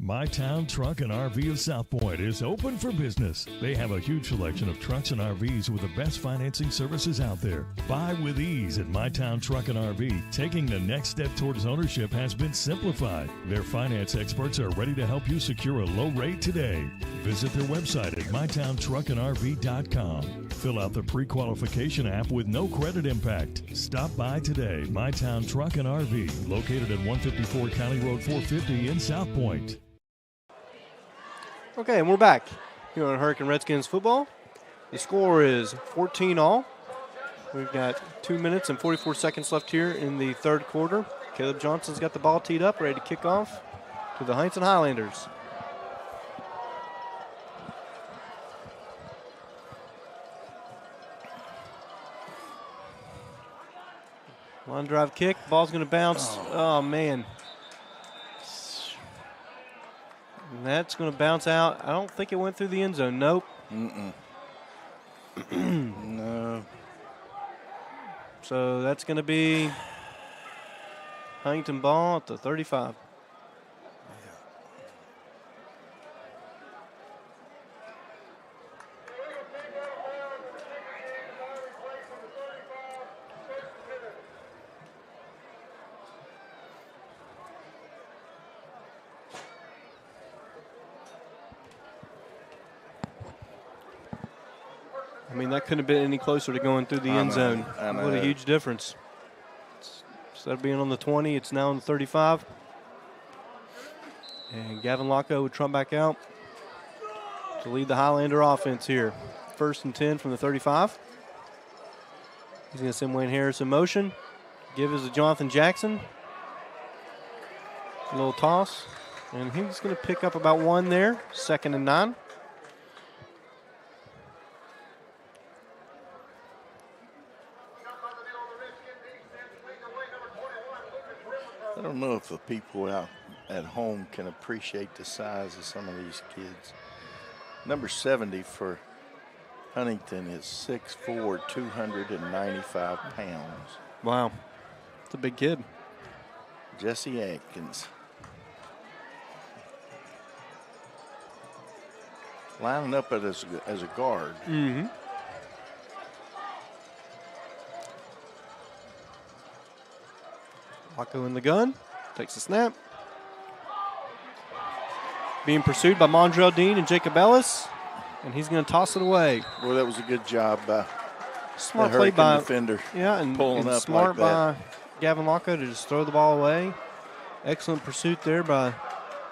My Town Truck and RV of South Point is open for business. They have a huge selection of trucks and RVs with the best financing services out there. Buy with ease at My Town Truck and RV. Taking the next step towards ownership has been simplified. Their finance experts are ready to help you secure a low rate today. Visit their website at mytowntruckandrv.com. Fill out the pre-qualification app with no credit impact. Stop by today. My Town Truck and RV, located at 154 County Road 450 in South Point. Okay, and we're back here on Hurricane Redskins football. The score is 14-all. We've got 2 minutes and 44 seconds left here in the 3rd quarter. Caleb Johnson's got the ball teed up, ready to kick off to the Huntington Highlanders. Line drive kick. Ball's going to bounce. Oh, man. And that's going to bounce out. I don't think it went through the end zone. Nope. No. So that's going to be Huntington ball at the 35. I mean, that couldn't have been any closer to going through the end zone. What a huge difference. Instead of being on the 20, it's now on the 35. And Gavin Locko would trump back out to lead the Highlander offense here. 1st and 10 from the 35. He's going to send Wayne Harris in motion. Give is to Jonathan Jackson. A little toss. And he's going to pick up about 1 there. 2nd and 9. I don't know if the people out at home can appreciate the size of some of these kids. Number 70 for Huntington is 6'4", 295 pounds. Wow. That's a big kid. Jesse Atkins. Lining up as a guard. Mm-hmm. Locko in the gun, takes the snap. Being pursued by Mondrell Dean and Jacob Ellis, and he's going to toss it away. Well, that was a good job by smart play by defender. Yeah, and pulling up smart like that. by Gavin Locko to just throw the ball away. Excellent pursuit there by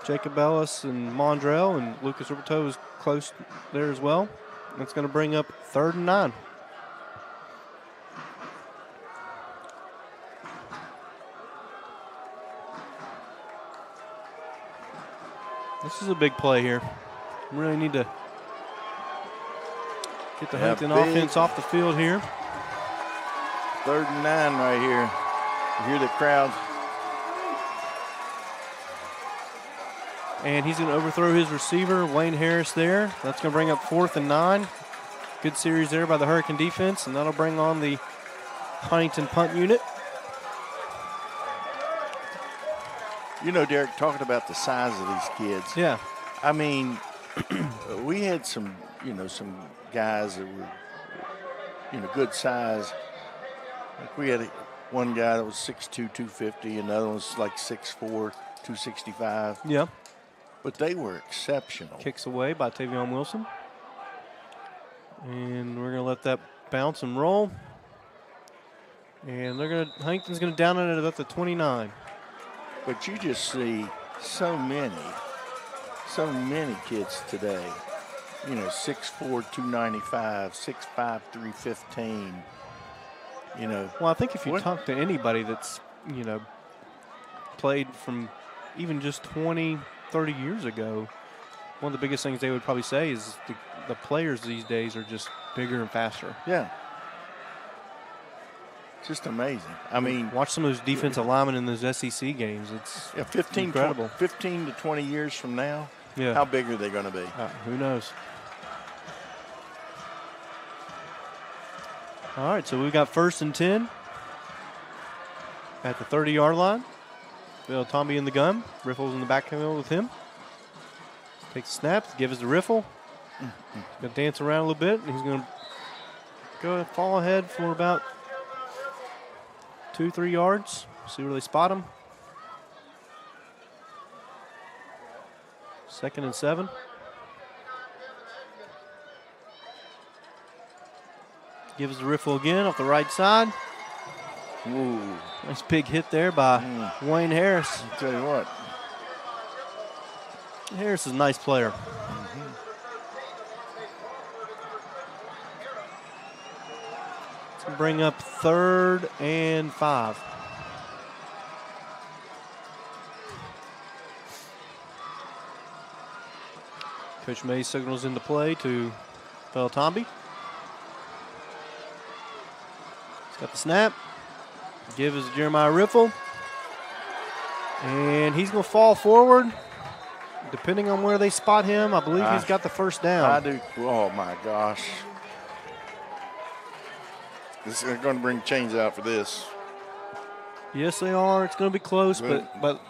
Jacob Ellis and Mondrell, and Lucas Roberto was close there as well. That's going to bring up 3rd and 9. This is a big play here. We really need to get the Huntington offense off the field here. 3rd and 9 right here. You hear the crowd. And he's going to overthrow his receiver, Wayne Harris there. That's going to bring up 4th and 9. Good series there by the Hurricane defense, and that'll bring on the Huntington punt unit. You know, Derek, talking about the size of these kids. Yeah. I mean, we had some guys that were, good size. Like we had one guy that was 6'2", 250, another one was like 6'4", 265. Yeah. But they were exceptional. Kicks away by Tavion Wilson. And we're going to let that bounce and roll. And Huntington's going to down it at about the 29. But you just see so many kids today. 6'4", 295, 6'5", 315. Well, I think if you talk to anybody that's, played from even just 20, 30 years ago, one of the biggest things they would probably say is the players these days are just bigger and faster. Yeah. Just amazing. I mean, watch some of those defensive linemen in those SEC games. It's 15 to 20 years from now. Yeah. How big are they going to be? Who knows? All right, so we've got 1st and 10 at the 30-yard line. Bill Tomby in the gun. Riffle's in the backfield with him. Takes the snaps, gives the Riffle. Going to dance around a little bit, and he's going to go fall ahead for about 2-3 yards. See where they spot him. 2nd and 7. Gives the Riffle again off the right side. Ooh. Nice big hit there by Wayne Harris. I'll tell you what. Harris is a nice player. It's going to bring up 3rd and 5. Coach May signals into play to Beltombi. He's got the snap. Give is Jeremiah Riffle. And he's going to fall forward. Depending on where they spot him, I believe he's got the first down. I do. Oh, my gosh. They're going to bring chains out for this. Yes, they are. It's going to be close, but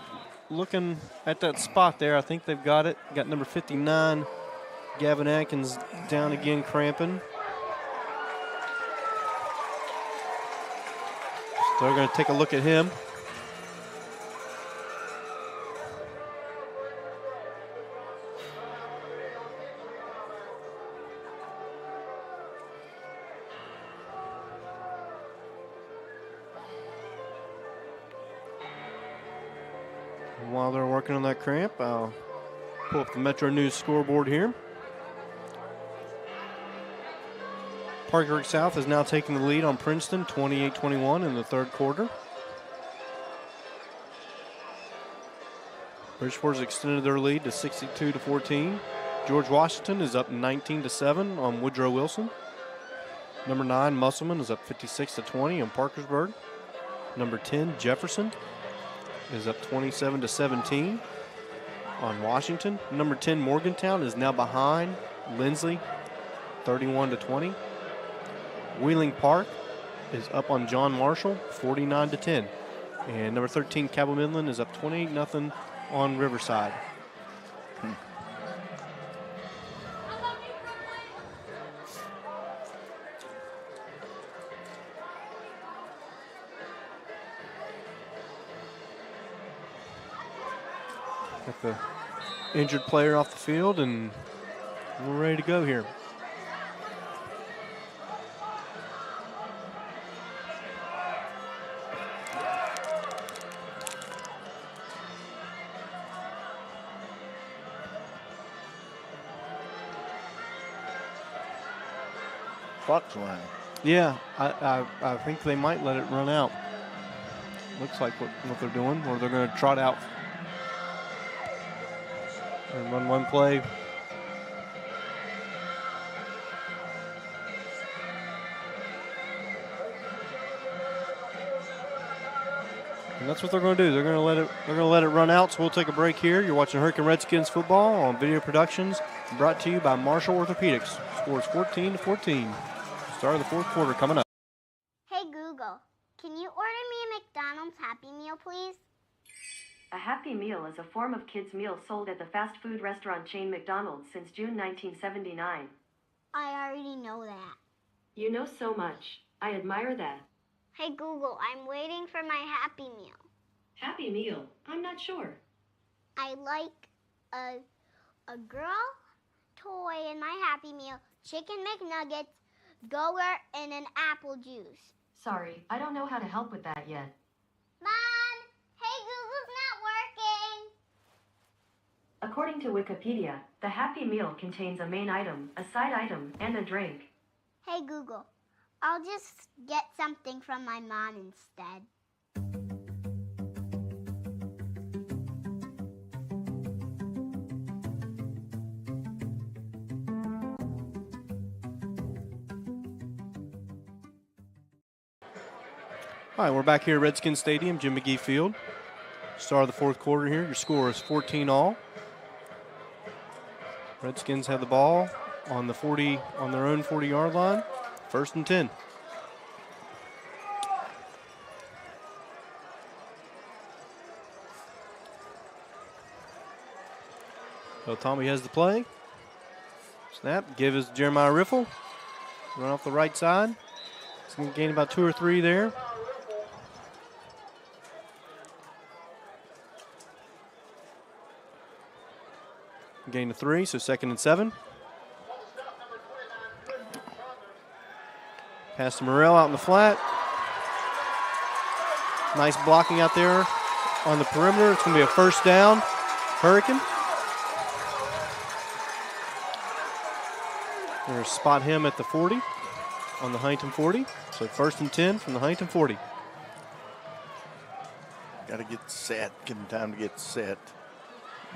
looking at that spot there, I think they've got it. Got number 59, Gavin Atkins, down again, cramping. So they're going to take a look at him. While they're working on that cramp, I'll pull up the Metro News scoreboard here. Parkersburg South is now taking the lead on Princeton, 28-21 in the third quarter. Bridgeport's extended their lead to 62-14. George Washington is up 19-7 on Woodrow Wilson. Number 9, Musselman, is up 56-20 on Parkersburg. Number 10, Jefferson, is up 27-17 on Washington. Number 10, Morgantown, is now behind Lindsley, 31-20. Wheeling Park is up on John Marshall, 49-10. And number 13, Cabell Midland, is up 28-0 on Riverside. Got the injured player off the field, and we're ready to go here. Clock's running. Yeah, I think they might let it run out. Looks like what they're doing, or they're going to trot out and run one play. And that's what they're going to do. They're going to let it run out. So we'll take a break here. You're watching Hurricane Redskins football on Video Productions, brought to you by Marshall Orthopedics. Scores 14-14. Start of the fourth quarter coming up. Hey Google, can you order me a McDonald's Happy Meal, please? A Happy Meal is a form of kids' meal sold at the fast food restaurant chain McDonald's since June 1979. I already know that. You know so much. I admire that. Hey Google, I'm waiting for my Happy Meal. Happy Meal? I'm not sure. I like a girl toy in my Happy Meal, chicken McNuggets, Go-Gurt, and an apple juice. Sorry, I don't know how to help with that yet. Mom! Hey, Google's not working! According to Wikipedia, the Happy Meal contains a main item, a side item, and a drink. Hey Google, I'll just get something from my mom instead. All right, we're back here at Redskins Stadium, Jim McGee Field. Start of the fourth quarter here. Your score is 14-all. Redskins have the ball on the 40, on their own 40-yard line. 1st and 10. So Tommy has the play. Snap. Give is Jeremiah Riffle. Run off the right side. He's going to gain about 2 or 3 there. Gain of 3, so 2nd and 7. Pass to Morrell out in the flat. Nice blocking out there on the perimeter. It's going to be a first down. Hurricane. They're going to spot him at the 40 on the Huntington 40. So 1st and 10 from the Huntington 40. Got to get set. Give him time to get set.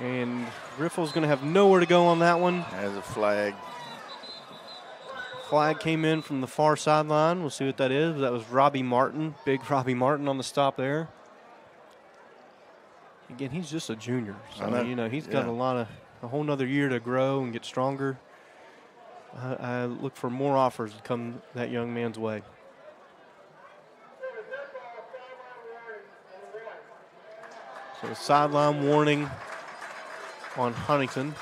And Riffle's going to have nowhere to go on that one. Has a flag. flag came in from the far sideline. We'll see what that is. That was Robbie Martin, big Robbie Martin on the stop there. Again, he's just a junior, so he's got a whole nother year to grow and get stronger. I look for more offers to come that young man's way. So a sideline warning on Huntington.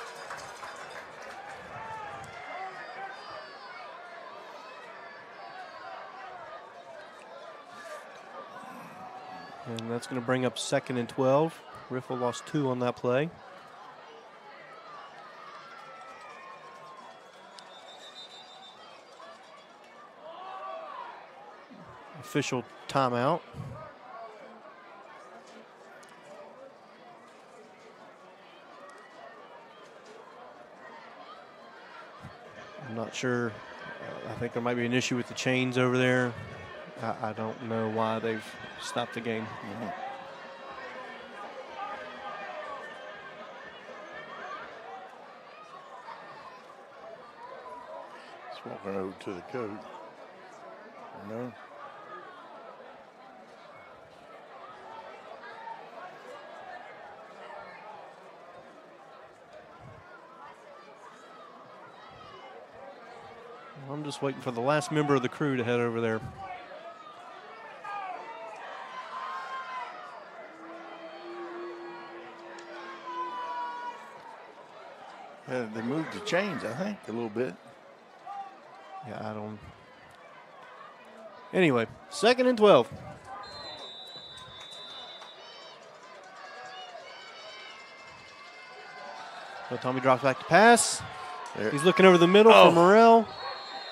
And that's going to bring up 2nd and 12. Riffle lost 2 on that play. Official timeout. I'm not sure. I think there might be an issue with the chains over there. I don't know why they've stopped the game. Just walking over to the coach. No. I'm just waiting for the last member of the crew to head over there. They moved the chains, I think, a little bit. Yeah, I don't. Anyway, 2nd and 12. So Tommy drops back to pass. There. He's looking over the middle for Morrell.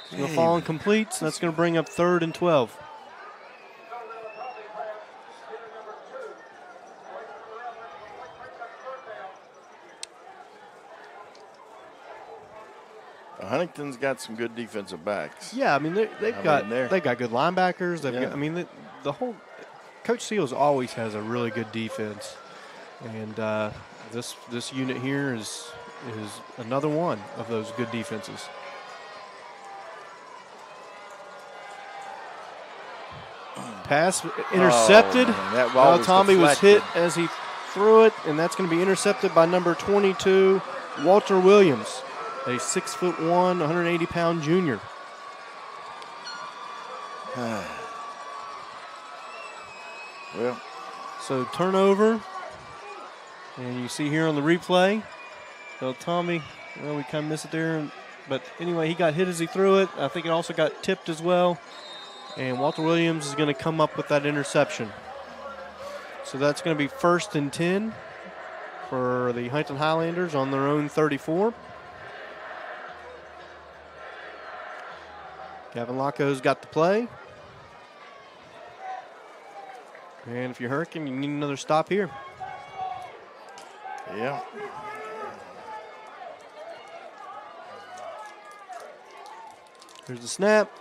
He's going to fall incomplete, so that's going to bring up 3rd and 12. Huntington's got some good defensive backs. Yeah, I mean they've got good linebackers. They've got, I mean the whole Coach Seals always has a really good defense, and this unit here is another one of those good defenses. Pass intercepted. That ball was Tommy was hit deflected. as he threw it, and that's going to be intercepted by number 22, Walter Williams, a 6'1", 180-pound junior. Well, so turnover, and you see here on the replay, so Tommy, well, we kind of missed it there, but anyway, he got hit as he threw it. I think it also got tipped as well, and Walter Williams is going to come up with that interception. So that's going to be 1st and 10 for the Huntington Highlanders on their own 34. Gavin Locko's got the play. And if you're Hurricane, you need another stop here. Yeah. Here's the snap.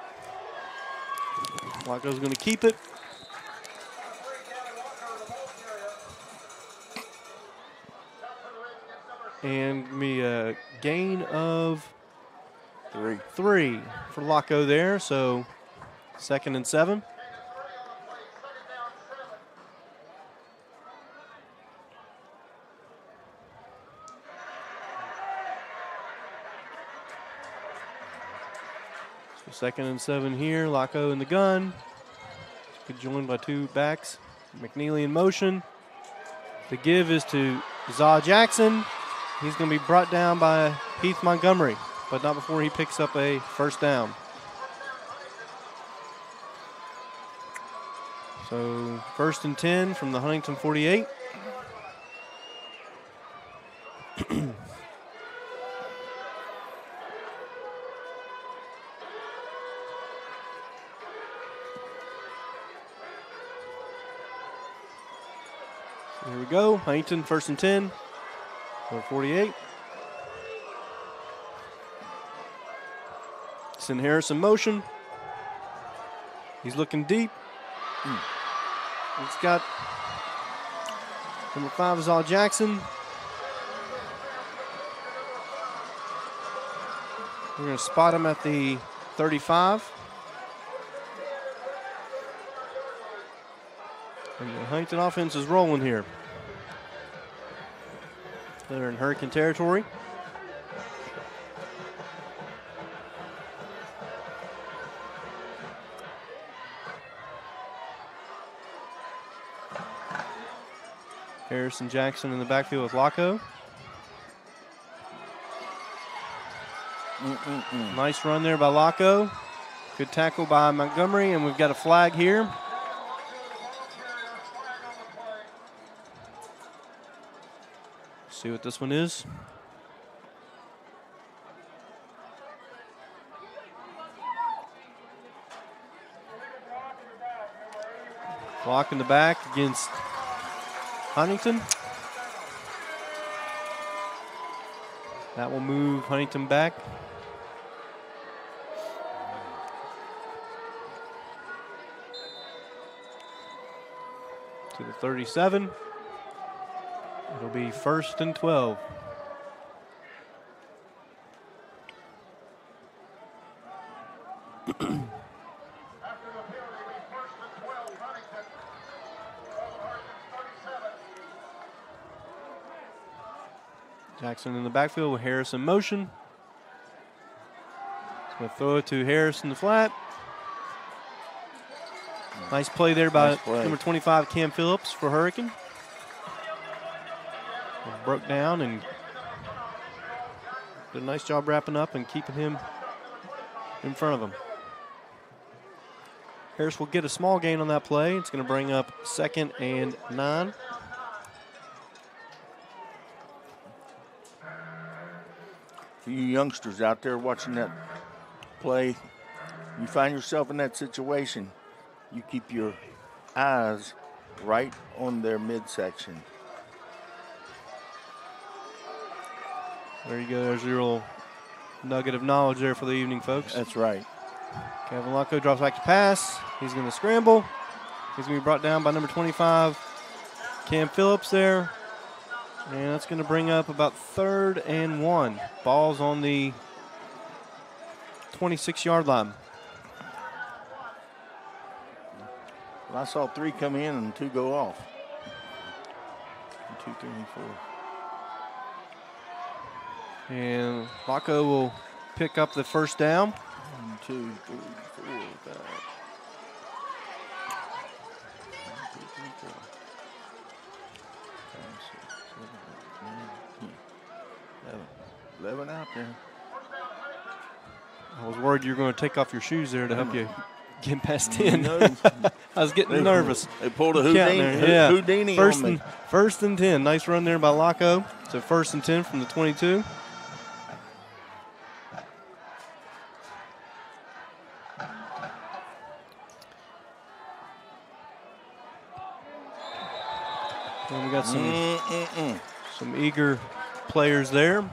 Locko's going to keep it. And me a gain of 3 for Locko there. So 2nd and 7. So 2nd and 7 here. Locko in the gun. Joined by 2 backs. McNeely in motion. The give is to Zaw Jackson. He's going to be brought down by Heath Montgomery, but not before he picks up a 1st down. So 1st and 10 from the Huntington 48. Here we go. Huntington 1st and 10. 48. Send Harris in motion. He's looking deep. He's got number 5 is Al Jackson. We're going to spot him at the 35. And the Huntington offense is rolling here. They're in Hurricane territory. Harrison Jackson in the backfield with Laco. Nice run there by Laco. Good tackle by Montgomery, and we've got a flag here. See what this one is. Block in the back against Huntington. That will move Huntington back. To the 37. It'll be 1st and 12. Jackson in the backfield with Harris in motion. He's going to throw it to Harris in the flat. Nice play there by number 25, Cam Phillips for Hurricane. Broke down and did a nice job wrapping up and keeping him in front of him. Harris will get a small gain on that play. It's going to bring up 2nd and 9. For you youngsters out there watching that play, you find yourself in that situation, you keep your eyes right on their midsection. There you go. There's your little nugget of knowledge there for the evening, folks. That's right. Kevin Laco drops back to pass. He's going to scramble. He's going to be brought down by number 25, Cam Phillips there. And that's going to bring up about 3rd and 1. Ball's on the 26-yard line. Well, I saw 3 come in and 2 go off. 2, 3, and 4. And Laco will pick up the first down. 1, 2, 3, 4, 5. 11 out there. I was worried you were going to take off your shoes there to help you get past 10. I was getting nervous. They pulled a Houdini first on me. First and 10. Nice run there by Laco. So 1st and 10 from the 22. And we got some eager players there.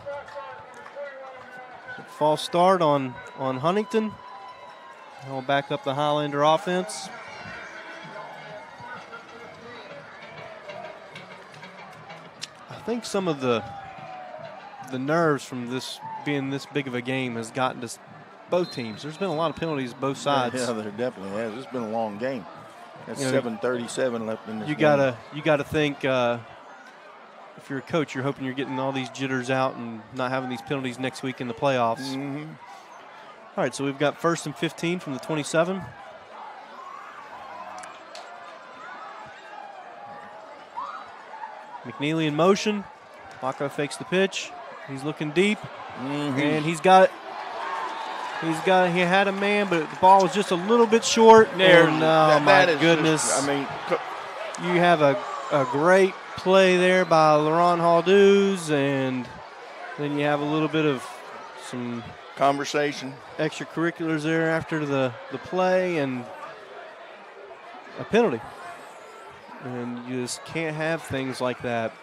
False start on Huntington. He'll back up the Highlander offense. I think some of the nerves from this being this big of a game has gotten to both teams. There's been a lot of penalties both sides. Yeah, there definitely has. It's been a long game. That's 7:37 left in this game. You gotta think. If you're a coach, you're hoping you're getting all these jitters out and not having these penalties next week in the playoffs. Mm-hmm. All right, so we've got 1st and 15 from the 27. McNeely in motion. Laco fakes the pitch. He's looking deep, and he had a man, but the ball was just a little bit short. There, and, my goodness. Just, you have a great play there by Laron Halduz, and then you have a little bit of some conversation, extracurriculars there after the play, and a penalty. And you just can't have things like that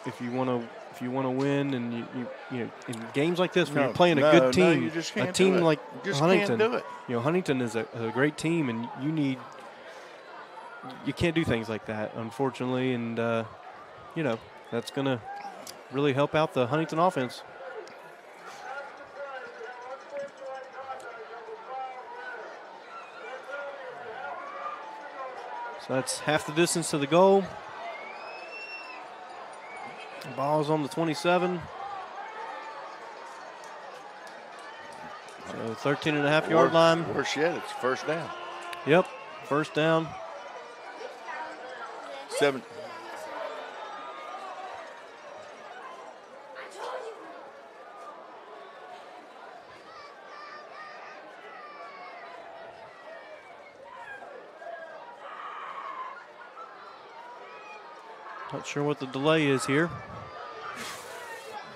if you want to win, and you know, in games like this when you're playing a good team, you just can't a team do it. like You just Huntington. can't do it. You know, Huntington is a great team, and you can't do things like that, unfortunately, and you know, that's going to really help out the Huntington offense. So that's half the distance to the goal. The ball's on the 27. So 13.5-yard line. Worse yet, it's first down. Yep, first down. 7. Not sure what the delay is here.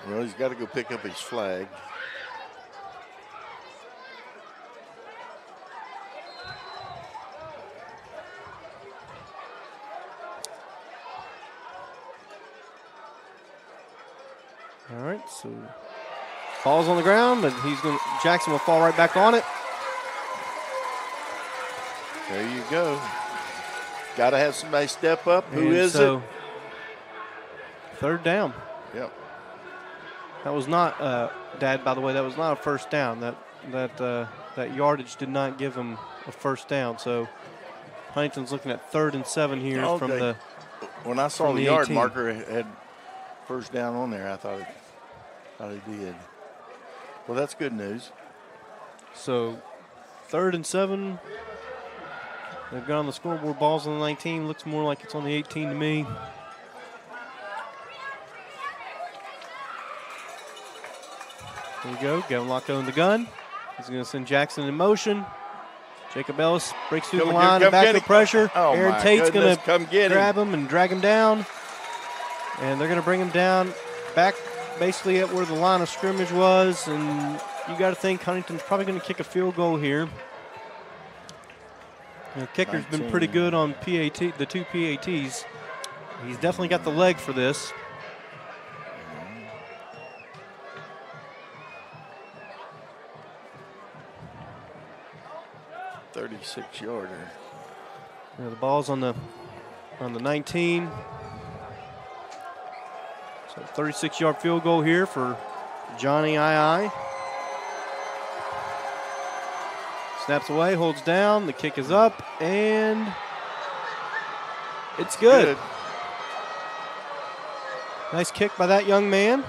Well, he's got to go pick up his flag. All right, so ball's on the ground, but Jackson will fall right back on it. There you go. Got to have somebody step up. Who And is so, it? Third down. Yep. That was not, Dad, by the way, that was not a first down. That yardage did not give him a first down. So Huntington's looking at 3rd and 7 here from the. When I saw from the the yard 18. marker had first down on there, I thought it did. Well, that's good news. So 3rd and 7. They've got on the scoreboard. Ball's on the 19. Looks more like it's on the 18 to me. There you go. Gavin Locko in the gun. He's going to send Jackson in motion. Jacob Ellis breaks through the line and back to pressure. Oh, Aaron my Tate's going goodness, to grab him and drag him down. And they're going to bring him down back basically at where the line of scrimmage was. And you got to think Huntington's probably going to kick a field goal here. The kicker's been pretty good on the 2 PATs. He's definitely got the leg for this. $36-yarder. Yeah, the ball's on the 19. So 36-yard field goal here for Johnny II. Snaps away, holds down. The kick is up, and it's good. Nice kick by that young man.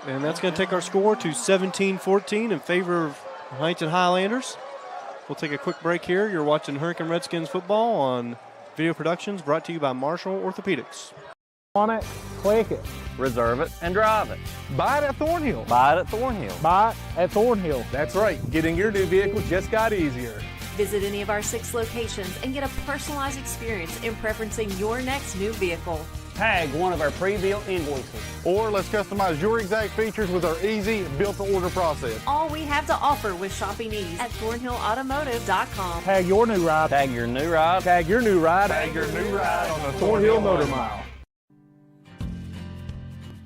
And that's going to take our score to 17-14 in favor of Huntington Highlanders. We'll take a quick break here. You're watching Hurricane Redskins football on Video Productions, brought to you by Marshall Orthopedics. On it, click it, reserve it, and drive it. Buy it at Thornhill. Buy it at Thornhill. Buy it at Thornhill. That's right. Getting your new vehicle just got easier. Visit any of our 6 locations and get a personalized experience in preferencing your next new vehicle. Tag one of our pre-built invoices. Or let's customize your exact features with our easy built-to-order process. All we have to offer with shopping ease at ThornhillAutomotive.com. Tag your new ride. Tag your new ride. Tag your new ride. Tag your new ride on the Thornhill Motor Mile.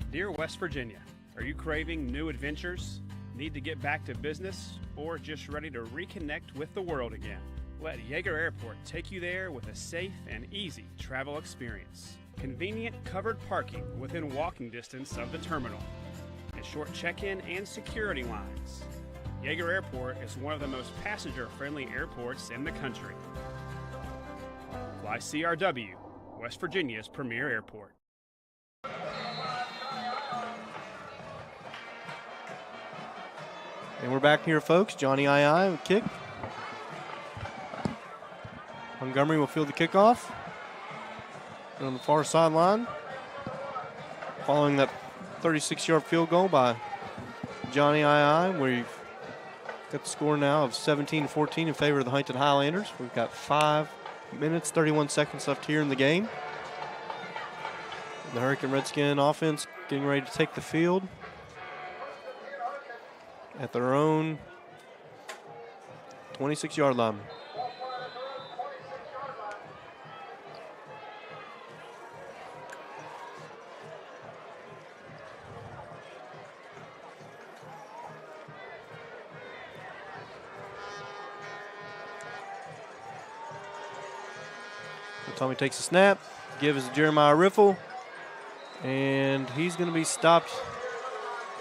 Dear West Virginia, are you craving new adventures? Need to get back to business? Or just ready to reconnect with the world again? Let Yeager Airport take you there with a safe and easy travel experience. Convenient covered parking within walking distance of the terminal, and short check-in and security lines. Yeager Airport is one of the most passenger-friendly airports in the country. Fly CRW, West Virginia's premier airport. And we're back here, folks. Johnny II with kick. Montgomery will field the kickoff. On the far sideline, following that 36-yard field goal by Johnny II, we've got the score now of 17-14 in favor of the Huntington Highlanders. We've got 5 minutes, 31 seconds left here in the game. The Hurricane Redskin offense getting ready to take the field at their own 26-yard line. Tommy takes a snap, gives Jeremiah Riffle, and he's going to be stopped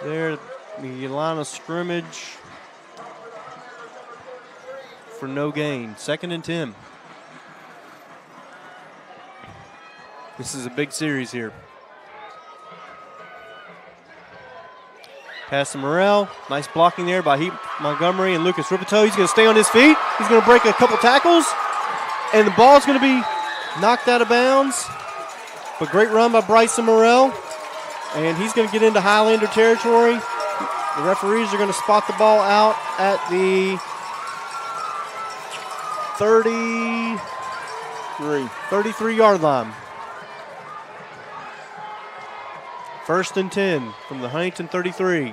there at the line of scrimmage for no gain. 2nd and 10. This is a big series here. Pass to Morrell. Nice blocking there by Heath Montgomery and Lucas Ripito. He's going to stay on his feet. He's going to break a couple tackles. And the ball's going to be knocked out of bounds. But great run by Bryson Morrell. And he's going to get into Highlander territory. The referees are going to spot the ball out at the 33-yard line. 1st and 10 from the Huntington 33.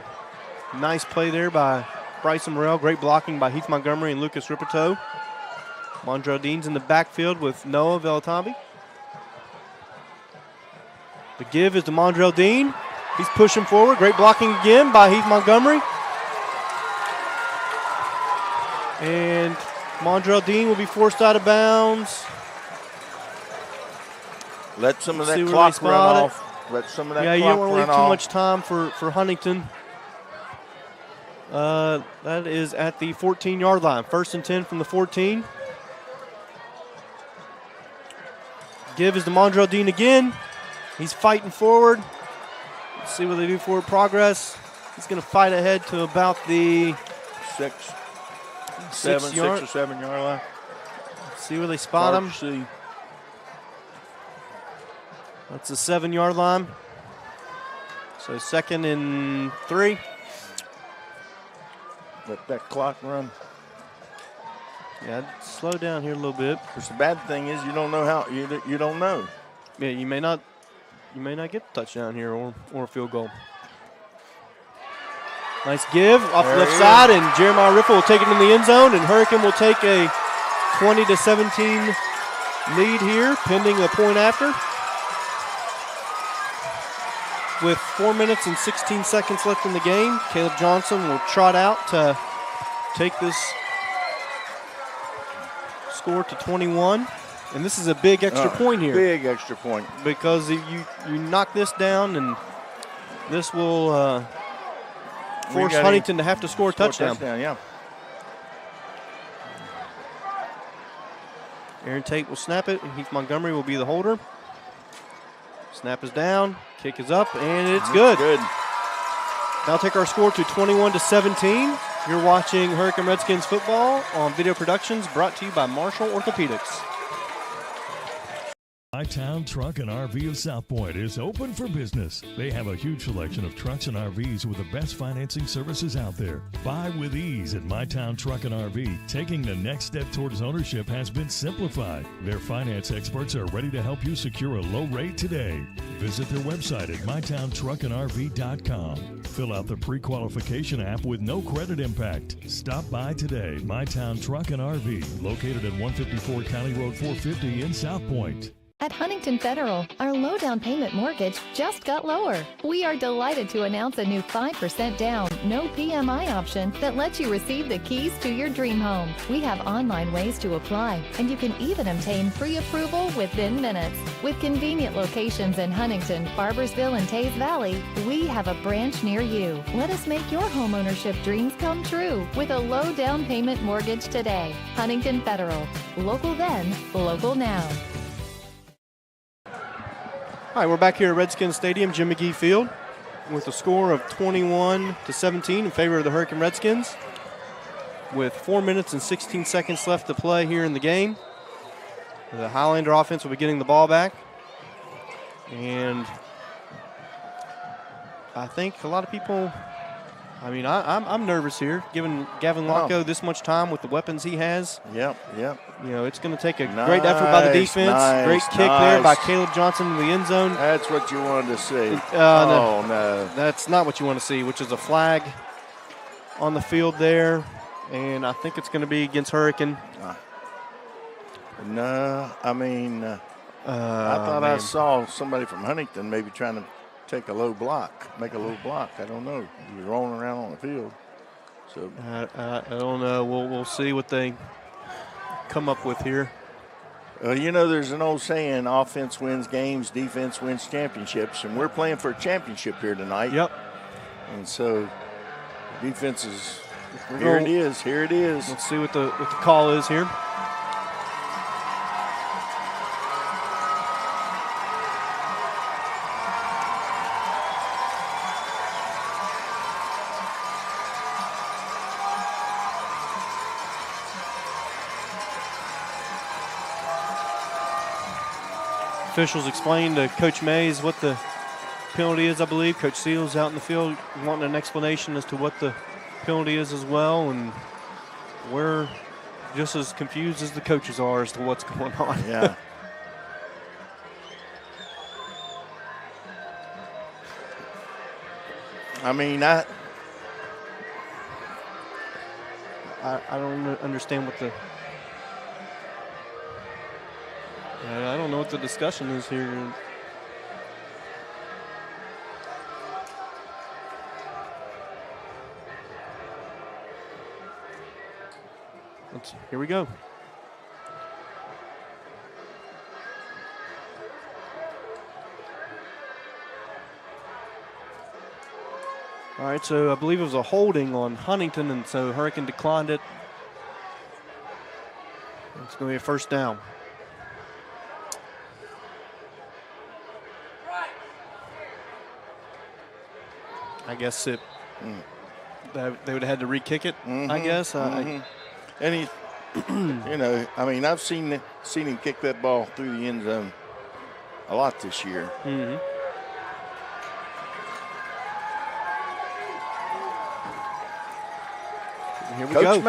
Nice play there by Bryson Morrell. Great blocking by Heath Montgomery and Lucas Ripito. Mondrell Dean's in the backfield with Noah Velatabi. The give is to Mondrell Dean. He's pushing forward. Great blocking again by Heath Montgomery. And Mondrell Dean will be forced out of bounds. Let some of that clock run off. Let some of that clock run off. Yeah, you don't want to leave too much time for Huntington. That is at the 14-yard line. 1st and 10 from the 14. Give is to Mondrell Dean again. He's fighting forward. Let's see what they do forward progress. He's going to fight ahead to about the 6 or 7 yard line. Let's see where they spot him. See. That's the 7-yard line. So 2nd and 3. Let that clock run. Yeah, slow down here a little bit. Because the bad thing is you don't know how you don't know. Yeah, you may not get the touchdown here or a field goal. Nice give off the left side, and Jeremiah Riffle will take it in the end zone, and Hurricane will take a 20-17 lead here, pending a point after. With 4 minutes and 16 seconds left in the game, Caleb Johnson will trot out to take this score to 21. And this is a big extra point here. Big extra point. Because if you knock this down, and this will force Huntington to have to score a touchdown. Yeah. Aaron Tate will snap it, and Heath Montgomery will be the holder. Snap is down, kick is up, and it's good. Now take our score to 21-17. You're watching Hurricane Redskins football on Video Productions, brought to you by Marshall Orthopedics. My Town Truck and RV of South Point is open for business. They have a huge selection of trucks and RVs with the best financing services out there. Buy with ease at My Town Truck and RV. Taking the next step towards ownership has been simplified. Their finance experts are ready to help you secure a low rate today. Visit their website at mytowntruckandrv.com. Fill out the pre-qualification app with no credit impact. Stop by today. My Town Truck and RV, located at 154 County Road 450 in South Point. At Huntington Federal, our low down payment mortgage just got lower. We are delighted to announce a new 5% down, no PMI option that lets you receive the keys to your dream home. We have online ways to apply, and you can even obtain pre-approval within minutes. With convenient locations in Huntington, Barbersville, and Tays Valley, we have a branch near you. Let us make your homeownership dreams come true with a low down payment mortgage today. Huntington Federal. Local then, local now. All right, we're back here at Redskins Stadium, Jim McGee Field, with a score of 21-17 in favor of the Hurricane Redskins, with 4 minutes and 16 seconds left to play here in the game. The Highlander offense will be getting the ball back, and I think a lot of people, I'm nervous here, giving Gavin Locko this much time with the weapons he has. Yep. You know, it's going to take a great effort by the defense. Great kick there by Caleb Johnson in the end zone. That's what you wanted to see. No. That's not what you want to see, which is a flag on the field there. And I think it's going to be against Hurricane. I thought I saw somebody from Huntington maybe trying to make a low block. I don't know. He was rolling around on the field. So I don't know. We'll see what they come up with here. There's an old saying, offense wins games, defense wins championships, and we're playing for a championship here tonight. Yep. And so defense is here it is. Let's see what the call is here. officials explained to Coach Mays what the penalty is, I believe. Coach Seals out in the field wanting an explanation as to what the penalty is as well, and we're just as confused as the coaches are as to what's going on. Yeah. I mean, I don't understand what the I don't know what the discussion is here. Here we go. All right, so I believe it was a holding on Huntington, and so Hurricane declined it. It's going to be a first down. I guess they would have had to re-kick it, I guess. And he, you know, I mean, I've seen him kick that ball through the end zone a lot this year. Here we go. Coach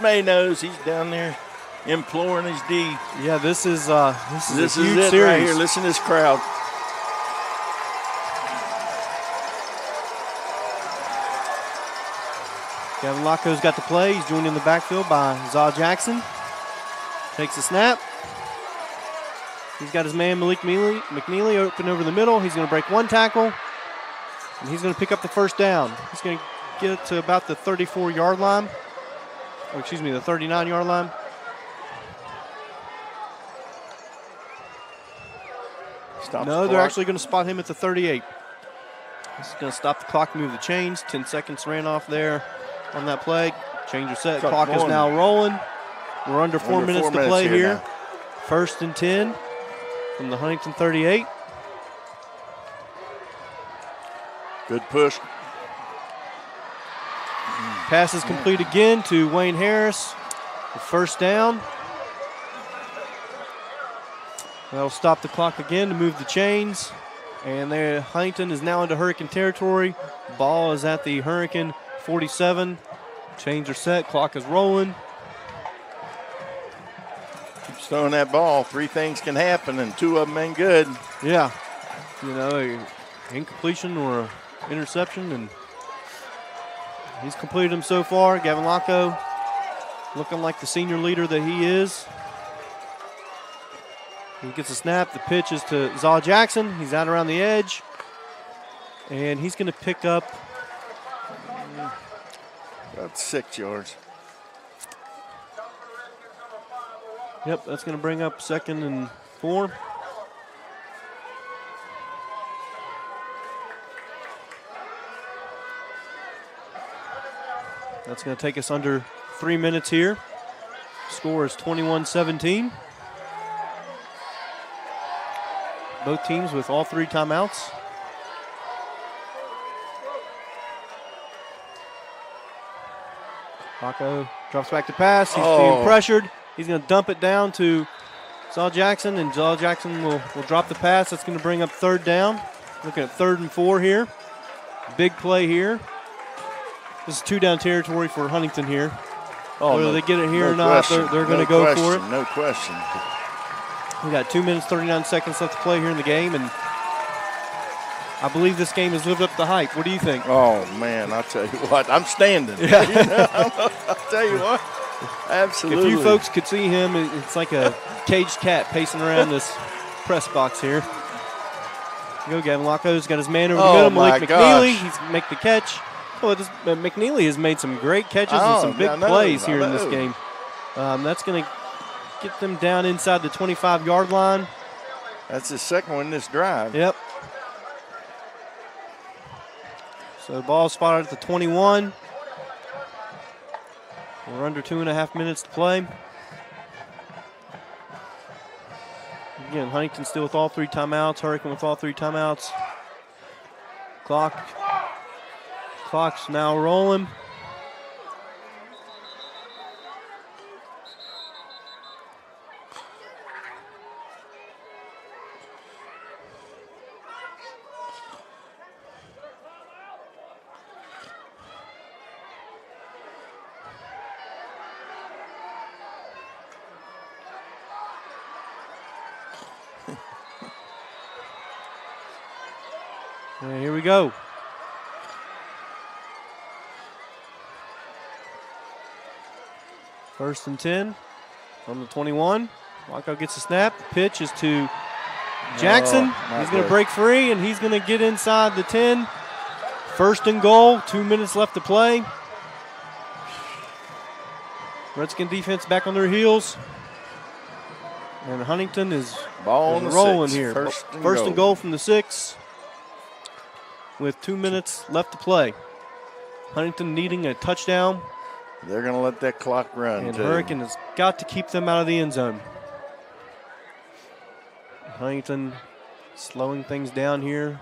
May knows he's down there imploring his D. Yeah, this is a huge it series right here. Listen to this crowd. Gavin Locko's got the play. He's joined in the backfield by Zaw Jackson. Takes a snap. He's got his man Malik McNeely open over the middle. He's going to break one tackle, and he's going to pick up the first down. He's going to get it to about the 34-yard line. Oh, excuse me, the 39-yard line. No, they're actually going to spot him at the 38. This is going to stop the clock, move the chains. 10 seconds ran off there on that play. Change of set. Clock is now rolling. We're under 4 minutes to play here. Now. 1st and 10 from the Huntington 38. Good push. Pass is complete again to Wayne Harris. The first down. That'll stop the clock again to move the chains. And there, Huntington is now into Hurricane territory. Ball is at the Hurricane 47. Chains are set. Clock is rolling. Keeps throwing that ball. 3 things can happen, and 2 of them ain't good. Yeah. You know, an incompletion or an interception, and he's completed them so far. Gavin Locko looking like the senior leader that he is. He gets a snap. The pitch is to Zaw Jackson. He's out around the edge. And he's going to pick up about 6 yards. Yep, that's going to bring up 2nd and 4. That's going to take us under 3 minutes here. Score is 21-17. Both teams with all 3 timeouts. Rocco drops back to pass. He's being pressured. He's going to dump it down to Zaw Jackson, and Zaw Jackson will drop the pass. That's going to bring up 3rd down. Looking at 3rd and 4 here. Big play here. This is 2-down territory for Huntington here. Whether they get it here or not, they're going to go for it. No question. We got 2 minutes, 39 seconds left to play here in the game, and I believe this game has lived up to the hype. What do you think? Oh, man, I'll tell you what. I'm standing. Yeah. You know, I'll tell you what. Absolutely. If you folks could see him, it's like a caged cat pacing around this press box here. Go, Gavin Locko's got his man over the middle. Malik McNeely, he's make the catch. Well, McNeely has made some great catches and some big plays here in this game. That's going to get them down inside the 25-yard line. That's his 2nd one in this drive. Yep. So ball spotted at the 21. We're under 2.5 minutes to play. Again, Huntington still with all 3 timeouts. Hurricane with all 3 timeouts. Clock's now rolling. And here we go. First and 10 from the 21. Waco gets a snap. The pitch is to Jackson. He's going to break free, and he's going to get inside the 10. First and goal, 2 minutes left to play. Redskin defense back on their heels. And Huntington is rolling here. First and goal from the 6 with 2 minutes left to play. Huntington needing a touchdown. They're going to let that clock run, And too. Hurricane has got to keep them out of the end zone. Huntington slowing things down here.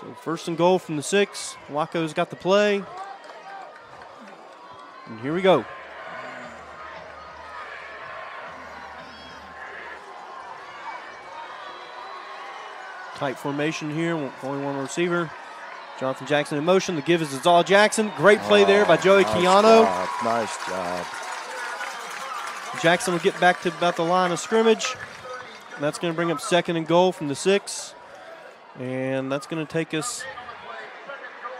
So first and goal from the 6. Waco's got the play. And here we go. Tight formation here, only one receiver. Jonathan Jackson in motion. The give is all Jackson. Great play there by Joey Keano. Nice job. Jackson will get back to about the line of scrimmage. And that's going to bring up second and goal from the 6. And that's going to take us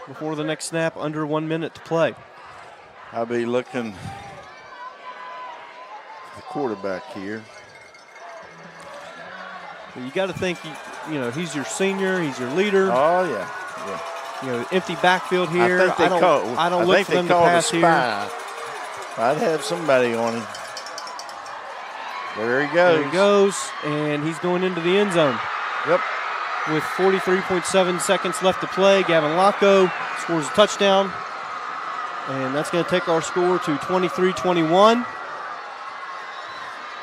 before the next snap, under 1 minute to play. I'll be looking at the quarterback here. You got to think, he's your senior, he's your leader. Oh, yeah. Empty backfield here. I don't look for them to pass here. I'd have somebody on him. There he goes. There he goes, and he's going into the end zone. Yep. With 43.7 seconds left to play, Gavin Locko scores a touchdown. And that's going to take our score to 23-21.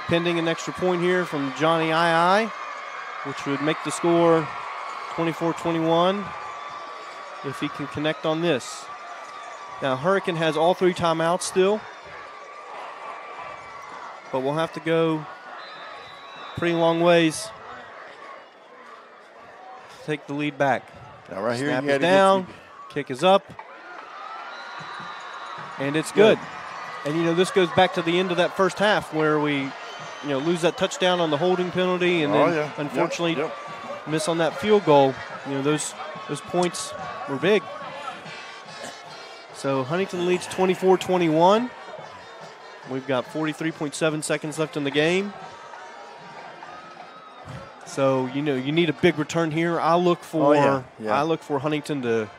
Pending an extra point here from Johnny II, which would make the score 24-21 if he can connect on this. Now, Hurricane has all 3 timeouts still, but we'll have to go pretty long ways to take the lead back. Now right here, snap is down, kick is up, and it's good. And, this goes back to the end of that first half where we lose that touchdown on the holding penalty, and then unfortunately miss on that field goal. Those points were big. So Huntington leads 24-21. We've got 43.7 seconds left in the game. So you need a big return here. I look for Huntington to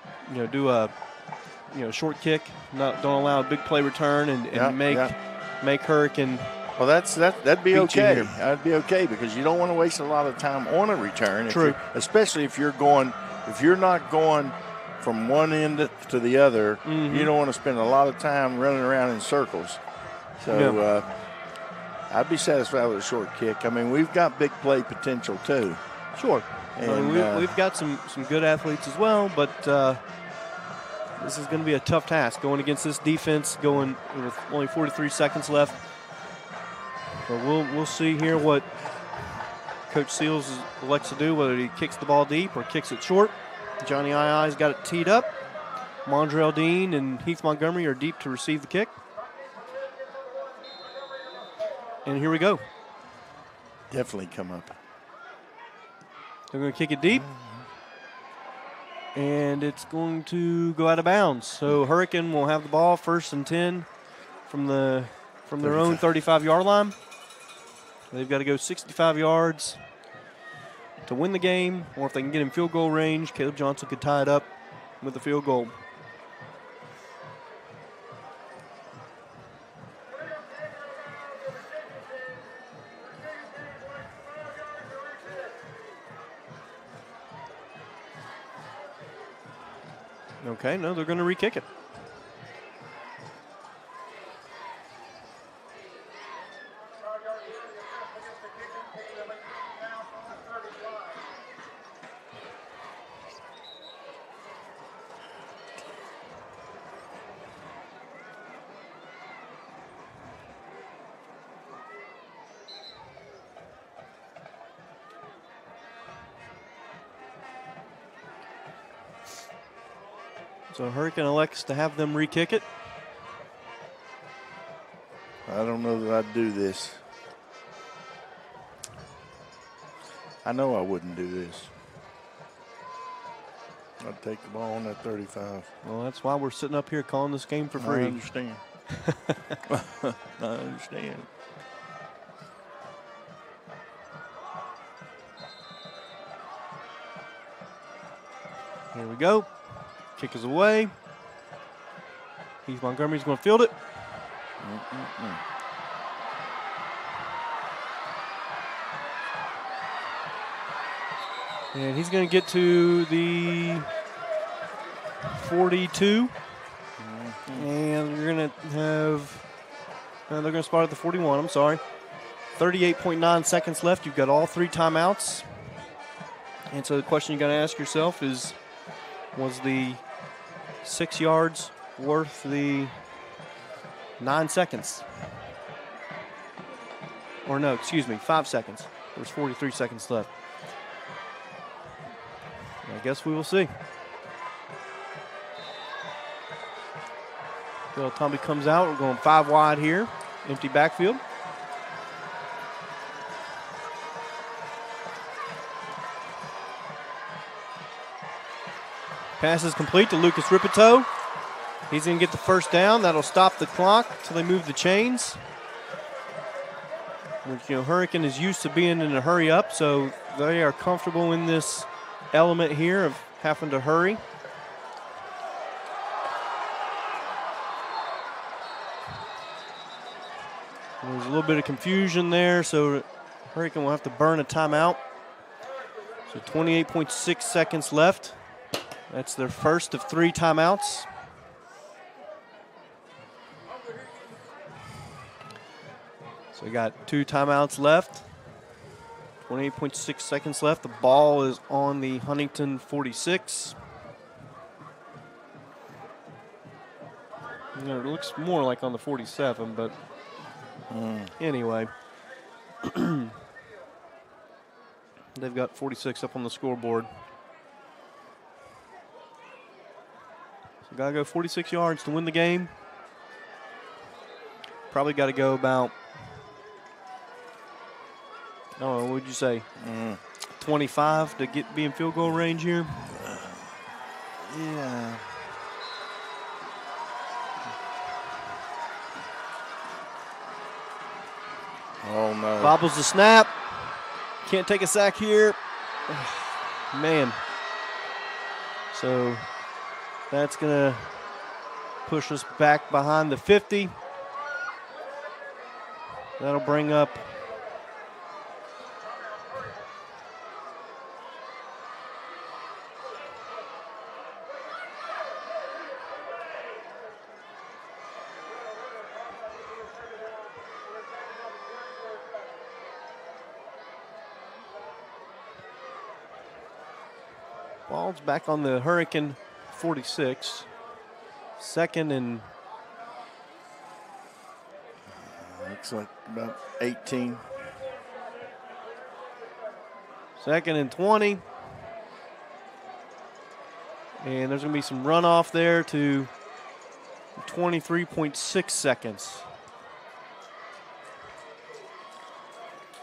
do a short kick. Don't allow a big play return and make Hurricane. Well, that'd be okay. That'd be okay because you don't want to waste a lot of time on a return. True. Especially if you're not going from one end to the other, you don't want to spend a lot of time running around in circles. So I'd be satisfied with a short kick. I mean, we've got big play potential too. Sure. And we've got some good athletes as well, but this is going to be a tough task going against this defense, going with only 43 seconds left. So we'll see here what Coach Seals elects to do, whether he kicks the ball deep or kicks it short. Johnny II's got it teed up. Mondrell Dean and Heath Montgomery are deep to receive the kick. And here we go. Definitely come up. They're going to kick it deep. And it's going to go out of bounds. So Hurricane will have the ball first and 10 from their own 35-yard line. They've got to go 65 yards to win the game, or if they can get in field goal range, Caleb Johnson could tie it up with a field goal. Okay, no, they're going to re-kick it. So Hurricane elects to have them re-kick it. I don't know that I'd do this. I know I wouldn't do this. I'd take the ball on that 35. Well, that's why we're sitting up here calling this game for free. I understand. I understand. Here we go. Kick is away. Heath Montgomery's going to field it. And he's going to get to the 42. And you're going to have, they're going to spot at the 41, I'm sorry. 38.9 seconds left. You've got all 3 timeouts. And so the question you got to ask yourself is, was the 6 yards worth the 9 seconds? Or no, excuse me, 5 seconds. There's 43 seconds left. I guess we will see. Well, Tommy comes out. We're going 5 wide here. Empty backfield. Pass is complete to Lucas Ripito. He's going to get the first down. That'll stop the clock until they move the chains. Which, Hurricane is used to being in a hurry up, so they are comfortable in this element here of having to hurry. There's a little bit of confusion there, so Hurricane will have to burn a timeout. So 28.6 seconds left. That's their first of 3 timeouts. So we got 2 timeouts left. 28.6 seconds left. The ball is on the Huntington 46. It looks more like on the 47, but anyway. They've got 46 up on the scoreboard. So got to go 46 yards to win the game. Probably got to go about, what would you say? 25 to be in field goal range here? Yeah. Oh, no. Bobbles the snap. Can't take a sack here. Man. So that's going to push us back behind the 50. That'll bring up ball's back on the Hurricane 46. Second and looks like about 18. Second and 20. And there's going to be some runoff there to 23.6 seconds.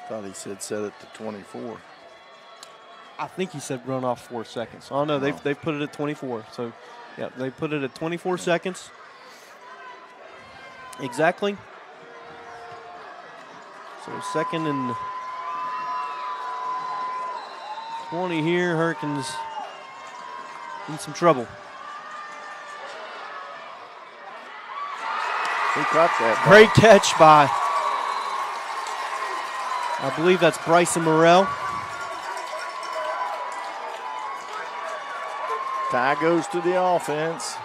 Thought he said set it to 24. I think he said run off 4 seconds. Oh, no, they've put it at 24. So, yeah, they put it at 24 seconds. Exactly. So, second and 20 here. Hurricanes in some trouble. Who caught that? Great catch by, I believe that's Bryson Morrell. Tie goes to the offense.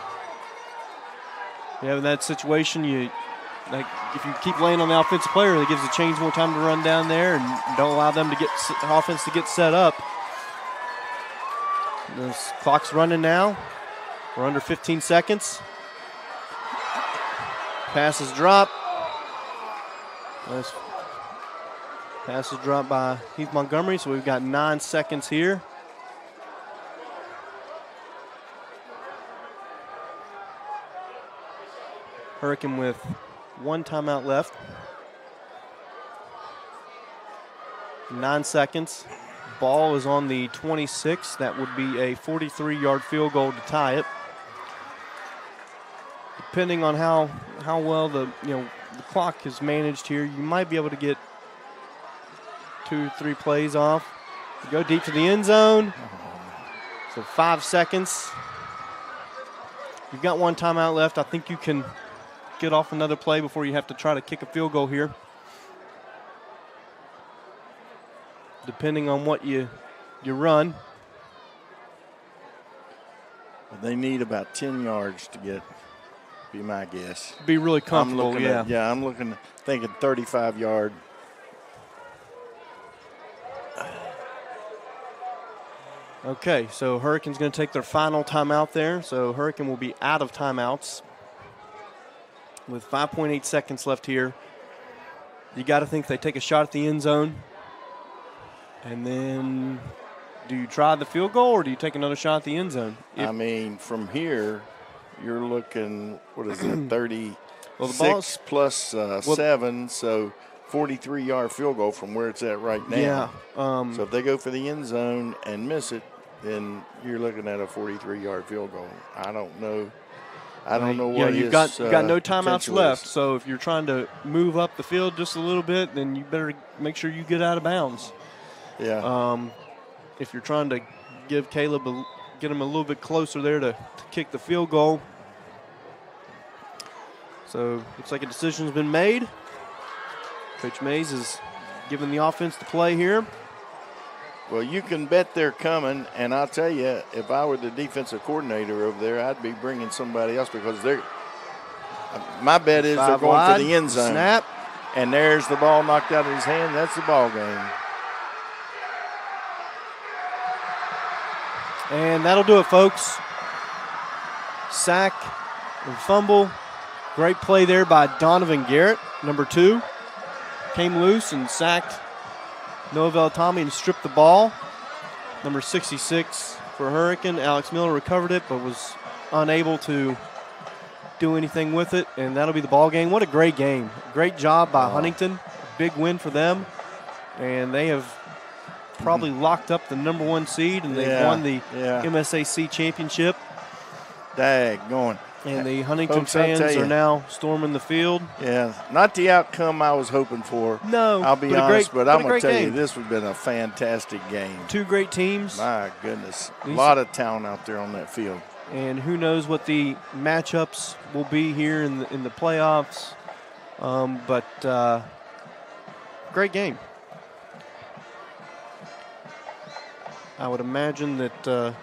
Yeah, in that situation, if you keep laying on the offensive player, it gives the chains more time to run down there and don't allow them to get offense to get set up. This clock's running now. We're under 15 seconds. Passes drop. Nice passes dropped by Heath Montgomery, so we've got 9 seconds here. Hurricane with 1 timeout left. 9 seconds. ball is on the 26. That would be a 43-yard field goal to tie it. Depending on how well the clock is managed here, you might be able to get 2-3 plays off. Go deep to the end zone. So 5 seconds. You've got one timeout left. I think you can get off another play before you have to try to kick a field goal here. Depending on what you run. Well, they need about 10 yards to get, be my guess. Be really comfortable, I'm thinking 35-yard. Okay, so Hurricane's going to take their final timeout there. So Hurricane will be out of timeouts with 5.8 seconds left here. You got to think they take a shot at the end zone. And then do you try the field goal or do you take another shot at the end zone? I mean, from here, you're looking, 36 plus 7, so 43-yard field goal from where it's at right now. Yeah. So if they go for the end zone and miss it, then you're looking at a 43-yard field goal. I don't know. What you've got no timeouts left. So if you're trying to move up the field just a little bit, then you better make sure you get out of bounds. Yeah. If you're trying to give Caleb get him a little bit closer there to kick the field goal. So looks like a decision's been made. Coach Mays is giving the offense the play here. Well, you can bet they're coming, and I'll tell you, if I were the defensive coordinator over there, I'd be bringing somebody else because my bet is they're going for the end zone. Snap. And there's the ball knocked out of his hand. That's the ball game. And that'll do it, folks. Sack and fumble. Great play there by Donovan Garrett, number 2. Came loose and sacked Noah Velatami and stripped the ball. Number 66 for Hurricane. Alex Miller recovered it but was unable to do anything with it, and that'll be the ball game. What a great game. Great job by Huntington. Big win for them. And they have probably locked up the number 1 seed, and they've won the MSAC championship. Daggone. And the Huntington fans are now storming the field. Yeah, not the outcome I was hoping for. No, I'll be honest, but I'm going to tell you, this has been a fantastic game. 2 great teams. My goodness, a lot of talent out there on that field. And who knows what the matchups will be here in the playoffs. But great game. I would imagine that.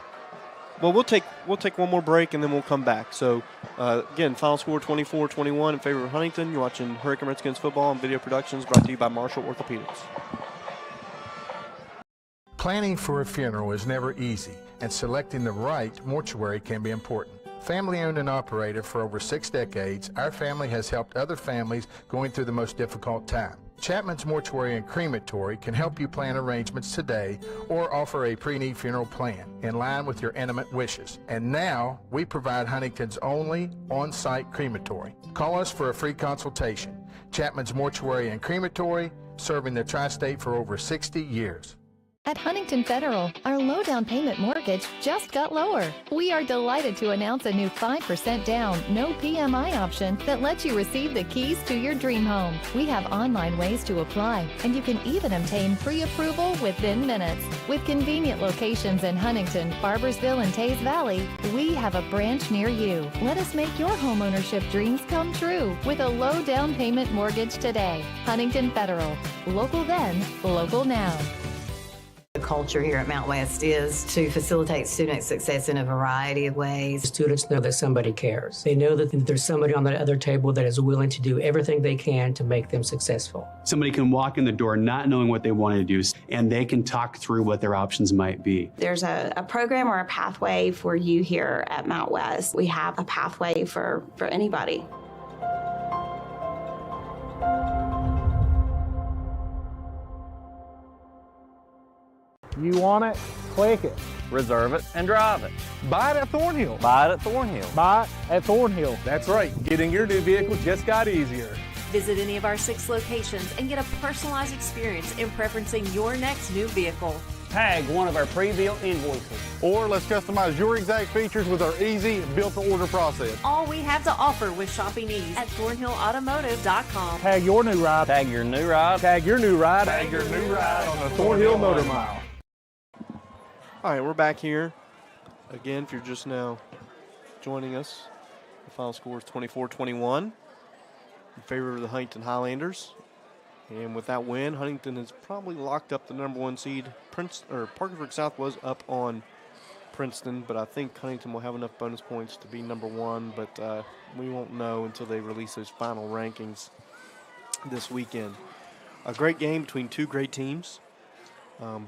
Well, we'll take one more break and then we'll come back. So, again, final score 24-21 in favor of Huntington. You're watching Hurricane Redskins football and video productions brought to you by Marshall Orthopedics. Planning for a funeral is never easy, and selecting the right mortuary can be important. Family owned and operated for over 6 decades, our family has helped other families going through the most difficult time. Chapman's Mortuary and Crematory can help you plan arrangements today or offer a pre-need funeral plan in line with your intimate wishes. And now we provide Huntington's only on-site crematory. Call us for a free consultation. Chapman's Mortuary and Crematory, serving the tri-state for over 60 years. At Huntington Federal, our low down payment mortgage just got lower. We are delighted to announce a new 5% down, no PMI option that lets you receive the keys to your dream home. We have online ways to apply, and you can even obtain pre-approval within minutes. With convenient locations in Huntington, Barboursville, and Tays Valley, we have a branch near you. Let us make your homeownership dreams come true with a low down payment mortgage today. Huntington Federal. Local then, local now. The culture here at Mount West is to facilitate student success in a variety of ways. Students know that somebody cares. They know that there's somebody on that other table that is willing to do everything they can to make them successful. Somebody can walk in the door not knowing what they want to do, and they can talk through what their options might be. There's a program or a pathway for you here at Mount West. We have a pathway for anybody. You want it? Click it. Reserve it and drive it. Buy it at Thornhill. Buy it at Thornhill. Buy it at Thornhill. That's right. Getting your new vehicle just got easier. Visit any of our 6 locations and get a personalized experience in preferencing your next new vehicle. Tag one of our pre-built invoices. Or let's customize your exact features with our easy built-to-order process. All we have to offer with shopping ease at ThornhillAutomotive.com. Tag your new ride. Tag your new ride. Tag your new ride. Tag your new ride on the Thornhill Motor Mile. All right, we're back here. Again, if you're just now joining us, the final score is 24-21 in favor of the Huntington Highlanders. And with that win, Huntington has probably locked up the number 1 seed. Parkersburg South was up on Princeton, but I think Huntington will have enough bonus points to be number 1, but we won't know until they release those final rankings this weekend. A great game between two great teams.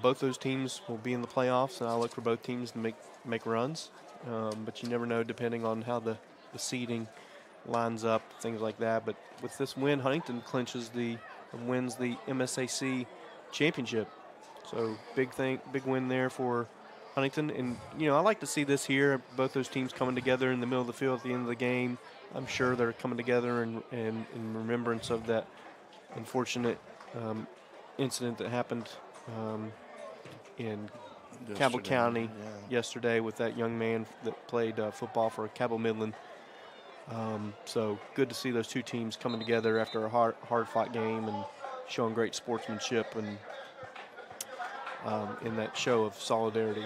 Both those teams will be in the playoffs, and I look for both teams to make runs. But you never know depending on how the seeding lines up, things like that. But with this win, Huntington wins the MSAC championship. So big win there for Huntington. And, I like to see this here, both those teams coming together in the middle of the field at the end of the game. I'm sure they're coming together in remembrance of that unfortunate incident that happened in Cabell County yesterday with that young man that played football for Cabell Midland. So good to see those two teams coming together after a hard-fought game and showing great sportsmanship and in that show of solidarity.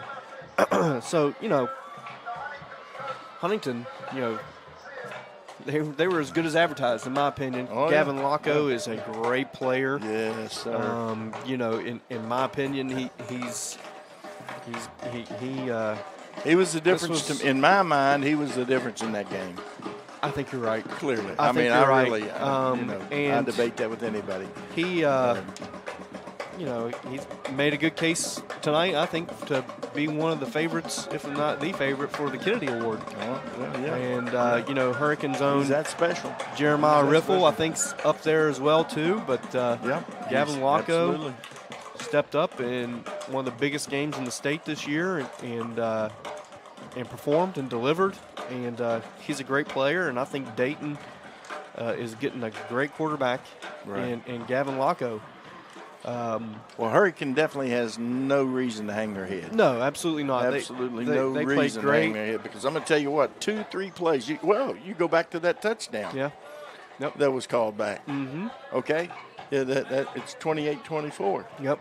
So, Huntington, they were as good as advertised, in my opinion. Gavin Locko is a great player. Yes, sir. In my opinion, he was the difference. In my mind, he was the difference in that game. I think you're right. Clearly. I really, I debate that with anybody. He, he's made a good case tonight, I think, to be one of the favorites, if not the favorite, for the Kennedy Award. And, Hurricanes' own that special Jeremiah Riffle, I think, up there as well, too. But Gavin Locko stepped up in one of the biggest games in the state this year and performed and delivered. And he's a great player, and I think Dayton is getting a great quarterback in Gavin Locko. Hurricane definitely has no reason to hang their head. No, absolutely not. Absolutely no reason to hang their head, because I'm going to tell you what, 2-3 plays. You go back to that touchdown. Yeah. Yep. That was called back. Mm-hmm. Okay? Yeah, it's 28-24. Yep.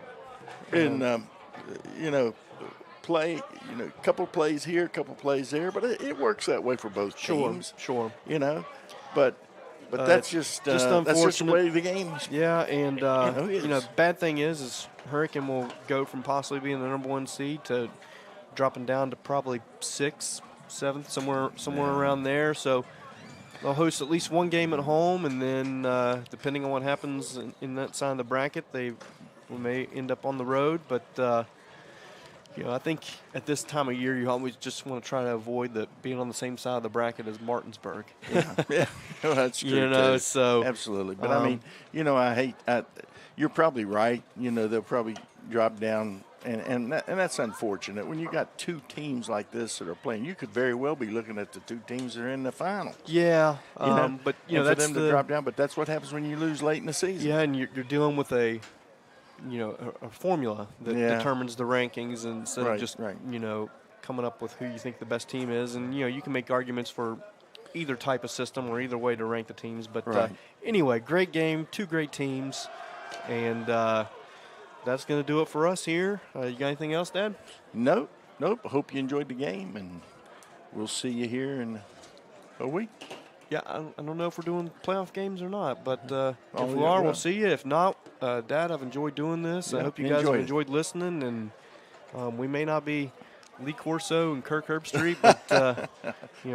And, play, a couple plays here, a couple plays there, but it works that way for both teams. Sure. But that's just unfortunate. That's just the way the game is. Yeah, and bad thing is Hurricane will go from possibly being the number 1 seed to dropping down to probably 6th, 7th, somewhere around there. So they'll host at least one game at home, and then depending on what happens in that side of the bracket, they may end up on the road. But I think at this time of year, you always just want to try to avoid being on the same side of the bracket as Martinsburg. Yeah. Well, that's true. Too. So absolutely. But I mean, you're probably right. They'll probably drop down, and that's unfortunate. When you got two teams like this that are playing, you could very well be looking at the two teams that are in the final. Yeah. But that's for them to drop down. But that's what happens when you lose late in the season. Yeah, and you're dealing with a formula that determines the rankings instead of just, coming up with who you think the best team is. And, you can make arguments for either type of system or either way to rank the teams. But anyway, great game, two great teams. And that's going to do it for us here. You got anything else, Dad? Nope. I hope you enjoyed the game, and we'll see you here in a week. Yeah, I don't know if we're doing playoff games or not, but if we are, we'll see you. If not, Dad, I've enjoyed doing this. I hope you guys have enjoyed listening, and we may not be Lee Corso and Kirk Herbstreit, but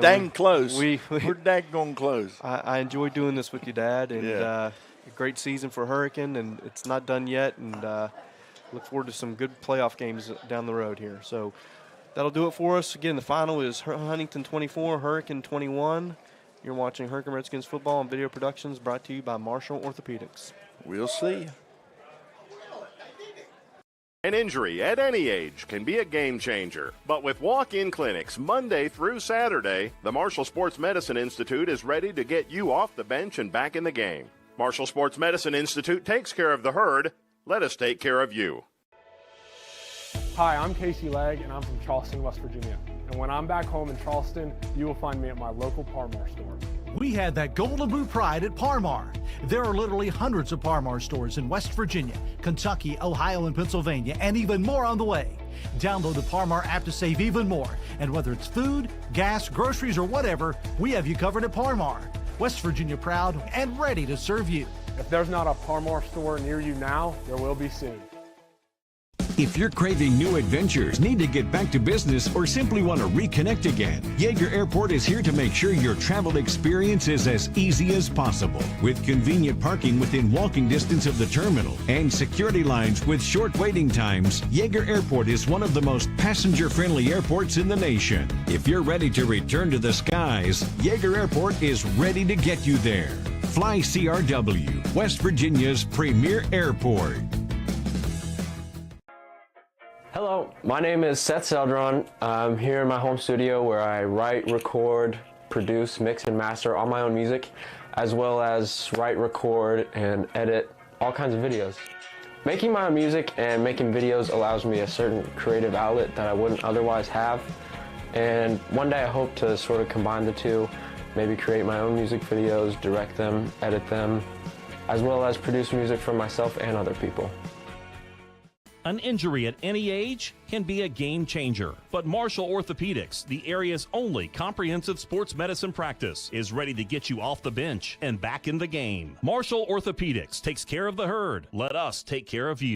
dang close. We're daggone close. I enjoy doing this with you, Dad, and a great season for Hurricane, and it's not done yet, and look forward to some good playoff games down the road here. So that'll do it for us. Again, the final is Huntington 24, Hurricane 21. You're watching Hurricane Redskins football and video productions brought to you by Marshall Orthopedics. We'll see. An injury at any age can be a game changer. But with walk-in clinics Monday through Saturday, the Marshall Sports Medicine Institute is ready to get you off the bench and back in the game. Marshall Sports Medicine Institute takes care of the herd. Let us take care of you. Hi, I'm Casey Legg, and I'm from Charleston, West Virginia. And when I'm back home in Charleston, you will find me at my local Par-Mar store. We had that gold and blue pride at Par-Mar. There are literally hundreds of Par-Mar stores in West Virginia, Kentucky, Ohio, and Pennsylvania, and even more on the way. Download the Par-Mar app to save even more. And whether it's food, gas, groceries, or whatever, we have you covered at Par-Mar. West Virginia proud and ready to serve you. If there's not a Par-Mar store near you now, there will be soon. If you're craving new adventures, need to get back to business, or simply want to reconnect again, Yeager Airport is here to make sure your travel experience is as easy as possible. With convenient parking within walking distance of the terminal and security lines with short waiting times, Yeager Airport is one of the most passenger-friendly airports in the nation. If you're ready to return to the skies, Yeager Airport is ready to get you there. Fly CRW, West Virginia's premier airport. Hello, my name is Seth Seldron. I'm here in my home studio where I write, record, produce, mix, and master all my own music, as well as write, record, and edit all kinds of videos. Making my own music and making videos allows me a certain creative outlet that I wouldn't otherwise have. And one day I hope to sort of combine the two, maybe create my own music videos, direct them, edit them, as well as produce music for myself and other people. An injury at any age can be a game changer, but Marshall Orthopedics, the area's only comprehensive sports medicine practice, is ready to get you off the bench and back in the game. Marshall Orthopedics takes care of the herd. Let us take care of you.